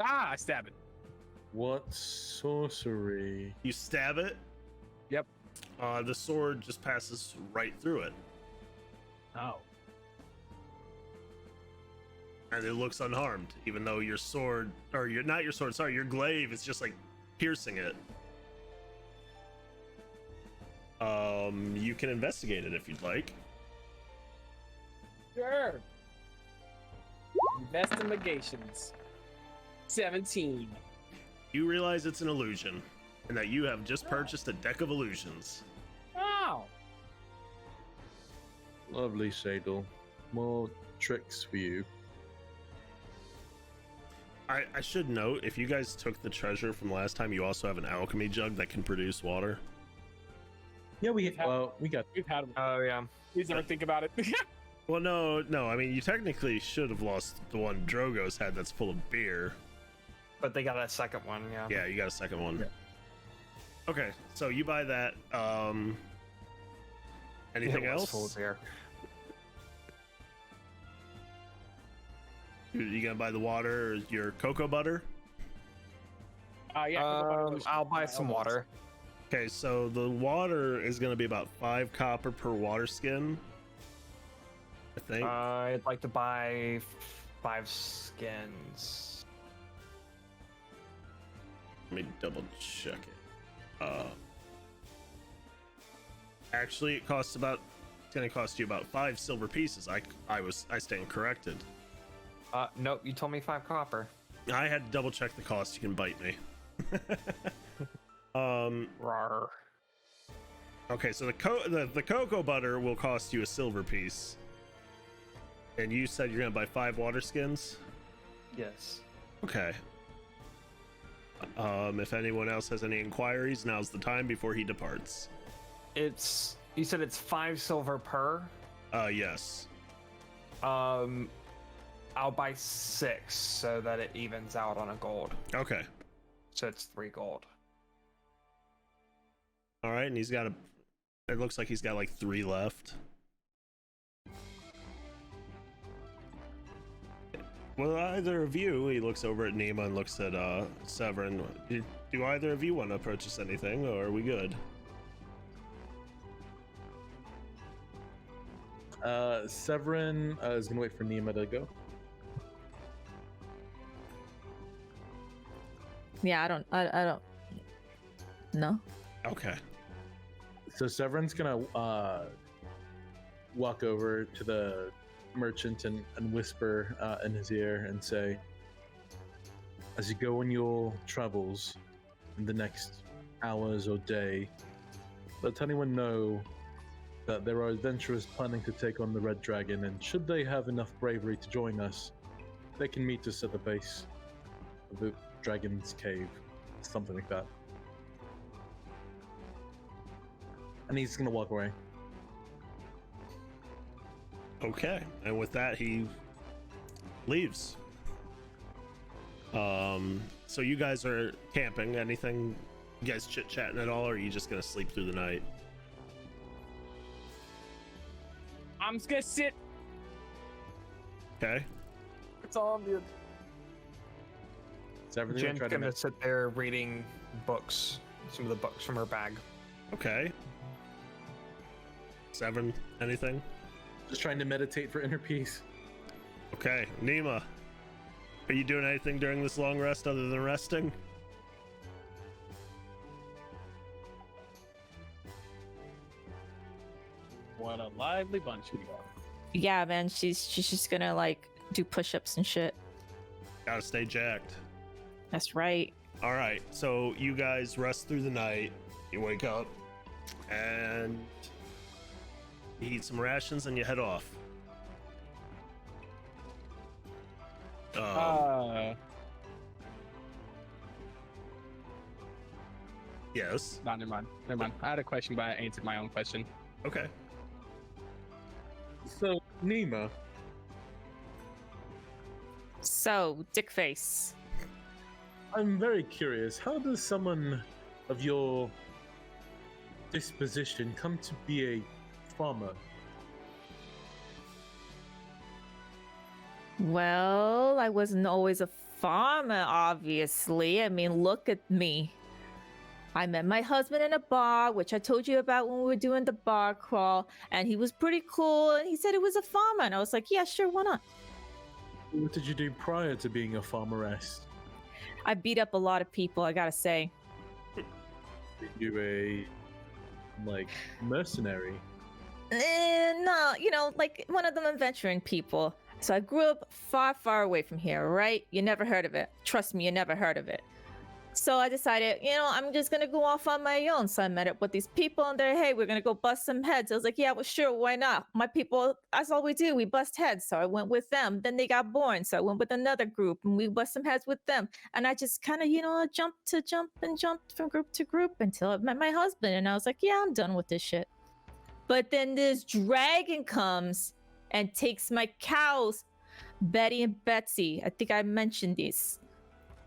Ah, I stab it. What sorcery? You stab it. Yep. The sword just passes right through it. Oh. And it looks unharmed, even though your sword, or not your sword, sorry, your glaive is just like piercing it. You can investigate it if you'd like. Sure. Investigations. 17. You realize it's an illusion, and that you have just purchased a deck of illusions. Oh. Lovely, Shadle. More tricks for you. I should note, if you guys took the treasure from last time, you also have an alchemy jug that can produce water. Yeah, we have- we got. We've had them. Oh yeah. Please never think about it. Well, no. I mean, you technically should have lost the one Drogo's had that's full of beer. But they got that second one, yeah. Yeah, you got a second one. Yeah. Okay, so you buy that. Anything It was else? full of beer. You gonna buy the water or your cocoa butter? Yeah. I'll buy some water. Okay, so the water is gonna be about 5 copper per water skin. I think. I'd like to buy 5 skins. Let me double check it. Actually, it costs about. It's gonna cost you about 5 silver pieces. I stand corrected. Nope, you told me 5 copper. I had to double check the cost. You can bite me. Rawr. Okay, so the cocoa butter will cost you a silver piece. And you said you're gonna buy 5 water skins? Yes. Okay. If anyone else has any inquiries, now's the time before he departs. You said it's 5 silver per? Yes. I'll buy 6 so that it evens out on a gold. Okay. So it's 3 gold. All right, and it looks like he's got like 3 left. Well, either of you, he looks over at Nima and looks at Severin. Do either of you want to purchase anything, or are we good? Severin is gonna wait for Nima to go. Yeah, I don't. No. Okay. So Severin's gonna walk over to the merchant and whisper in his ear and say, as you go on your travels in the next hours or day, let anyone know that there are adventurers planning to take on the Red Dragon, and should they have enough bravery to join us, they can meet us at the base of the Dragon's Cave, something like that. And he's gonna walk away. Okay, and with that, he leaves. So you guys are camping. Anything? You guys chit-chatting at all, or are you just gonna sleep through the night? I'm just gonna sit. Okay. That's all I'm doing. Severin, Jen's try to gonna sit there reading books, some of the books from her bag. Okay. Seven, anything? just trying to meditate for inner peace. Okay, Nima, are you doing anything during this long rest other than resting? What a lively bunch we are. Yeah, man, she's just gonna like do push-ups and shit. Gotta stay jacked. That's right. All right, so you guys rest through the night. You wake up and you eat some rations and you head off. Yes. No, never mind. Never mind. I had a question, but I answered my own question. Okay. So, Nima, So, Dickface. I'm very curious. How does someone of your disposition come to be a farmer? Well, I wasn't always a farmer, obviously. I mean, look at me. I met my husband in a bar, which I told you about when we were doing the bar crawl, and he was pretty cool, and he said it was a farmer, and I was like, yeah, sure, why not? What did you do prior to being a farmeress? I beat up a lot of people, I gotta say. Were you a, like, mercenary? No, you know, like one of them adventuring people. So I grew up far, far away from here, right? You never heard of it. Trust me, you never heard of it. So I decided, I'm just gonna go off on my own. So I met up with these people and they're, hey, we're gonna go bust some heads. I was like, yeah, well, sure, why not? My people, that's all we do. We bust heads. So I went with them. Then they got born. So I went with another group and we bust some heads with them. And I just kind of, jumped from group to group until I met my husband. And I was like, yeah, I'm done with this shit. But then this dragon comes and takes my cows, Betty and Betsy. I think I mentioned these.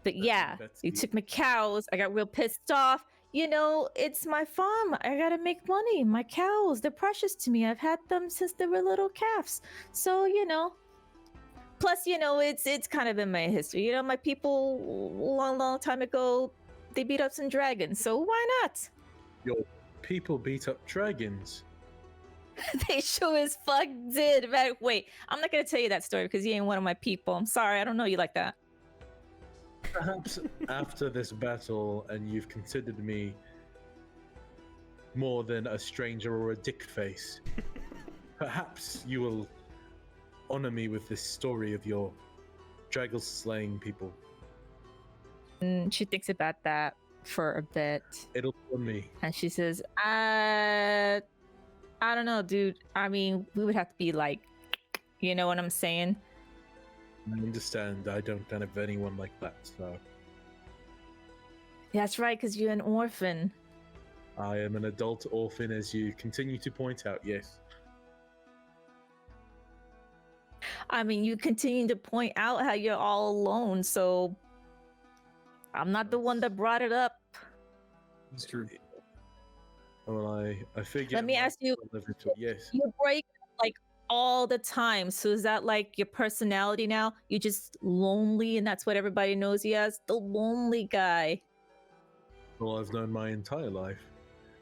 But yeah, he took my cows. I got real pissed off. It's my farm. I gotta make money. My cows, they're precious to me. I've had them since they were little calves. So, plus, it's kind of in my history. My people, long time ago, they beat up some dragons. So why not? Your people beat up dragons. They sure as fuck did. Wait, I'm not gonna tell you that story because you ain't one of my people. I'm sorry. I don't know you like that. Perhaps after this battle and you've considered me more than a stranger or a dick face, perhaps you will honor me with this story of your dragon slaying people. And she thinks about that for a bit. It'll on me. And she says, I don't know, dude. I mean, we would have to be like, you know what I'm saying? I understand. I don't have anyone like that, so. That's right, because you're an orphan. I am an adult orphan, as you continue to point out, yes. I mean, you continue to point out how you're all alone, so I'm not the one that brought it up. It's true. Well, I figure. Let me ask you, yes. you break like all the time, so is that like your personality now? You're just lonely and that's what everybody knows you as? The lonely guy. Well, I've known my entire life.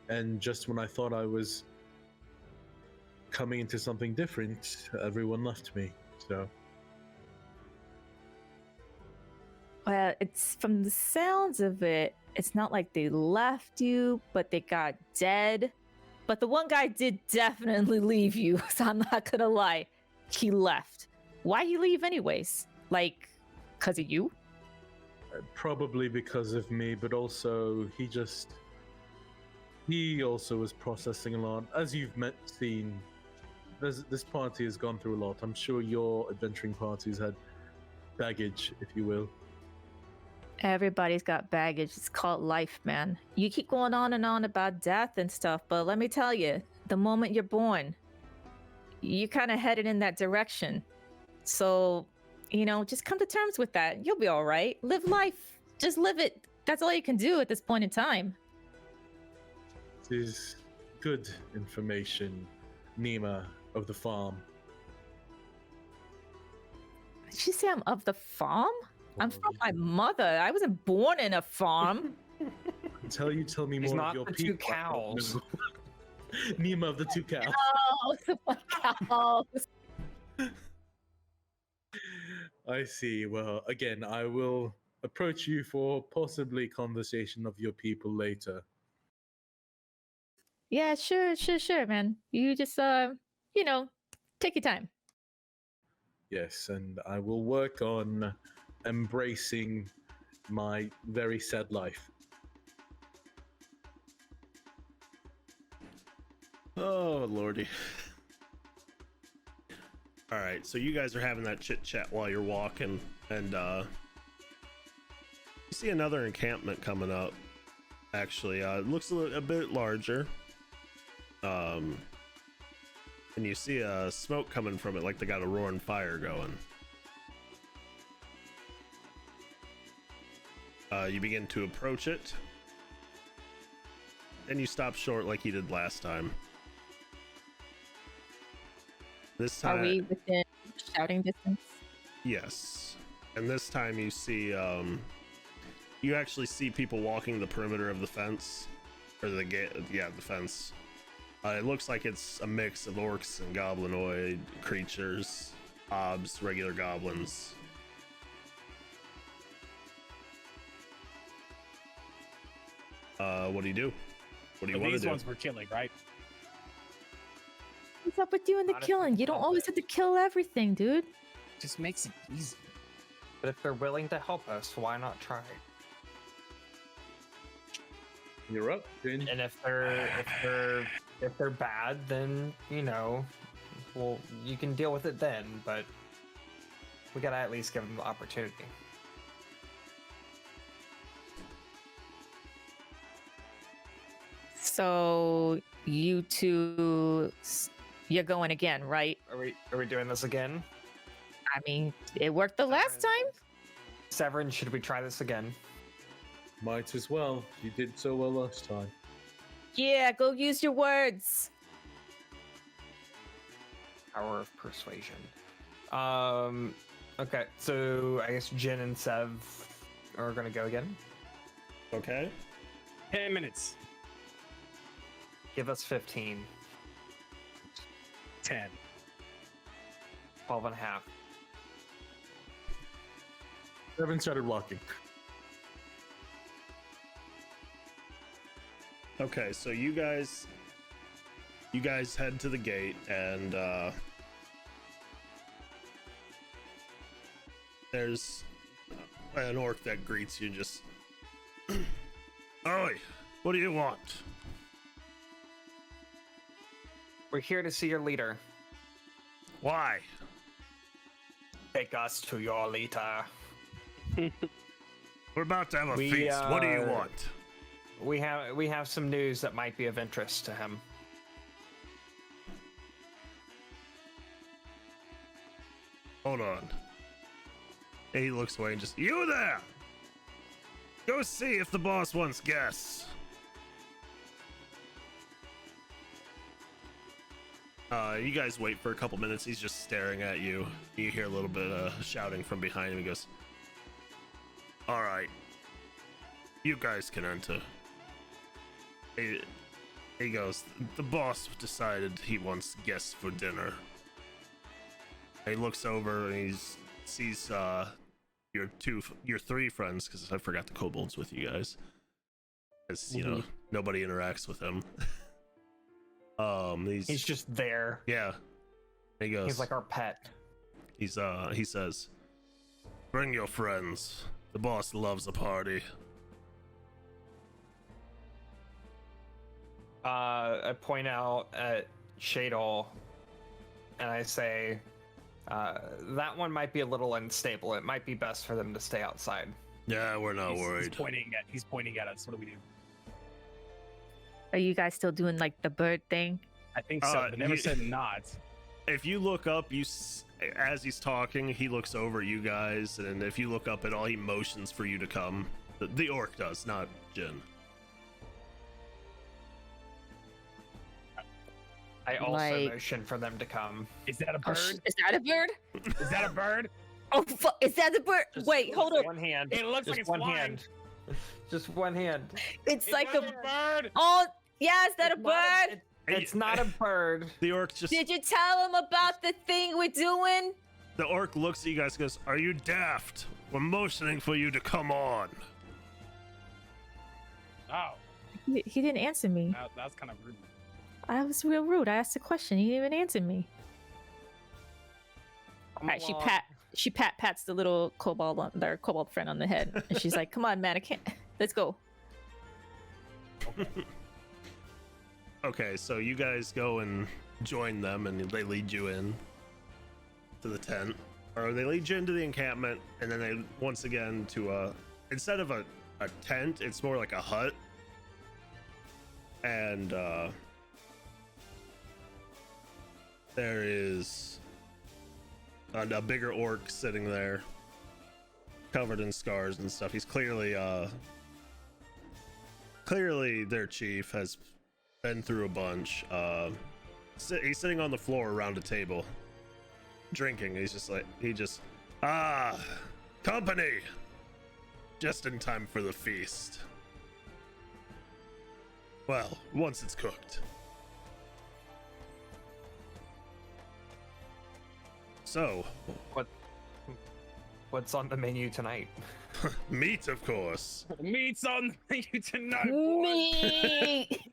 And just when I thought I was coming into something different, everyone left me, so. Well, it's from the sounds of it, it's not like they left you, but they got dead. But the one guy did definitely leave you, so I'm not gonna lie. He left. Why he leave anyways? Like, cause of you? Probably because of me, but also he also was processing a lot. As you've seen, this party has gone through a lot. I'm sure your adventuring parties had baggage, if you will. Everybody's got baggage. It's called life, man. You keep going on and on about death and stuff, but let me tell you, the moment you're born, you kind of headed in that direction. So, just come to terms with that. You'll be all right. Live life. Just live it. That's all you can do at this point in time. It is good information, Nima of the farm. Did she say I'm of the farm? I'm from my mother. I wasn't born in a farm. Until you tell me He's more not of your the people. two cows. Nima of the two cows. Oh, cows. I see. Well, again, I will approach you for possibly conversation of your people later. Yeah, sure, man. You just, take your time. Yes, and I will work on embracing my very sad life. Oh, lordy. All right, so you guys are having that chit chat while you're walking, and you see another encampment coming up. Actually, it looks a bit larger. And you see smoke coming from it, like they got a roaring fire going. You begin to approach it, and you stop short like you did last time. This time, Are we within shouting distance? yes, and this time you see, you actually see people walking the perimeter of the fence, or the gate. Yeah, the fence. It looks like it's a mix of orcs and goblinoid creatures, obs, regular goblins. What do you do? What do you want to These do? ones we're killing, right? What's up with you and the Not if killing? they You don't help always it. have to kill everything, dude. Just makes it easy. But if they're willing to help us, why not try? You're up, Jane. And if they're bad, then well, you can deal with it then. But we gotta at least give them the opportunity. So you two, you're going again, right? Are we doing this again? I mean, it worked the last time. Severin, should we try this again? Might as well. You did so well last time. Yeah, go use your words. Power of persuasion. Okay, so I guess Jin and Sev are gonna go again. Okay. 10 minutes. Give us 15. 10. 12 and a half. Evan started walking. Okay, so you guys head to the gate, and there's an orc that greets you. Just, oi, what do you want? We're here to see your leader. Why? Take us to your leader. We're about to have a We, feast. What do you want? We have some news that might be of interest to him. Hold on. And he looks away and just, you there! Go see if the boss wants guests. You guys wait for a couple minutes. He's just staring at you. You hear a little bit of shouting from behind him. He goes, all right, you guys can enter. He goes, the boss decided he wants guests for dinner. He looks over and he sees your three friends, because I forgot the kobolds with you guys, because nobody interacts with him. He's just there. Yeah. He goes, He's like our pet. he says, bring your friends. The boss loves a party. I point out at Shadol and I say, that one might be a little unstable. It might be best for them to stay outside. Yeah, we're not He's worried. He's pointing at us. What do we do? Are you guys still doing like the bird thing? I think so. But never said not. If you look up, as he's talking, he looks over at you guys, and if you look up at all, he motions for you to come. The orc does, not Jin. I also Like- motion for them to come. Is that a Oh, bird? is that a bird? Is that a bird? Oh, is that a bird? Just Wait, hold on. One hand. It looks like Just it's one flying. hand. Just one hand. It's Is like that a bird. oh yeah, is that a It's not bird? It's not a bird. The orc just Did you tell him about the thing we're doing? the orc looks at you guys and goes, are you daft? We're motioning for you to come on. Oh, He didn't answer me. that's kind of rude. I was real rude. I asked a question. He didn't even answer me. Come All right, along. she pats the little their kobold friend on the head, and she's like, "Come on, man, I can't. Let's go." Okay, so you guys go and join them, and they lead you in to the tent, or they lead you into the encampment, and then they once again to instead of a tent, it's more like a hut, and there is a bigger orc sitting there, covered in scars and stuff. He's clearly their chief, has been through a bunch. He's sitting on the floor around a table, drinking. He's just company, just in time for the feast. Well, once it's cooked. So, What's on the menu tonight? meat, of course. Meat's on the menu tonight, boy. Me.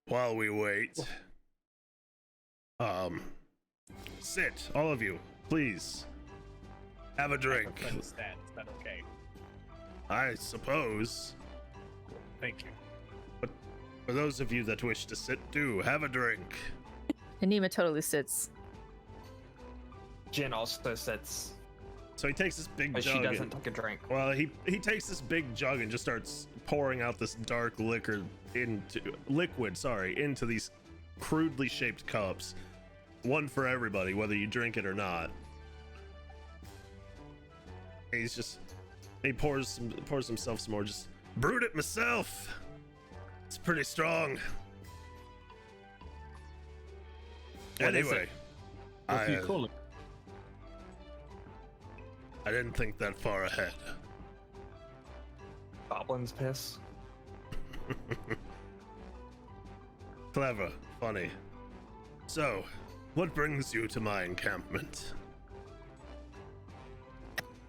While we wait, sit, all of you, please. Have a drink. Is that okay? I suppose. Thank you. For those of you that wish to sit, do have a drink. Anima totally sits. Jin also sits, So he takes this big but jug. she doesn't take a drink. Well, he takes this big jug and just starts pouring out this dark liquid into these crudely shaped cups. One for everybody, whether you drink it or not. He pours himself some more. Just brewed it myself. It's pretty strong. What is Anyway, it? What do you call it? I didn't think that far ahead. Goblin's piss. Clever, funny. So, what brings you to my encampment?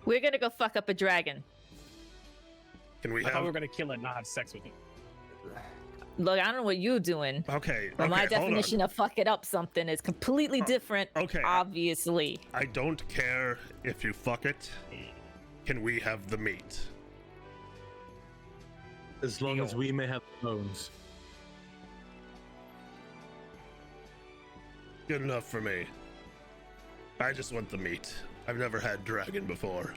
We're gonna go fuck up a dragon. Can we I thought have? we were gonna kill it, not have sex with it. Look, I don't know what you're doing, Okay. but my okay, hold on. definition of fucking up something is completely different. okay. Obviously. I don't care if you fuck it. Can we have the meat? As long as we may have bones. Good enough for me. I just want the meat. I've never had dragon before.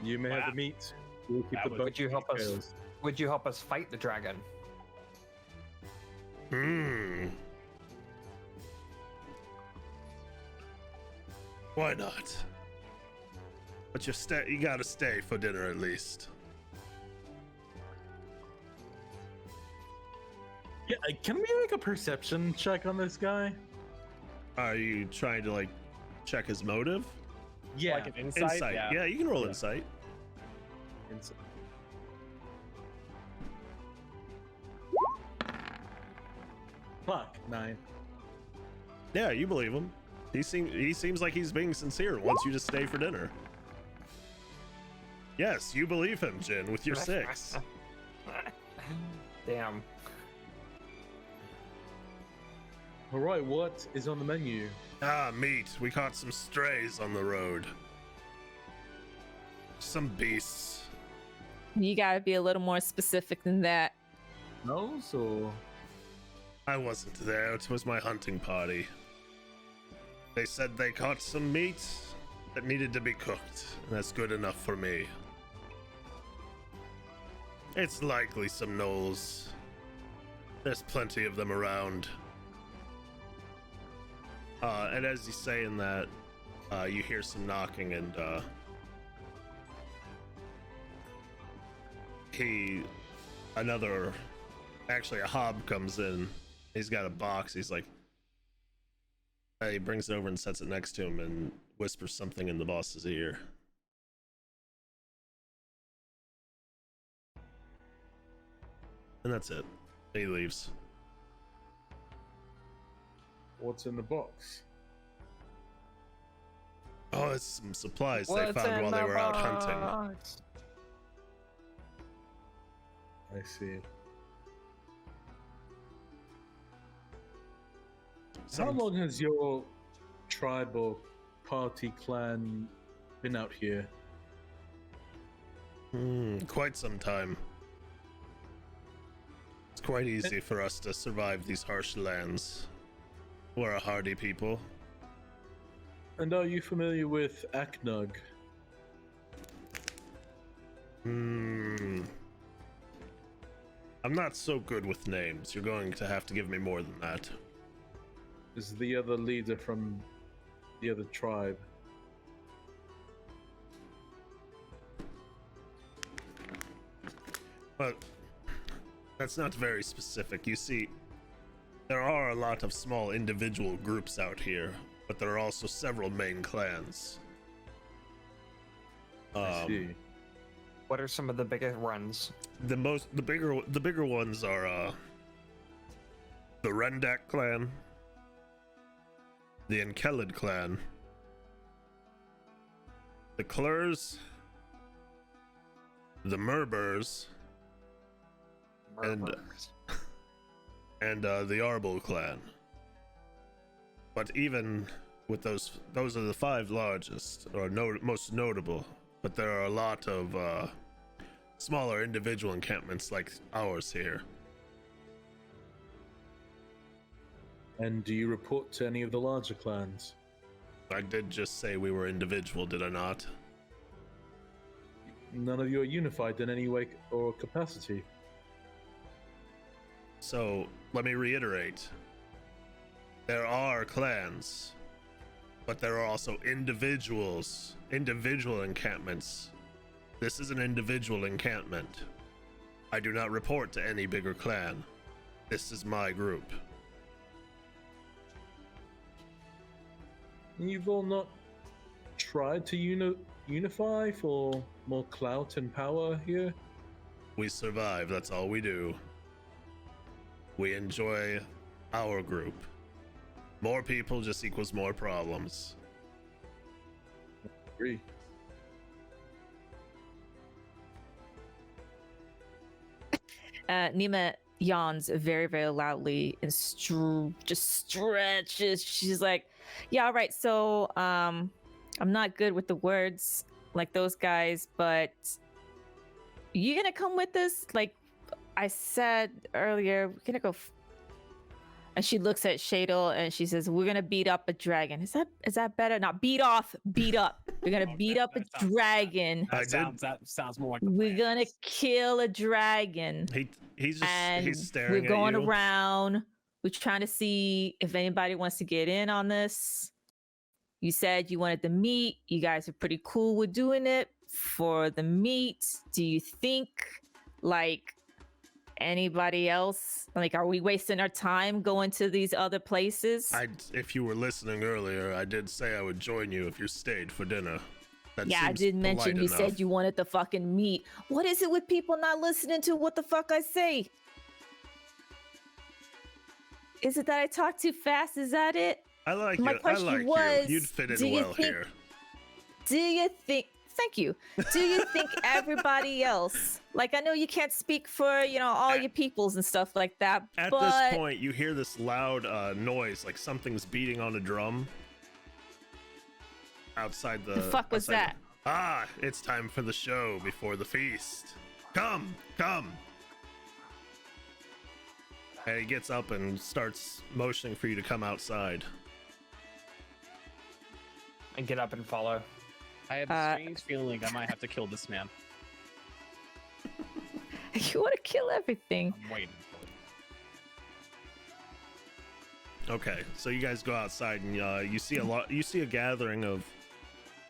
You may Wow. have the meat. We'll keep That the would- bones. Would you help us? Would you help us fight the dragon? Why not? But you gotta stay for dinner at least. Yeah, can we make a perception check on this guy? Are you trying to like check his motive? Yeah. Like an insight. Yeah, you can roll Yeah. insight. Fuck, 9. Yeah, you believe him. He seems like he's being sincere. Wants you to stay for dinner. Yes, you believe him, Jin, with your 6. Damn. Alright, what is on the menu? Ah, meat. We caught some strays on the road. Some beasts. You gotta be a little more specific than that. Nose or? I wasn't there. It was my hunting party. They said they caught some meat that needed to be cooked, and that's good enough for me. It's likely some gnolls. There's plenty of them around. And as he's saying that, you hear some knocking, and actually a hob comes in. He's got a box. He's like, he brings it over and sets it next to him and whispers something in the boss's ear. And that's it. He leaves. What's in the box? Oh, it's some supplies they What's found in while they the were out hunting. box? I see. How long has your tribe or party clan been out here? Quite some time. It's quite easy for us to survive these harsh lands. We're a hardy people. And are you familiar with Aknug? I'm not so good with names. You're going to have to give me more than that. Is the other leader from the other tribe? But that's not very specific. You see, there are a lot of small individual groups out here, but there are also several main clans. I see. What are some of the biggest runs? The bigger ones are the Rendak clan, the Enkelid clan, the Klurs, the Murbers, Murmurs. and the Arbol clan. But even with those are the 5 largest or most notable. But there are a lot of smaller individual encampments like ours here. And do you report to any of the larger clans? I did just say we were individual, did I not? None of you are unified in any way or capacity. So, let me reiterate. There are clans, but there are also individual encampments. This is an individual encampment. I do not report to any bigger clan. This is my group. You've all not tried to unify for more clout and power here? We survive, that's all we do. We enjoy our group. More people just equals more problems. Agree. Nima yawns very, very loudly and just stretches. She's like, "Yeah, all right. So, I'm not good with the words like those guys, but you gonna come with us? Like I said earlier, we're gonna go." And she looks at Shadel and she says, "We're gonna beat up a dragon. Is that better? Not beat off, beat up. We're gonna beat up a dragon. That sounds more like the We're plan. gonna kill a dragon." He's And staring we're going at you. around. We're trying to see if anybody wants to get in on this. You said you wanted the meat. You guys are pretty cool with doing it for the meat. Do you think, like, anybody else? Like, are we wasting our time going to these other places? If you were listening earlier, I did say I would join you if you stayed for dinner. That Yeah, I seems did mention polite you said enough. you wanted the fucking meat. What is it with people not listening to what the fuck I say? Is it that I talk too fast? Is that it? I like My you. I question like was, you. You'd fit do in you well think- here. Do you think? Thank you. Do you think everybody else, like, I know you can't speak for, all your peoples and stuff like that, At but this point, you hear this loud noise, like something's beating on a drum outside the. the fuck was outside that? It's time for the show before the feast. Come, come. And he gets up and starts motioning for you to come outside. And get up and follow. I have a strange feeling I might have to kill this man. You want to kill everything. I'm waiting for it. Okay, so you guys go outside and you see a gathering of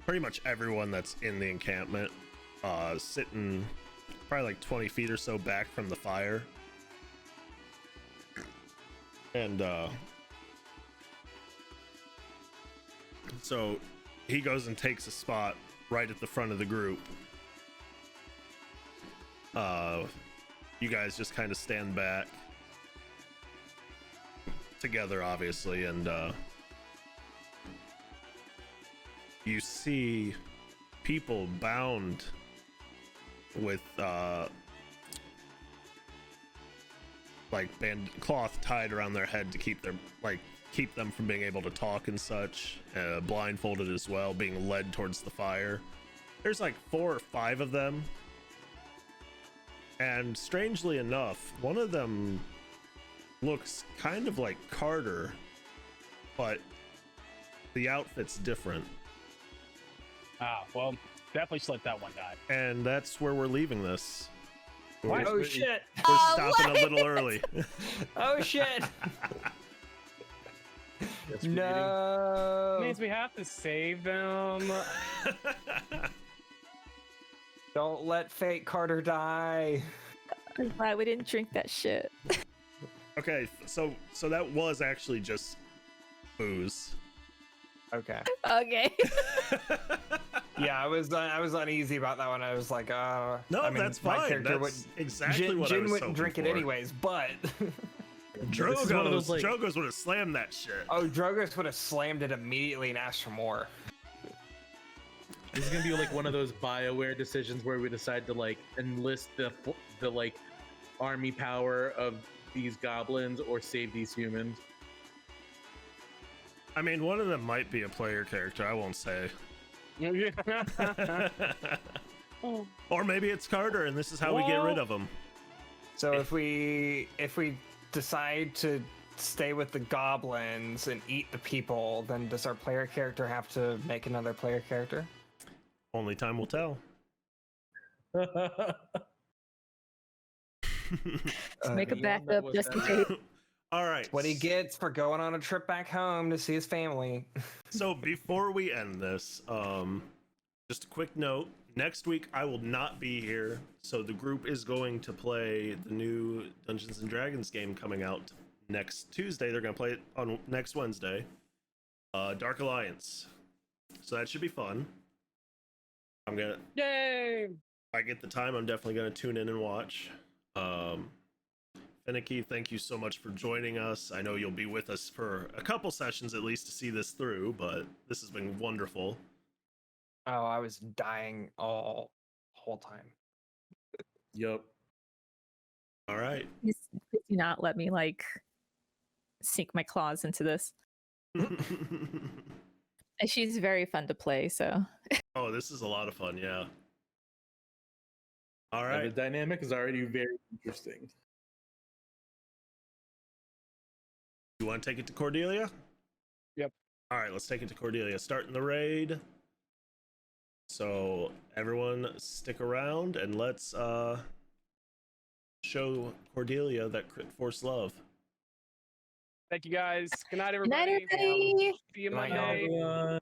pretty much everyone that's in the encampment, sitting probably like 20 feet or so back from the fire. And so he goes and takes a spot right at the front of the group. You guys just kind of stand back together, obviously, and you see people bound with like cloth tied around their head to keep them from being able to talk and such, blindfolded as well, being led towards the fire. There's like 4 or 5 of them, and strangely enough, one of them looks kind of like Carter, but the outfit's different. Well, definitely should let that one die. And that's where we're leaving this. Oh shit! We're stopping a little early. Oh shit! Yes, we're No! Means we have to save them. Don't let Fate Carter die. I'm glad we didn't drink that shit. Okay, so that was actually just booze. Okay. Okay. Yeah, I was uneasy about that one. I was like, No, I mean, that's my fine. character That's exactly Jin, what I Jin was wouldn't hoping drink it for. anyways, but This is one of those, like- Drogos would have slammed that shit. oh, Drogus would have slammed it immediately and asked for more. This is gonna be like one of those BioWare decisions where we decide to like enlist the like army power of these goblins or save these humans. I mean, one of them might be a player character. I won't say. Or maybe it's Carter, and this is how we get rid of him. So if we decide to stay with the goblins and eat the people, then does our player character have to make another player character? Only time will tell. Make a you all know backup what just in that case. All right. What he gets for going on a trip back home to see his family. So before we end this, just a quick note. Next week I will not be here, so the group is going to play the new Dungeons and Dragons game coming out next Tuesday. They're going to play it on next Wednesday. Dark Alliance. So that should be fun. Yay! If I get the time, I'm definitely going to tune in and watch. Finicky, thank you so much for joining us. I know you'll be with us for a couple sessions at least to see this through, but this has been wonderful. Oh, I was dying all whole time. Yep. All right. Please do not let me like sink my claws into this. And she's very fun to play, so Oh, this is a lot of fun, yeah. All The right. dynamic is already very interesting. You want to take it to Cordelia? Yep. All right, let's take it to Cordelia. Starting the raid. So everyone stick around and let's show Cordelia that Crit Force love. Thank you guys. Good night, good night, everybody. everybody. See you Good night, Monday. Everyone.